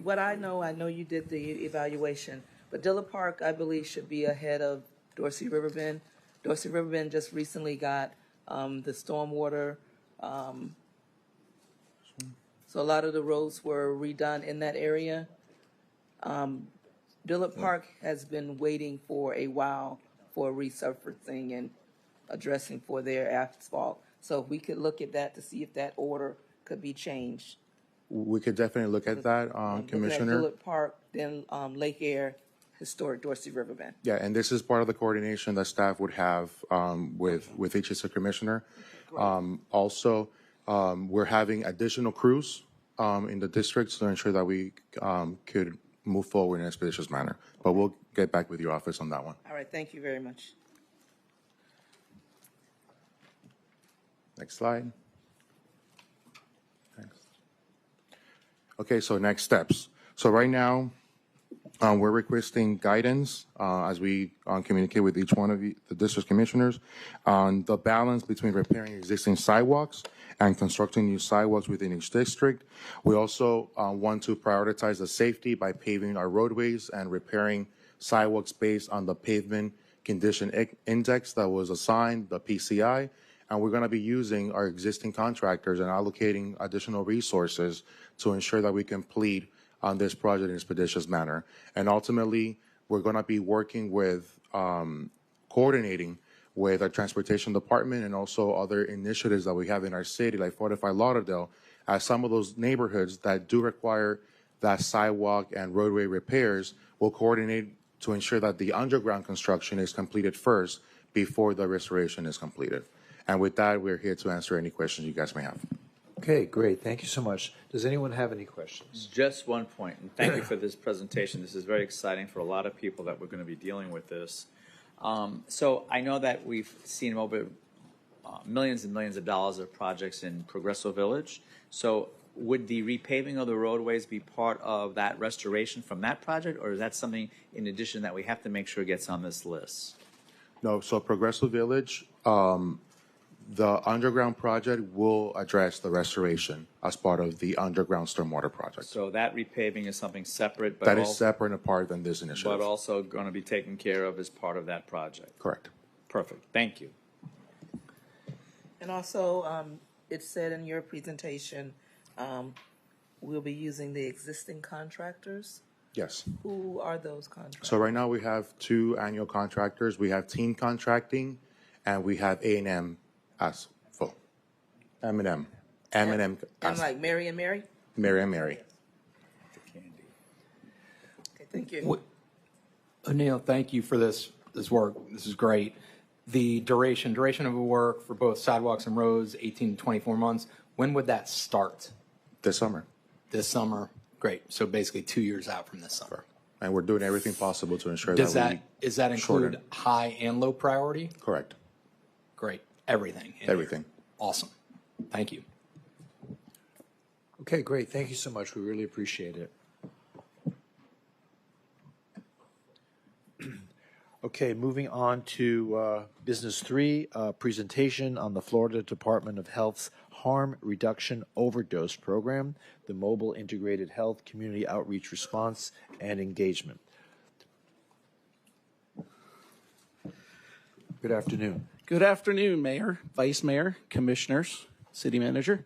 Speaker 4: What I know you did the evaluation, but Dillard Park, I believe, should be ahead of Dorsey Riverbend. Dorsey Riverbend just recently got the stormwater. So a lot of the roads were redone in that area. Dillard Park has been waiting for a while for resurfacing and addressing for their asphalt. So if we could look at that to see if that order could be changed.
Speaker 19: We could definitely look at that, Commissioner.
Speaker 4: Dillard Park, then Lake Air, Historic Dorsey Riverbend.
Speaker 19: Yeah, and this is part of the coordination that staff would have with each district commissioner. Also, we're having additional crews in the districts to ensure that we could move forward in an expeditious manner. But we'll get back with your office on that one.
Speaker 4: All right, thank you very much.
Speaker 19: Next slide. Thanks. Okay, so next steps. So right now, we're requesting guidance as we communicate with each one of the district commissioners on the balance between repairing existing sidewalks and constructing new sidewalks within each district. We also want to prioritize the safety by paving our roadways and repairing sidewalks based on the pavement condition index that was assigned, the PCI. And we're going to be using our existing contractors and allocating additional resources to ensure that we complete on this project in an expeditious manner. And ultimately, we're going to be working with, coordinating with our transportation department and also other initiatives that we have in our city, like Fortify Lauderdale, as some of those neighborhoods that do require that sidewalk and roadway repairs will coordinate to ensure that the underground construction is completed first before the restoration is completed. And with that, we're here to answer any questions you guys may have.
Speaker 1: Okay, great. Thank you so much. Does anyone have any questions?
Speaker 9: Just one point, and thank you for this presentation. This is very exciting for a lot of people that we're going to be dealing with this. So I know that we've seen over millions and millions of dollars of projects in Progresso Village. So would the repaving of the roadways be part of that restoration from that project, or is that something in addition that we have to make sure gets on this list?
Speaker 19: No, so Progresso Village, the underground project will address the restoration as part of the underground stormwater project.
Speaker 9: So that repaving is something separate, but
Speaker 19: That is separate and apart than this initiative.
Speaker 9: but also going to be taken care of as part of that project.
Speaker 19: Correct.
Speaker 9: Perfect. Thank you.
Speaker 4: And also, it said in your presentation, we'll be using the existing contractors.
Speaker 19: Yes.
Speaker 4: Who are those contractors?
Speaker 19: So right now we have 2 annual contractors. We have Team Contracting and we have A&M Asphalt. M&M. M&M.
Speaker 4: And like Mary and Mary?
Speaker 19: Mary and Mary.
Speaker 4: Okay, thank you.
Speaker 8: O'Neill, thank you for this work. This is great. The duration of work for both sidewalks and roads, 18 to 24 months. When would that start?
Speaker 19: This summer.
Speaker 8: This summer. Great. So basically 2 years out from this summer.
Speaker 19: And we're doing everything possible to ensure
Speaker 8: Does
Speaker 19: that
Speaker 8: does that include
Speaker 19: shorten.
Speaker 8: high and low priority?
Speaker 19: Correct.
Speaker 8: Great. Everything.
Speaker 19: Everything.
Speaker 8: Awesome. Thank you.
Speaker 1: Okay, great. Thank you so much. We really appreciate it. Okay, moving on to business 3, presentation on the Florida Department of Health's Harm Reduction Overdose Program, the Mobile Integrated Health Community Outreach Response and Engagement. Good afternoon.
Speaker 21: Good afternoon, Mayor, Vice Mayor, Commissioners, City Manager.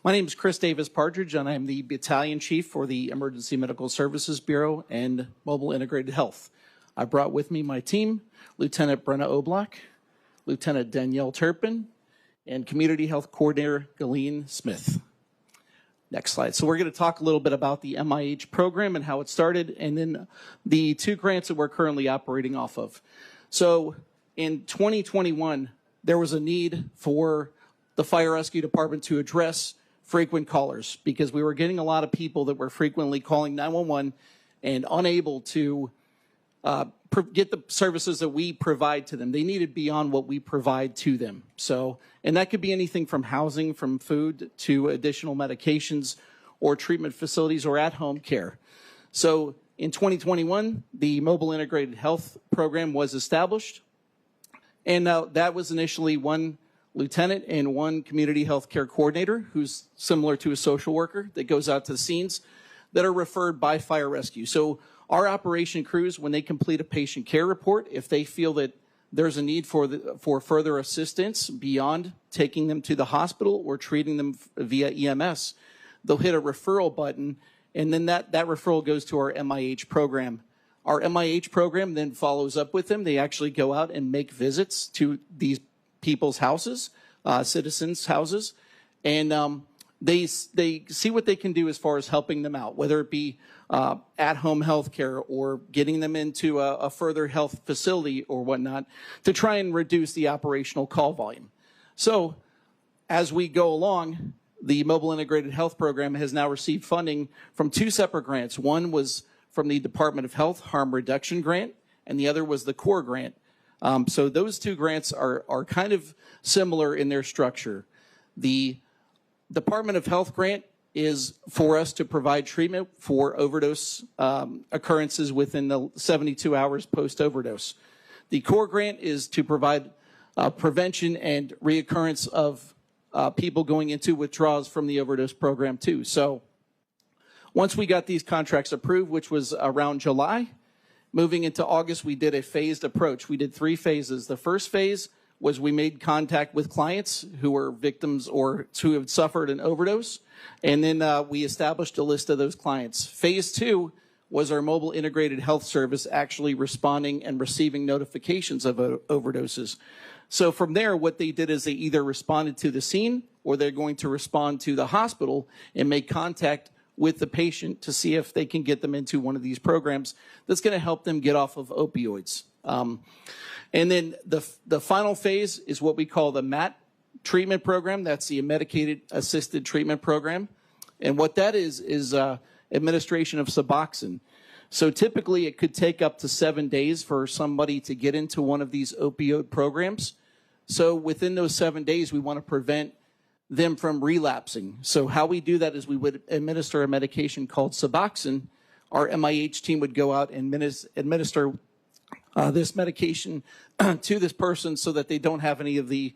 Speaker 21: My name is Chris Davis Partridge, and I'm the Battalion Chief for the Emergency Medical Services Bureau and Mobile Integrated Health. I brought with me my team, Lieutenant Brenna Oblock, Lieutenant Danielle Turpin, and Community Health Coordinator Galene Smith. Next slide. So we're going to talk a little bit about the MIH program and how it started, and then the 2 grants that we're currently operating off of. So in 2021, there was a need for the Fire Rescue Department to address frequent callers because we were getting a lot of people that were frequently calling 911 and unable to get the services that we provide to them. They needed beyond what we provide to them. So, and that could be anything from housing, from food, to additional medications or treatment facilities or at-home care. So in 2021, the Mobile Integrated Health Program was established. And that was initially 1 lieutenant and 1 community health care coordinator who's similar to a social worker that goes out to the scenes that are referred by fire rescue. So our operation crews, when they complete a patient care report, if they feel that there's a need for further assistance beyond taking them to the hospital or treating them via EMS, they'll hit a referral button, and then that referral goes to our MIH program. Our MIH program then follows up with them. They actually go out and make visits to these people's houses, citizens' houses, and they see what they can do as far as helping them out, whether it be at-home health care or getting them into a further health facility or whatnot to try and reduce the operational call volume. So as we go along, the Mobile Integrated Health Program has now received funding from 2 separate grants. One was from the Department of Health Harm Reduction Grant, and the other was the CORE grant. So those 2 grants are kind of similar in their structure. The Department of Health grant is for us to provide treatment for overdose occurrences within the 72 hours post-overdose. The CORE grant is to provide prevention and reoccurrence of people going into withdrawals from the overdose program too. So once we got these contracts approved, which was around July, moving into August, we did a phased approach. We did 3 phases. The first phase was we made contact with clients who were victims or who had suffered an overdose, and then we established a list of those clients. Phase 2 was our mobile integrated health service actually responding and receiving notifications of overdoses. So from there, what they did is they either responded to the scene or they're going to respond to the hospital and make contact with the patient to see if they can get them into one of these programs that's going to help them get off of opioids. And then the final phase is what we call the MAT treatment program. That's the medicated assisted treatment program. And what that is administration of Suboxone. So typically it could take up to 7 days for somebody to get into one of these opioid programs. So within those 7 days, we want to prevent them from relapsing. So how we do that is we would administer a medication called Suboxone. Our MIH team would go out and administer this medication to this person so that they don't have any of the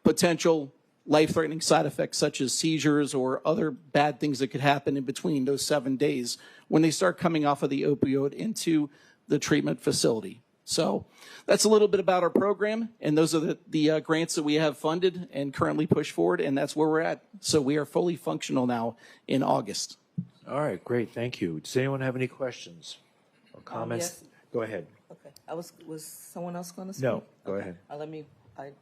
Speaker 21: potential life-threatening side effects such as seizures or other bad things that could happen in between those 7 days when they start coming off of the opioid into the treatment facility. So that's a little bit about our program, and those are the grants that we have funded and currently push forward, and that's where we're at. So we are fully functional now in August.
Speaker 1: All right, great, thank you. Does anyone have any questions or comments?
Speaker 4: Yes.
Speaker 1: Go ahead.
Speaker 4: Okay, was someone else going to speak?
Speaker 1: No, go
Speaker 4: Okay.
Speaker 1: ahead.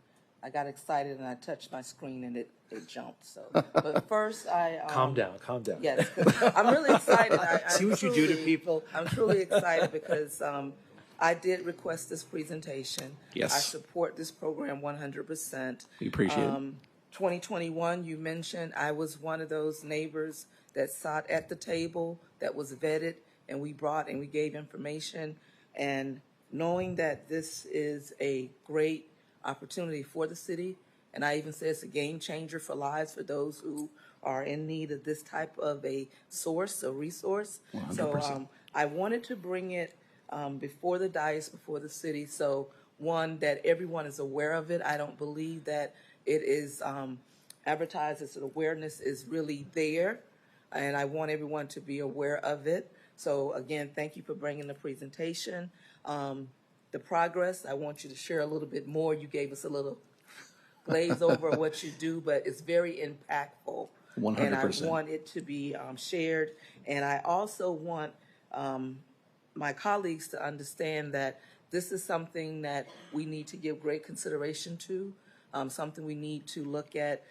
Speaker 4: I got excited and I touched my screen and it jumped. So, but first
Speaker 1: Calm down.
Speaker 4: Yes, 'cause I'm really excited.
Speaker 1: See what you do to people.
Speaker 4: I'm truly excited because I did request this presentation.
Speaker 21: Yes.
Speaker 4: I support this program 100%.
Speaker 21: We appreciate it.
Speaker 4: 2021, you mentioned, I was one of those neighbors that sat at the table, that was vetted, and we brought and we gave information. And knowing that this is a great opportunity for the city, and I even say it's a game changer for lives for those who are in need of this type of a source, a resource.
Speaker 21: 100%.
Speaker 4: So I wanted to bring it before the dais, before the city, so one, that everyone is aware of it. I don't believe that it is advertised as an awareness is really there, and I want everyone to be aware of it. So again, thank you for bringing the presentation. The progress, I want you to share a little bit more. You gave us a little glaze over what you do, but it's very impactful.
Speaker 21: 100%.
Speaker 4: And I want it to be shared. And I also want my colleagues to understand that this is something that we need to give great consideration to, something we need to look at.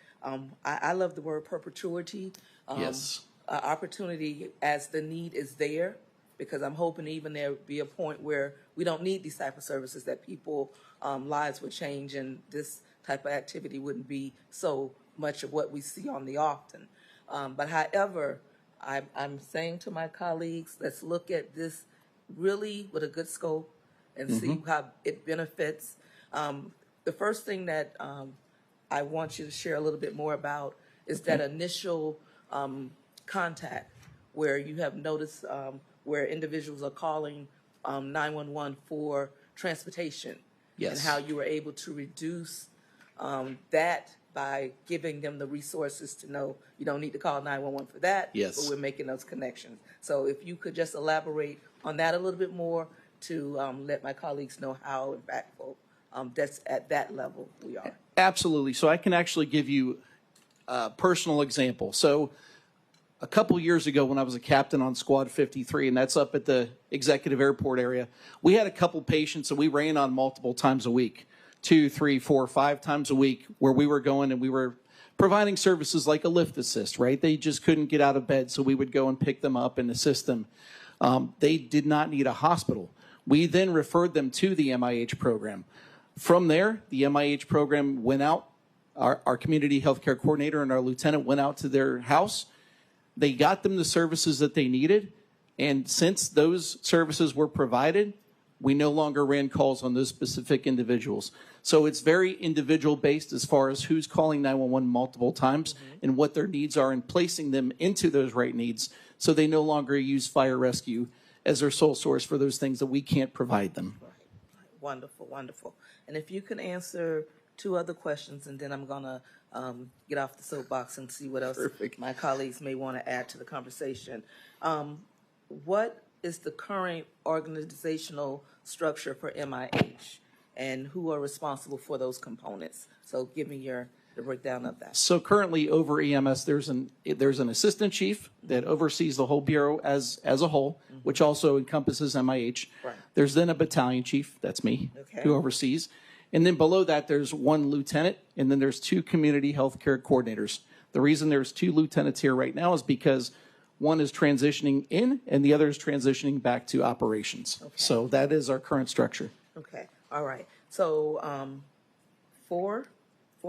Speaker 4: I love the word perpetuity.
Speaker 21: Yes.
Speaker 4: Opportunity as the need is there, because I'm hoping even there will be a point where we don't need these type of services, that people lives would change and this type of activity wouldn't be so much of what we see on the often. But however, I'm saying to my colleagues, let's look at this really with a good scope and see how it benefits. The first thing that I want you to share a little bit more about is that initial contact where you have noticed where individuals are calling 911 for transportation.
Speaker 21: Yes.
Speaker 4: And how you were able to reduce that by giving them the resources to know you don't need to call 911 for that.
Speaker 21: Yes.
Speaker 4: But we're making those connections. So if you could just elaborate on that a little bit more to let my colleagues know how impactful that's at that level we are.
Speaker 21: Absolutely. So I can actually give you a personal example. So a couple years ago when I was a captain on Squad 53, and that's up at the executive airport area, we had a couple patients that we ran on multiple times a week, 2, 3, 4, 5 times a week, where we were going and we were providing services like a lift assist, right? They just couldn't get out of bed, so we would go and pick them up and assist them. They did not need a hospital. We then referred them to the MIH program. From there, the MIH program went out. Our community healthcare coordinator and our lieutenant went out to their house. They got them the services that they needed. And since those services were provided, we no longer ran calls on those specific individuals. So it's very individual based as far as who's calling 911 multiple times and what their needs are, and placing them into those right needs so they no longer use fire rescue as their sole source for those things that we can't provide them.
Speaker 4: Wonderful, wonderful. And if you can answer 2 other questions, and then I'm going to get off the soapbox and see what else my colleagues may want to add to the conversation. What is the current organizational structure for MIH, and who are responsible for those components? So give me the breakdown of that.
Speaker 21: So currently over EMS, there's an assistant chief that oversees the whole bureau as a whole, which also encompasses MIH.
Speaker 4: Right.
Speaker 21: There's then a battalion chief, that's me,
Speaker 4: Okay.
Speaker 21: who oversees. And then below that, there's 1 lieutenant, and then there's 2 community health care coordinators. The reason there's 2 lieutenants here right now is because one is transitioning in and the other is transitioning back to operations.
Speaker 4: Okay.
Speaker 21: So that is our current structure.
Speaker 4: Okay, all right. So 4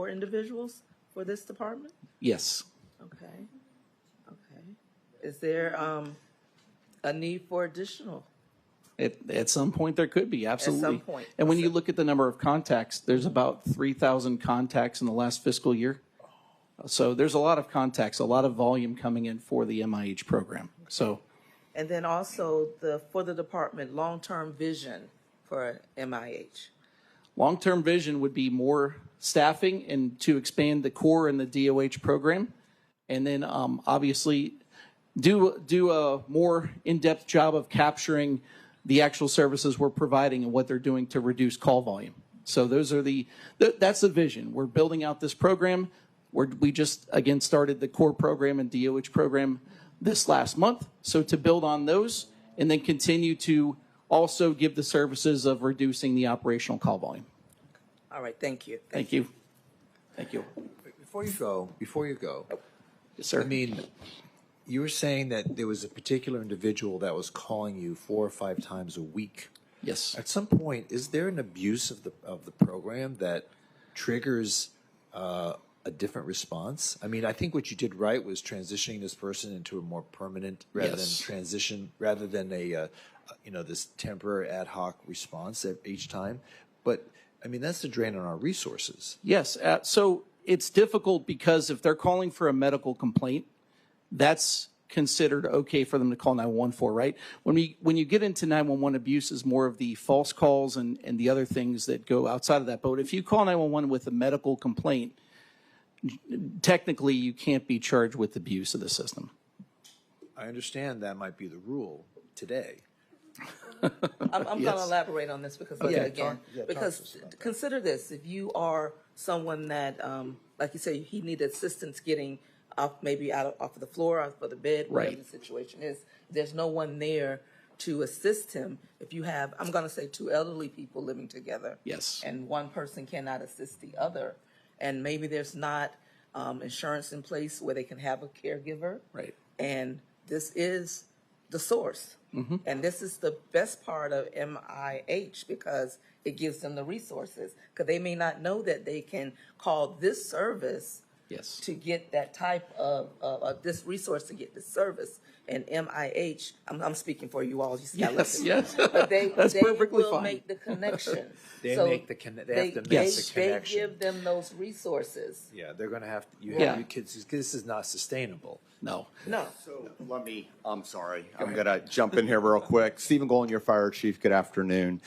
Speaker 4: individuals for this department?
Speaker 21: Yes.
Speaker 4: Okay, okay. Is there a need for additional?
Speaker 21: At some point, there could be, absolutely.
Speaker 4: At some point.
Speaker 21: And when you look at the number of contacts, there's about 3,000 contacts in the last fiscal year. So there's a lot of contacts, a lot of volume coming in for the MIH program. So,
Speaker 4: And then also for the department, long-term vision for MIH.
Speaker 21: long-term vision would be more staffing and to expand the core and the DOH program. And then obviously do a more in-depth job of capturing the actual services we're providing and what they're doing to reduce call volume. So those are that's the vision. We're building out this program. We just, again, started the core program and DOH program this last month. So to build on those and then continue to also give the services of reducing the operational call volume.
Speaker 4: All right, thank you.
Speaker 21: Thank you. Thank you.
Speaker 1: Before you go,
Speaker 21: yes, sir.
Speaker 1: I mean, you were saying that there was a particular individual that was calling you 4 or 5 times a week.
Speaker 8: Yes.
Speaker 1: At some point, is there an abuse of the program that triggers a different response? I mean, I think what you did right was transitioning this person into a more permanent rather than a this temporary ad hoc response each time. But I mean, that's the drain on our resources.
Speaker 21: Yes. So it's difficult because if they're calling for a medical complaint, that's considered okay for them to call 911 for, right? When you get into 911 abuse is more of the false calls and the other things that go outside of that. But if you call 911 with a medical complaint, technically you can't be charged with abuse of the system.
Speaker 1: I understand that might be the rule today.
Speaker 4: I'm going to elaborate on this because, consider this. If you are someone that, like you say, he needed assistance getting off, maybe off of the floor, off of the bed, whatever the situation is, there's no one there to assist him. If you have, I'm going to say 2 elderly people living together.
Speaker 21: Yes.
Speaker 4: And one person cannot assist the other. And maybe there's not insurance in place where they can have a caregiver.
Speaker 21: Right.
Speaker 4: And this is the source. Mm-hmm. And this is the best part of MIH because it gives them the resources. Because they may not know that they can call this service to get that type of this resource to get this service. And MIH, I'm speaking for you all. You but they will make the connection.
Speaker 1: They have to make the connection.
Speaker 4: They give them those resources.
Speaker 1: Yeah, they're going to have to. You have your kids. This is not sustainable.
Speaker 21: No.
Speaker 3: So I'm sorry. I'm going to jump in here real quick. Stephen Golden, your fire chief. Good afternoon.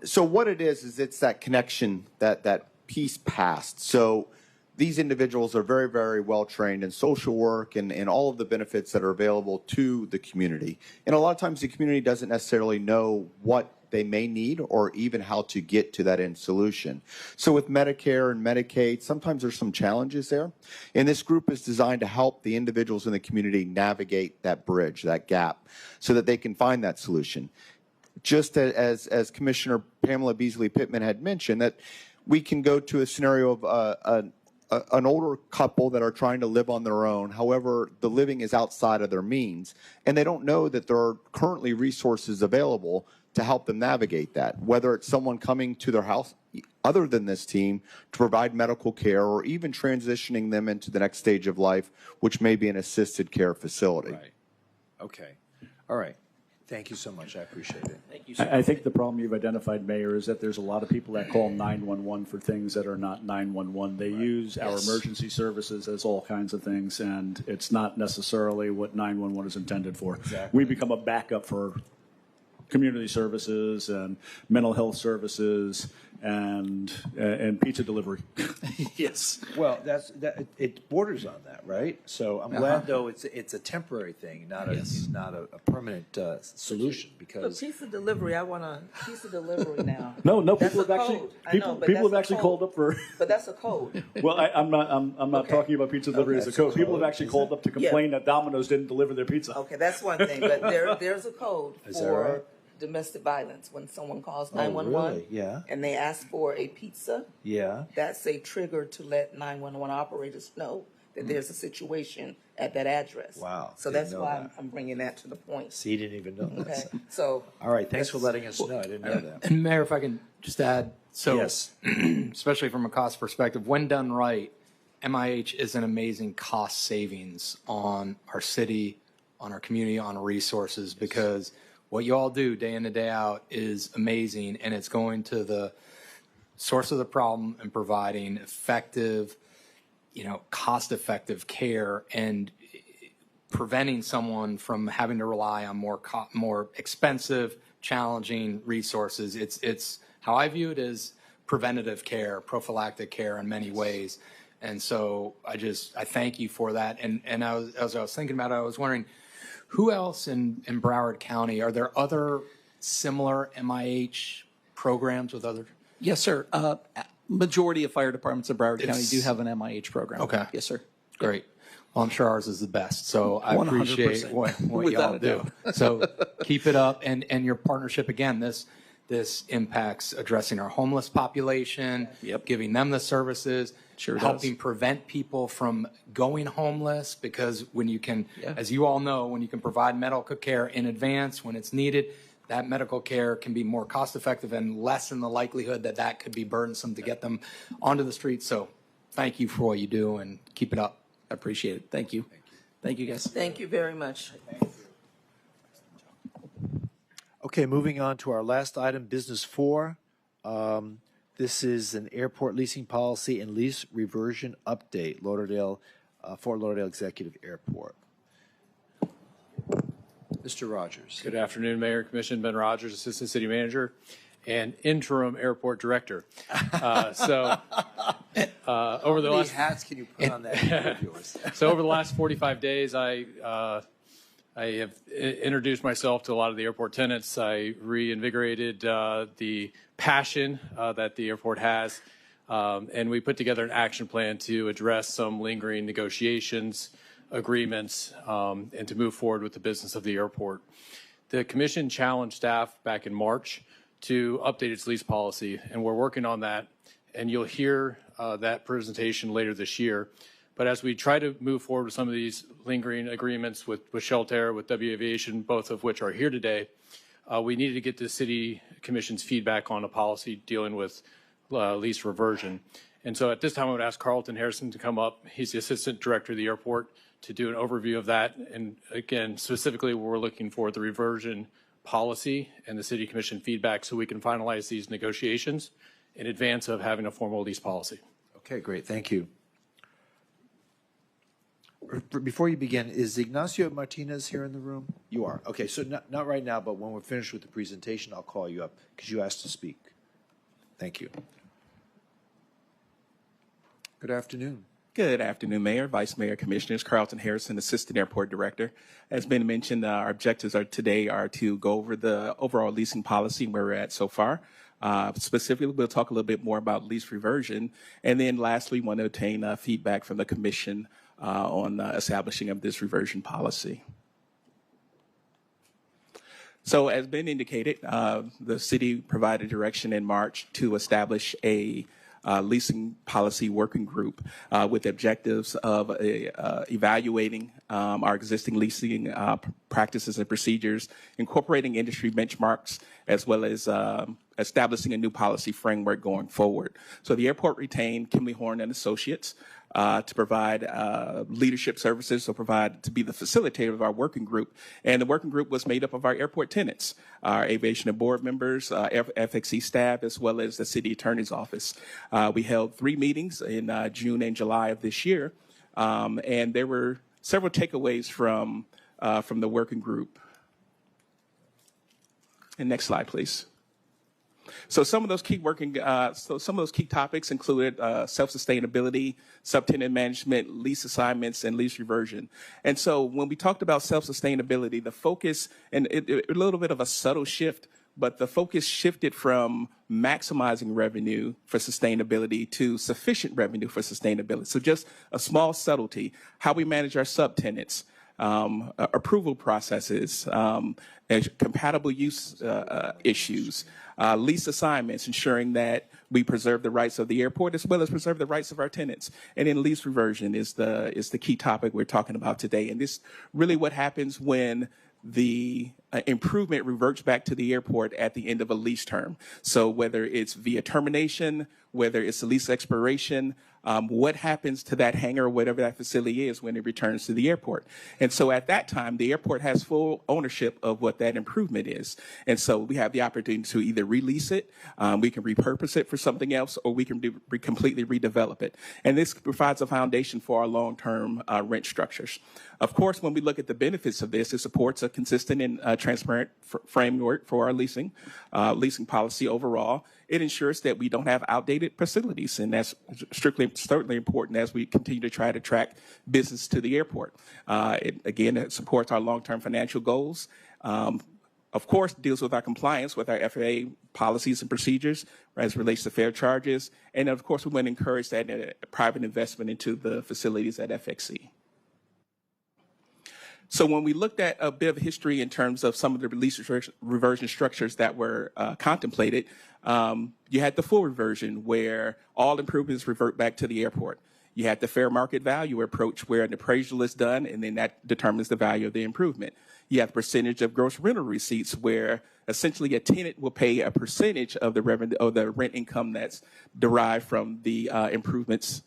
Speaker 3: So what it is it's that connection, that piece past. So these individuals are very, very well trained in social work and all of the benefits that are available to the community. And a lot of times the community doesn't necessarily know what they may need or even how to get to that end solution. So with Medicare and Medicaid, sometimes there's some challenges there. And this group is designed to help the individuals in the community navigate that bridge, that gap, so that they can find that solution. Just as Commissioner Pamela Beasley Pittman had mentioned, that we can go to a scenario of an older couple that are trying to live on their own. However, the living is outside of their means, and they don't know that there are currently resources available to help them navigate that, whether it's someone coming to their house other than this team to provide medical care or even transitioning them into the next stage of life, which may be an assisted care facility.
Speaker 1: Right. Okay. All right. Thank you so much. I appreciate it.
Speaker 21: Thank you.
Speaker 5: I think the problem you've identified, Mayor, is that there's a lot of people that call 911 for things that are not 911. They use our emergency services as all kinds of things, and it's not necessarily what 911 is intended for.
Speaker 1: Exactly.
Speaker 5: We become a backup for community services and mental health services and pizza delivery.
Speaker 21: Yes.
Speaker 1: Well, it borders on that, right? So I'm glad though it's a temporary thing, not a permanent solution. Because
Speaker 4: pizza delivery, I want a pizza delivery now.
Speaker 5: No,
Speaker 4: That's
Speaker 5: people have actually people have actually called up for.
Speaker 4: But that's a code.
Speaker 5: Well, I'm not talking about pizza delivery as a code. People have actually called up to complain that Domino's didn't deliver their pizza.
Speaker 4: Okay, that's one thing. But there's a code for domestic violence. When someone calls 911
Speaker 1: really? Yeah.
Speaker 4: and they ask for a pizza,
Speaker 1: yeah,
Speaker 4: that's a trigger to let 911 operators know that there's a situation at that address.
Speaker 1: Wow.
Speaker 4: So that's why I'm bringing that to the point.
Speaker 1: So you didn't even know that.
Speaker 4: Okay. So
Speaker 1: all right, thanks for letting us know. I didn't know that.
Speaker 8: And Mayor, if I can just add, especially from a cost perspective, when done right, MIH is an amazing cost savings on our city, on our community, on resources, because what you all do day in and day out is amazing, and it's going to the source of the problem and providing effective, cost-effective care and preventing someone from having to rely on more expensive, challenging resources. It's how I view it as preventative care, prophylactic care in many ways. And so I thank you for that. And as I was thinking about it, I was wondering, who else in Broward County, are there other similar MIH programs with other?
Speaker 21: Yes, sir. Majority of fire departments in Broward County do have an MIH program.
Speaker 8: Okay.
Speaker 21: Yes, sir.
Speaker 8: Great. Well, I'm sure ours is the best. So I appreciate what y'all do. So keep it up. And your partnership, again, this impacts addressing our homeless population, giving them the services, helping prevent people from going homeless, because when you can, as you all know, when you can provide medical care in advance when it's needed, that medical care can be more cost effective and lessen the likelihood that that could be burdensome to get them onto the street. So thank you for what you do and keep it up. I appreciate it. Thank you. Thank you, guys.
Speaker 4: Thank you very much.
Speaker 1: Okay, moving on to our last item, business 4. This is an airport leasing policy and lease reversion update, Fort Lauderdale Executive Airport. Mr. Rogers.
Speaker 2: Good afternoon, Mayor, Commission. Ben Rogers, Assistant City Manager and Interim Airport Director. Over the last
Speaker 1: hats can you put on that of yours?
Speaker 2: So over the last 45 days, I have introduced myself to a lot of the airport tenants. I reinvigorated the passion that the airport has, and we put together an action plan to address some lingering negotiations, agreements, and to move forward with the business of the airport. The Commission challenged staff back in March to update its lease policy, and we're working on that, and you'll hear that presentation later this year. But as we try to move forward with some of these lingering agreements with Shelter, with W Aviation, both of which are here today, we needed to get the City Commission's feedback on a policy dealing with lease reversion. And so at this time, I would ask Carlton Harrison to come up. He's the Assistant Director of the airport, to do an overview of that. And again, specifically, we're looking for the reversion policy and the City Commission feedback so we can finalize these negotiations in advance of having a formal lease policy.
Speaker 1: Okay, great. Thank you. Before you begin, is Ignacio Martinez here in the room? You are. Okay, so not right now, but when we're finished with the presentation, I'll call you up because you asked to speak. Thank you. Good afternoon.
Speaker 22: Good afternoon, Mayor, Vice Mayor, Commissioners. Carlton Harrison, Assistant Airport Director. As been mentioned, our objectives today are to go over the overall leasing policy and where we're at so far. Specifically, we'll talk a little bit more about lease reversion. And then lastly, we want to obtain feedback from the Commission on establishing of this reversion policy. So as been indicated, the city provided direction in March to establish a leasing policy working group with objectives of evaluating our existing leasing practices and procedures, incorporating industry benchmarks, as well as establishing a new policy framework going forward. So the airport retained Kimley Horn and Associates to provide leadership services, to be the facilitator of our working group. And the working group was made up of our airport tenants, our aviation and board members, FXE staff, as well as the city attorney's office. We held 3 meetings in June and July of this year, and there were several takeaways from the working group. And next slide, please. So some of those key topics included self-sustainability, subtenant management, lease assignments, and lease reversion. And so when we talked about self-sustainability, the focus, and a little bit of a subtle shift, but the focus shifted from maximizing revenue for sustainability to sufficient revenue for sustainability. So just a small subtlety, how we manage our subtenants, approval processes, compatible use issues, lease assignments, ensuring that we preserve the rights of the airport as well as preserve the rights of our tenants. And then lease reversion is the key topic we're talking about today. And this really what happens when the improvement reverts back to the airport at the end of a lease term. So whether it's via termination, whether it's a lease expiration, what happens to that hangar or whatever that facility is when it returns to the airport. And so at that time, the airport has full ownership of what that improvement is. And so we have the opportunity to either release it, we can repurpose it for something else, or we can completely redevelop it. And this provides a foundation for our long-term rent structures. Of course, when we look at the benefits of this, it supports a consistent and transparent framework for our leasing policy overall. It ensures that we don't have outdated facilities, and that's certainly important as we continue to try to attract business to the airport. It supports our long-term financial goals. Of course, deals with our compliance with our FAA policies and procedures as it relates to fair charges. And of course, we want to encourage that private investment into the facilities at FXE. So when we looked at a bit of history in terms of some of the lease reversion structures that were contemplated, you had the full reversion where all improvements revert back to the airport. You had the fair market value approach where an appraisal is done and then that determines the value of the improvement. You have percentage of gross rental receipts where essentially a tenant will pay a percentage of the revenue or the rent income that's derived from the improvements.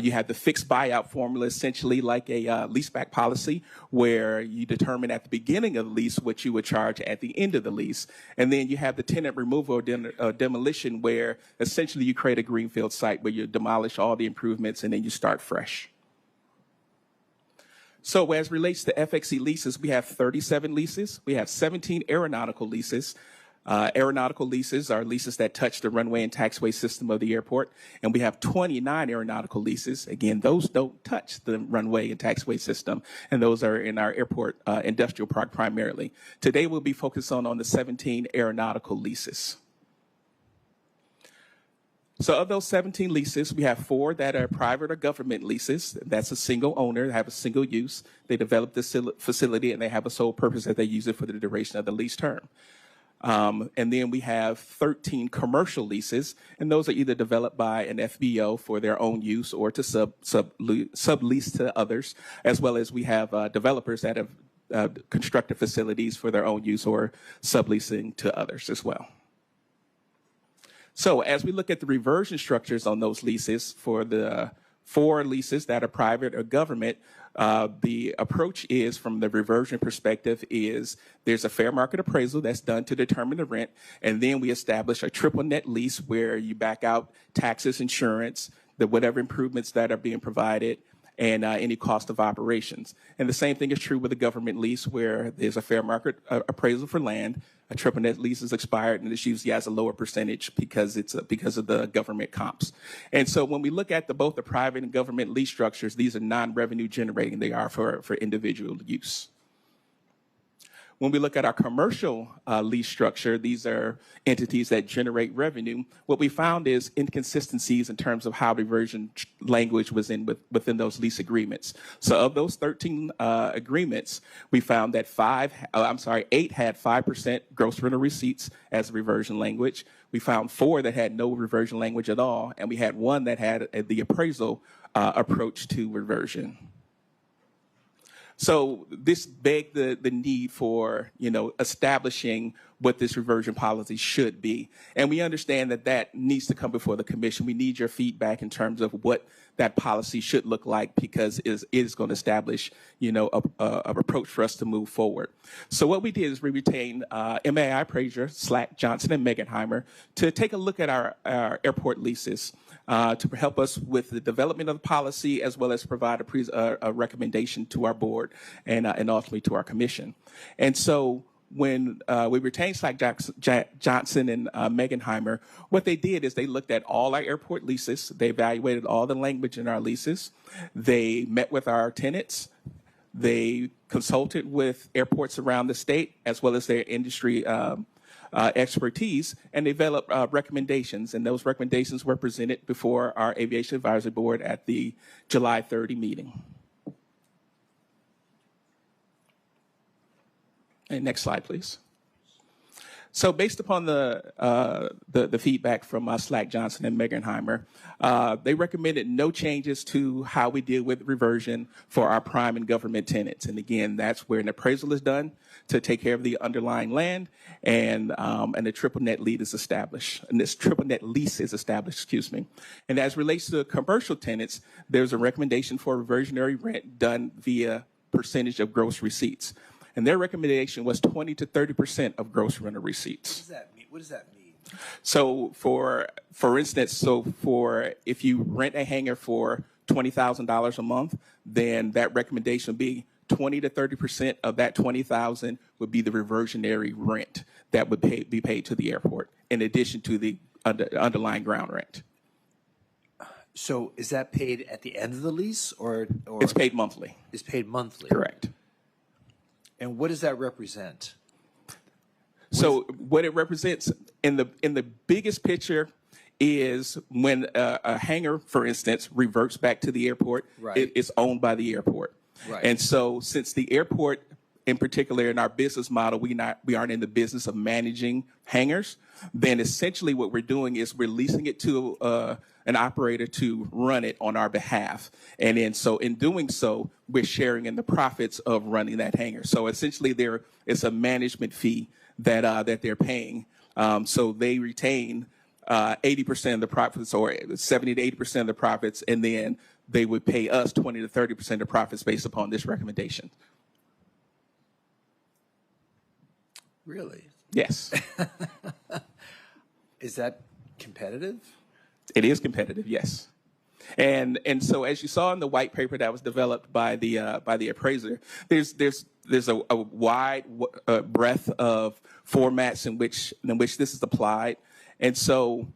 Speaker 22: You have the fixed buyout formula, essentially like a leaseback policy, where you determine at the beginning of the lease what you would charge at the end of the lease. And then you have the tenant removal or demolition, where essentially you create a greenfield site where you demolish all the improvements and then you start fresh. So as relates to FXE leases, we have 37 leases. We have 17 aeronautical leases. Aeronautical leases are leases that touch the runway and taxiway system of the airport. And we have 29 aeronautical leases. Again, those don't touch the runway and taxiway system, and those are in our airport industrial park primarily. Today, we'll be focused on the 17 aeronautical leases. So of those 17 leases, we have 4 that are private or government leases. That's a single owner, they have a single use. They develop this facility and they have a sole purpose that they use it for the duration of the lease term. And then we have 13 commercial leases, and those are either developed by an FBO for their own use or to sublease to others, as well as we have developers that have constructed facilities for their own use or subleasing to others as well. So as we look at the reversion structures on those leases, for the 4 leases that are private or government, the approach is, from the reversion perspective, is there's a fair market appraisal that's done to determine the rent, and then we establish a triple net lease where you back out taxes, insurance, whatever improvements that are being provided, and any cost of operations. And the same thing is true with a government lease, where there's a fair market appraisal for land. A triple net lease is expired, and it's usually has a lower percentage because it's because of the government comps. And so when we look at both the private and government lease structures, these are non-revenue generating. They are for individual use. When we look at our commercial lease structure, these are entities that generate revenue. What we found is inconsistencies in terms of how reversion language was within those lease agreements. So of those 13 agreements, we found that 8 had 5% gross rental receipts as reversion language. We found 4 that had no reversion language at all, and we had 1 that had the appraisal approach to reversion. So this begged the need for, establishing what this reversion policy should be. And we understand that needs to come before the commission. We need your feedback in terms of what that policy should look like, because it is going to establish, an approach for us to move forward. So what we did is we retained MAI Prager, Slack, Johnson, and Megenheimer to take a look at our airport leases, to help us with the development of the policy, as well as provide a recommendation to our board and ultimately to our commission. And so when we retained Slack, Johnson, and Megenheimer, what they did is they looked at all our airport leases. They evaluated all the language in our leases. They met with our tenants. They consulted with airports around the state, as well as their industry expertise, and developed recommendations. And those recommendations were presented before our Aviation Advisory Board at the July 30 meeting. And next slide, please. So based upon the feedback from Slack, Johnson, and Megenheimer, they recommended no changes to how we deal with reversion for our prime and government tenants. And again, that's where an appraisal is done to take care of the underlying land, and the triple net lease is established. And this triple net lease is established, excuse me. And as relates to commercial tenants, there's a recommendation for reversionary rent done via percentage of gross receipts. And their recommendation was 20 to 30% of gross rental receipts.
Speaker 1: What does that mean?
Speaker 22: So for instance, if you rent a hangar for $20,000 a month, then that recommendation would be 20 to 30% of that $20,000 would be the reversionary rent that would be paid to the airport, in addition to the underlying ground rent.
Speaker 1: So is that paid at the end of the lease, or
Speaker 22: It's paid monthly.
Speaker 1: It's paid monthly.
Speaker 22: Correct.
Speaker 1: And what does that represent?
Speaker 22: So what it represents in the biggest picture is when a hangar, for instance, reverts back to the airport,
Speaker 1: Right.
Speaker 22: it's owned by the airport.
Speaker 1: Right.
Speaker 22: And so since the airport, in particular in our business model, we aren't in the business of managing hangars, then essentially what we're doing is we're leasing it to an operator to run it on our behalf. And then so in doing so, we're sharing in the profits of running that hangar. So essentially it's a management fee that they're paying. So they retain 80% of the profits, or 70 to 80% of the profits, and then they would pay us 20 to 30% of profits based upon this recommendation.
Speaker 1: Really?
Speaker 22: Yes.
Speaker 1: Is that competitive?
Speaker 22: It is competitive, yes. And so, as you saw in the white paper that was developed by the appraiser, there's a wide breadth of formats in which this is applied. And so,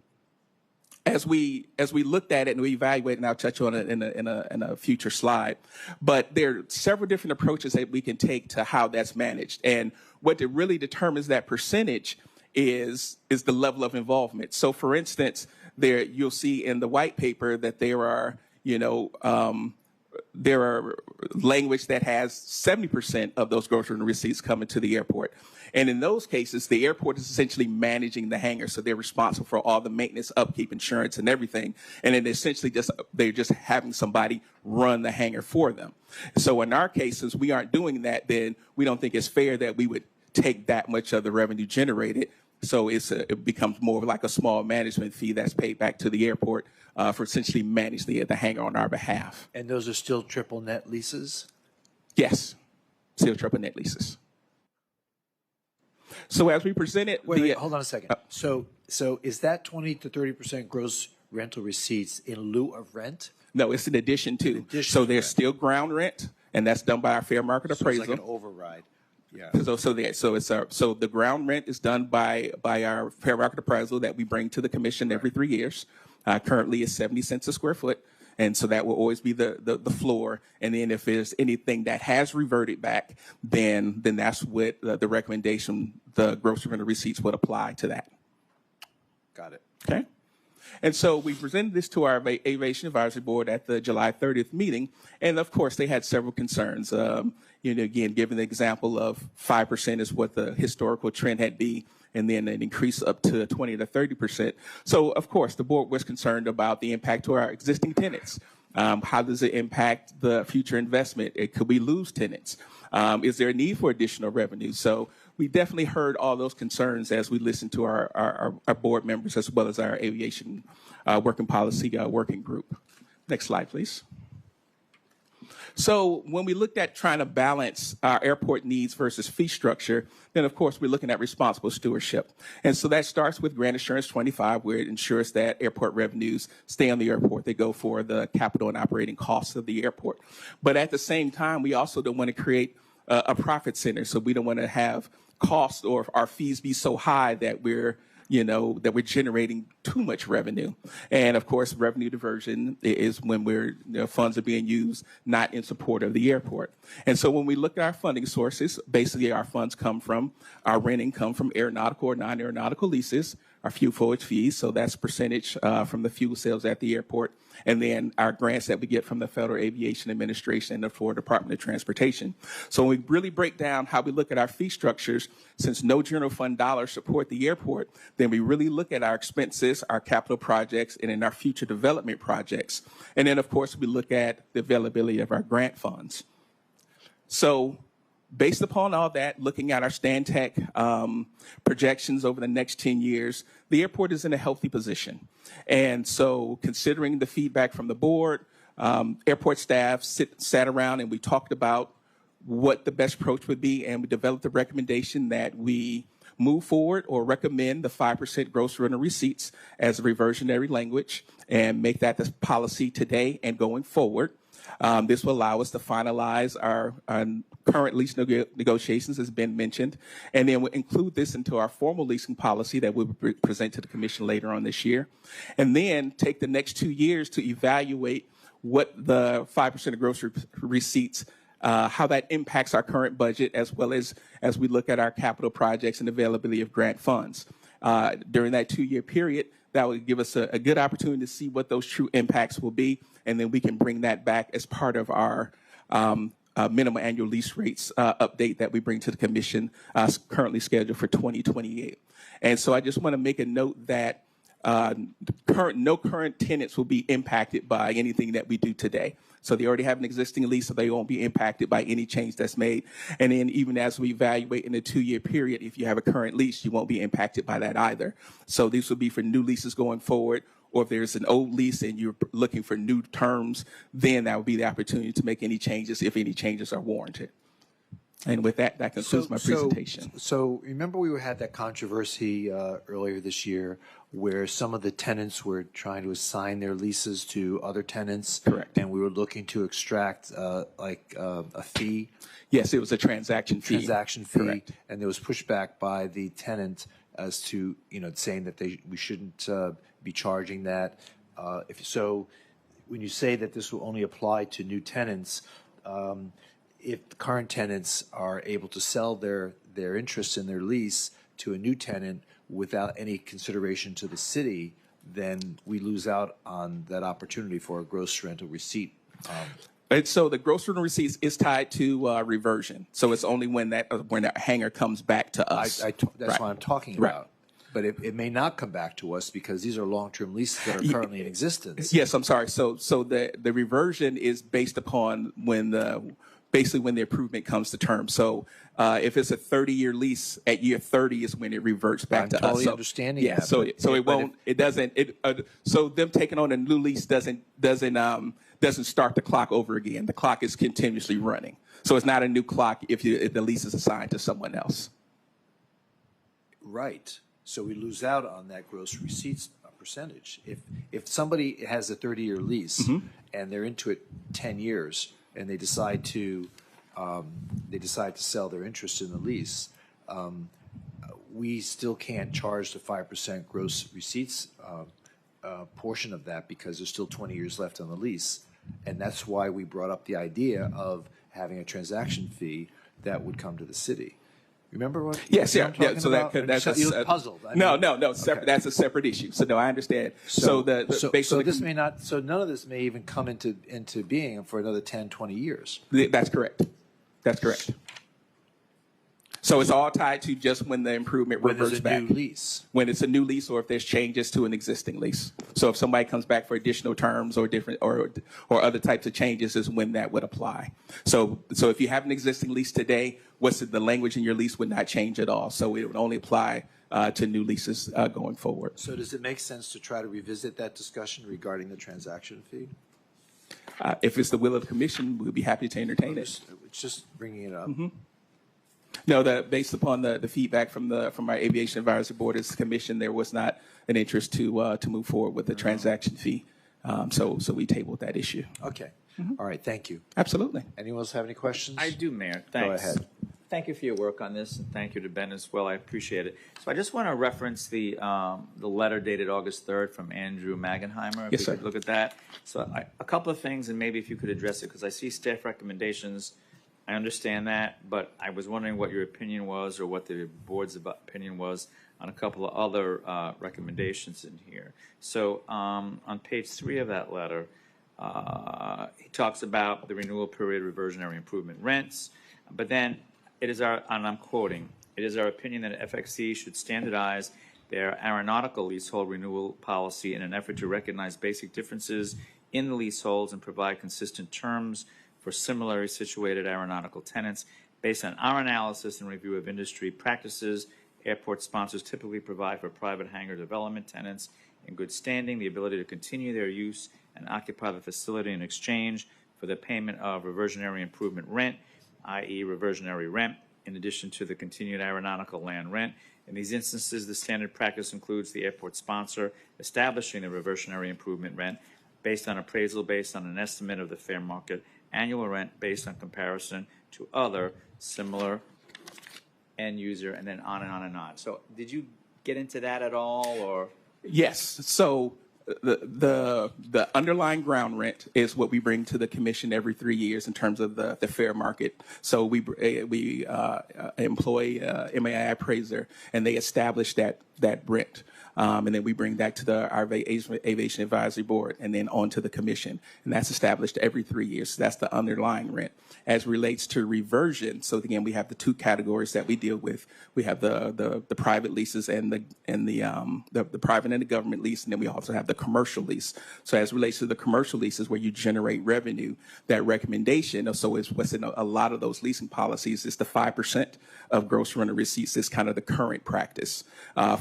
Speaker 22: as we looked at it and we evaluated, and I'll touch on it in a future slide, but there are several different approaches that we can take to how that's managed. And what it really determines that percentage is the level of involvement. So, for instance, there you'll see in the white paper that there are language that has 70% of those gross written receipts coming to the airport. And in those cases, the airport is essentially managing the hangar. So they're responsible for all the maintenance, upkeep, insurance, and everything. And then essentially they're just having somebody run the hangar for them. So in our case, since we aren't doing that, then we don't think it's fair that we would take that much of the revenue generated. So it becomes more of like a small management fee that's paid back to the airport for essentially managing the hangar on our behalf.
Speaker 1: And those are still triple net leases?
Speaker 22: Yes, still triple net leases. So as we presented,
Speaker 1: wait, hold on a second. So is that 20 to 30% gross rental receipts in lieu of rent?
Speaker 22: No, it's in addition to. So there's still ground rent, and that's done by our fair market appraisal.
Speaker 1: It's like an override. Yeah.
Speaker 22: So the ground rent is done by our fair market appraisal that we bring to the commission every 3 years. Currently, it's 70 cents a square foot, and so that will always be the floor. And then if there's anything that has reverted back, then that's what the recommendation, the gross rental receipts would apply to that.
Speaker 1: Got it.
Speaker 22: Okay. And so we presented this to our Aviation Advisory Board at the July 30th meeting, and of course they had several concerns. Again, given the example of 5% is what the historical trend had been, and then an increase up to 20 to 30%. So of course the board was concerned about the impact to our existing tenants. How does it impact the future investment? Could we lose tenants? Is there a need for additional revenue? So we definitely heard all those concerns as we listened to our board members as well as our aviation working policy working group. Next slide, please. So when we looked at trying to balance our airport needs versus fee structure, then of course we're looking at responsible stewardship. And so that starts with Grant Assurance 25, where it ensures that airport revenues stay on the airport. They go for the capital and operating costs of the airport. But at the same time, we also don't want to create a profit center. So we don't want to have costs or our fees be so high that we're generating too much revenue. And of course, revenue diversion is when funds are being used not in support of the airport. And so when we look at our funding sources, basically our funds come from our rent income from aeronautical or non-aeronautical leases, our fuel forward fees, so that's percentage from the fuel sales at the airport, and then our grants that we get from the Federal Aviation Administration and the Florida Department of Transportation. So when we really break down how we look at our fee structures, since no general fund dollars support the airport, then we really look at our expenses, our capital projects, and in our future development projects. And then, of course, we look at the availability of our grant funds. So based upon all that, looking at our Stantec projections over the next 10 years, the airport is in a healthy position. And so considering the feedback from the board, airport staff sat around and we talked about what the best approach would be, and we developed a recommendation that we move forward or recommend the 5% gross rental receipts as a reversionary language and make that the policy today and going forward. This will allow us to finalize our current lease negotiations, as been mentioned, and then we'll include this into our formal leasing policy that we'll present to the commission later on this year, and then take the next 2 years to evaluate what the 5% of gross receipts, how that impacts our current budget, as well as we look at our capital projects and availability of grant funds. During that 2-year period, that would give us a good opportunity to see what those true impacts will be, and then we can bring that back as part of our minimum annual lease rates update that we bring to the commission, currently scheduled for 2028. And so I just want to make a note that no current tenants will be impacted by anything that we do today. So they already have an existing lease, so they won't be impacted by any change that's made. And then even as we evaluate in a 2-year period, if you have a current lease, you won't be impacted by that either. So these will be for new leases going forward, or if there's an old lease and you're looking for new terms, then that would be the opportunity to make any changes if any changes are warranted. And with that, that concludes my presentation.
Speaker 1: So remember we had that controversy earlier this year where some of the tenants were trying to assign their leases to other tenants.
Speaker 22: Correct.
Speaker 1: And we were looking to extract a fee.
Speaker 22: Yes, it was a transaction fee.
Speaker 1: Transaction fee.
Speaker 22: Correct.
Speaker 1: And there was pushback by the tenant as to, saying that we shouldn't be charging that. So when you say that this will only apply to new tenants, if the current tenants are able to sell their interest in their lease to a new tenant without any consideration to the city, then we lose out on that opportunity for a gross rental receipt.
Speaker 22: And so the gross rental receipts is tied to reversion. So it's only when that hanger comes back to us.
Speaker 1: That's
Speaker 22: Right.
Speaker 1: what I'm talking
Speaker 22: Right.
Speaker 1: about. But it may not come back to us because these are long-term leases that are currently in existence.
Speaker 22: Yes, I'm sorry. So the reversion is based upon basically when the improvement comes to term. So if it's a 30-year lease, at year 30 is when it reverts back to us.
Speaker 1: I'm totally understanding that.
Speaker 22: So it won't. It doesn't. So them taking on a new lease doesn't start the clock over again. The clock is continuously running. So it's not a new clock if the lease is assigned to someone else.
Speaker 1: Right. So we lose out on that gross receipts percentage. If somebody has a 30-year lease and they're into it 10 years and they decide to sell their interest in the lease, we still can't charge the 5% gross receipts portion of that because there's still 20 years left on the lease, and that's why we brought up the idea of having a transaction fee that would come to the city. Remember what?
Speaker 22: Yes,
Speaker 1: what I'm talking
Speaker 22: So
Speaker 1: about?
Speaker 22: that's
Speaker 1: You look puzzled.
Speaker 22: No.
Speaker 1: Okay.
Speaker 22: Separate. That's a separate issue. So no, I understand.
Speaker 1: So
Speaker 22: basically,
Speaker 1: this may not. So none of this may even come into being for another 10, 20 years.
Speaker 22: That's correct. That's correct. So it's all tied to just when the improvement reverts back.
Speaker 1: When there's a new lease.
Speaker 22: When it's a new lease, or if there's changes to an existing lease. So if somebody comes back for additional terms or different or other types of changes, is when that would apply. So if you have an existing lease today, the language in your lease would not change at all. So it would only apply to new leases going forward.
Speaker 1: So does it make sense to try to revisit that discussion regarding the transaction fee?
Speaker 22: If it's the will of the commission, we'll be happy to entertain it.
Speaker 1: It's just bringing it up.
Speaker 22: No, based upon the feedback from our aviation advisory board as commission, there was not an interest to move forward with the transaction fee. So we tabled that issue.
Speaker 1: Okay. All right. Thank you.
Speaker 22: Absolutely.
Speaker 1: Anyone else have any questions?
Speaker 9: I do, Mayor. Thanks.
Speaker 1: Go ahead.
Speaker 9: Thank you for your work on this, and thank you to Ben as well. I appreciate it. So I just want to reference the letter dated August 3rd from Andrew Magenheimer. If
Speaker 22: Yes,
Speaker 9: we
Speaker 22: sir.
Speaker 9: could look at that. So a couple of things, and maybe if you could address it, because I see staff recommendations. I understand that, but I was wondering what your opinion was, or what the board's opinion was on a couple of other recommendations in here. So on page 3 of that letter, he talks about the renewal period, reversionary improvement rents, but then it is our, and I'm quoting, it is our opinion that FXC should standardize their aeronautical leasehold renewal policy in an effort to recognize basic differences in the leaseholds and provide consistent terms for similarly situated aeronautical tenants. Based on our analysis and review of industry practices, airport sponsors typically provide for private hangar development tenants in good standing the ability to continue their use and occupy the facility in exchange for the payment of reversionary improvement rent, i.e. reversionary rent, in addition to the continued aeronautical land rent. In these instances, the standard practice includes the airport sponsor establishing the reversionary improvement rent based on appraisal based on an estimate of the fair market annual rent based on comparison to other similar end user, and then on and on and on. So did you get into that at all, or?
Speaker 22: Yes. So the underlying ground rent is what we bring to the commission every 3 years in terms of the fair market. So we employ MAI appraiser, and they establish that rent. And then we bring that to our Aviation Advisory Board and then on to the commission. And that's established every 3 years. So that's the underlying rent. As relates to reversion, so again, we have the two categories that we deal with. We have the private leases and the private and the government lease, and then we also have the commercial lease. So as it relates to the commercial leases where you generate revenue, that recommendation, so is what's in a lot of those leasing policies is the 5% of gross rental receipts is kind of the current practice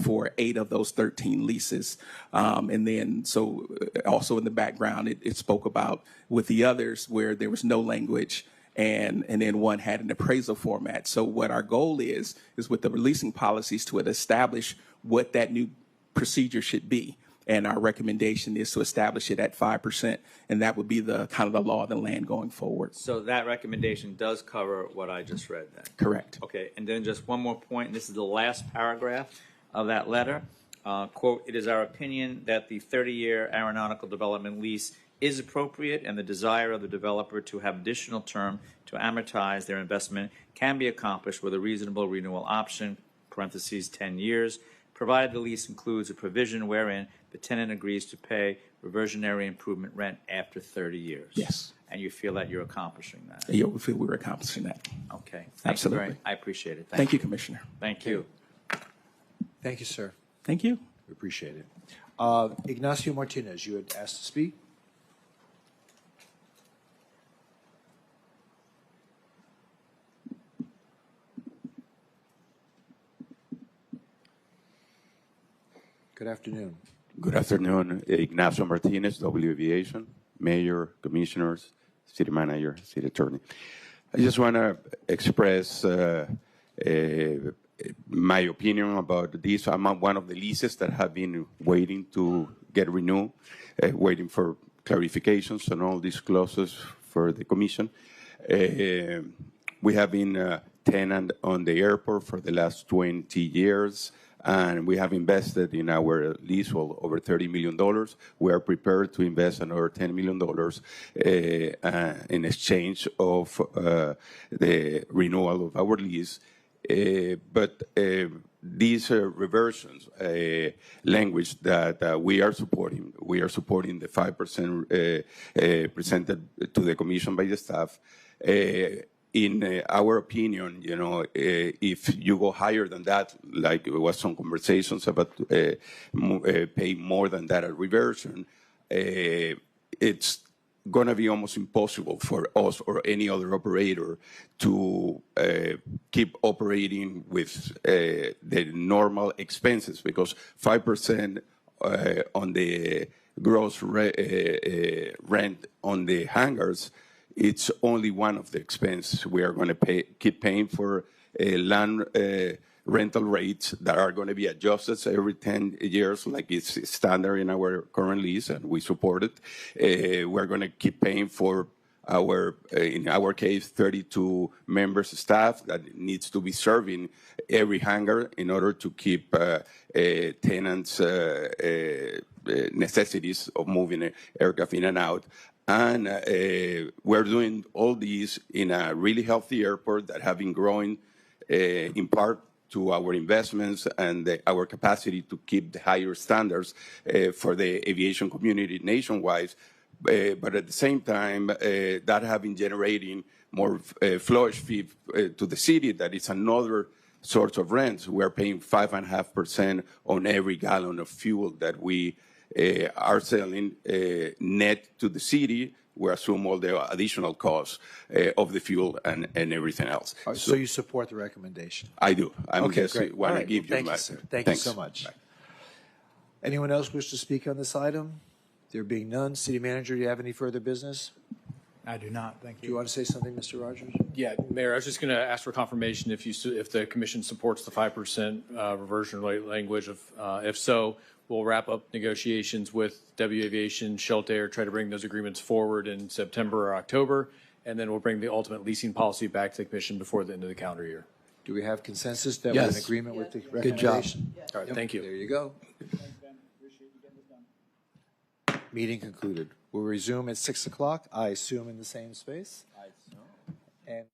Speaker 22: for 8 of those 13 leases. And then so also in the background, it spoke about with the others where there was no language and then one had an appraisal format. So what our goal is with the leasing policies to establish what that new procedure should be. And our recommendation is to establish it at 5%, and that would be the kind of the law of the land going forward.
Speaker 9: So that recommendation does cover what I just read then?
Speaker 22: Correct.
Speaker 9: Okay, and then just one more point, and this is the last paragraph of that letter. Quote, it is our opinion that the 30-year aeronautical development lease is appropriate and the desire of the developer to have additional term to amortize their investment can be accomplished with a reasonable renewal option, parentheses 10 years, provided the lease includes a provision wherein the tenant agrees to pay reversionary improvement rent after 30 years.
Speaker 22: Yes.
Speaker 9: And you feel that you're accomplishing that?
Speaker 22: Yeah, we feel we're accomplishing that.
Speaker 9: Okay.
Speaker 22: Absolutely.
Speaker 9: I appreciate it.
Speaker 22: Thank you, Commissioner.
Speaker 9: Thank you.
Speaker 1: Thank you, sir.
Speaker 22: Thank you.
Speaker 1: We appreciate it. Ignacio Martinez, you had asked to speak. Good afternoon.
Speaker 6: Good afternoon, Ignacio Martinez, W Aviation, Mayor, Commissioners, City Manager, City Attorney. I just want to express my opinion about this. I'm on one of the leases that have been waiting to get renewed, waiting for clarifications on all these clauses for the Commission. We have been a tenant on the airport for the last 20 years. And we have invested in our lease over $30 million. We are prepared to invest another $10 million in exchange of the renewal of our lease. But these reversions language that we are supporting the 5% presented to the Commission by the staff. In our opinion, if you go higher than that, like there was some conversations about pay more than that at reversion, it's going to be almost impossible for us or any other operator to keep operating with the normal expenses because 5% on the gross rent on the hangars, it's only one of the expenses. We are going to keep paying for land rental rates that are going to be adjusted every 10 years, like it's standard in our current lease, and we support it. We're going to keep paying for in our case, 32 members staff that needs to be serving every hangar in order to keep tenants' necessities of moving aircraft in and out. And we're doing all these in a really healthy airport that have been growing in part to our investments and our capacity to keep the higher standards for the aviation community nationwide. But at the same time, that have been generating more flowage fee to the city. That is another source of rents. We are paying 5.5% on every gallon of fuel that we are selling net to the city. We assume all the additional costs of the fuel and everything else.
Speaker 1: So you support the recommendation?
Speaker 6: I do. I'm
Speaker 1: okay,
Speaker 6: just
Speaker 1: great.
Speaker 6: want
Speaker 1: All
Speaker 6: to
Speaker 1: right.
Speaker 6: give
Speaker 1: Well,
Speaker 6: you
Speaker 1: thank
Speaker 6: my
Speaker 1: you, sir. Thank
Speaker 6: thanks.
Speaker 1: you so much. Anyone else wish to speak on this item? There being none, City Manager, do you have any further business?
Speaker 13: I do not. Thank you.
Speaker 1: Do you want to say something, Mr. Rogers?
Speaker 2: Yeah, Mayor, I was just going to ask for confirmation if the commission supports the 5% reversion rate language. If so, we'll wrap up negotiations with W Aviation, Shelter, try to bring those agreements forward in September or October, and then we'll bring the ultimate leasing policy back to the commission before the end of the calendar year.
Speaker 1: Do we have consensus that
Speaker 2: Yes.
Speaker 1: we're in agreement with the
Speaker 2: Good job.
Speaker 1: recommendation?
Speaker 2: All right, thank you.
Speaker 1: There you go. Meeting concluded. We'll resume at 6 o'clock, I assume in the same space. I assume. And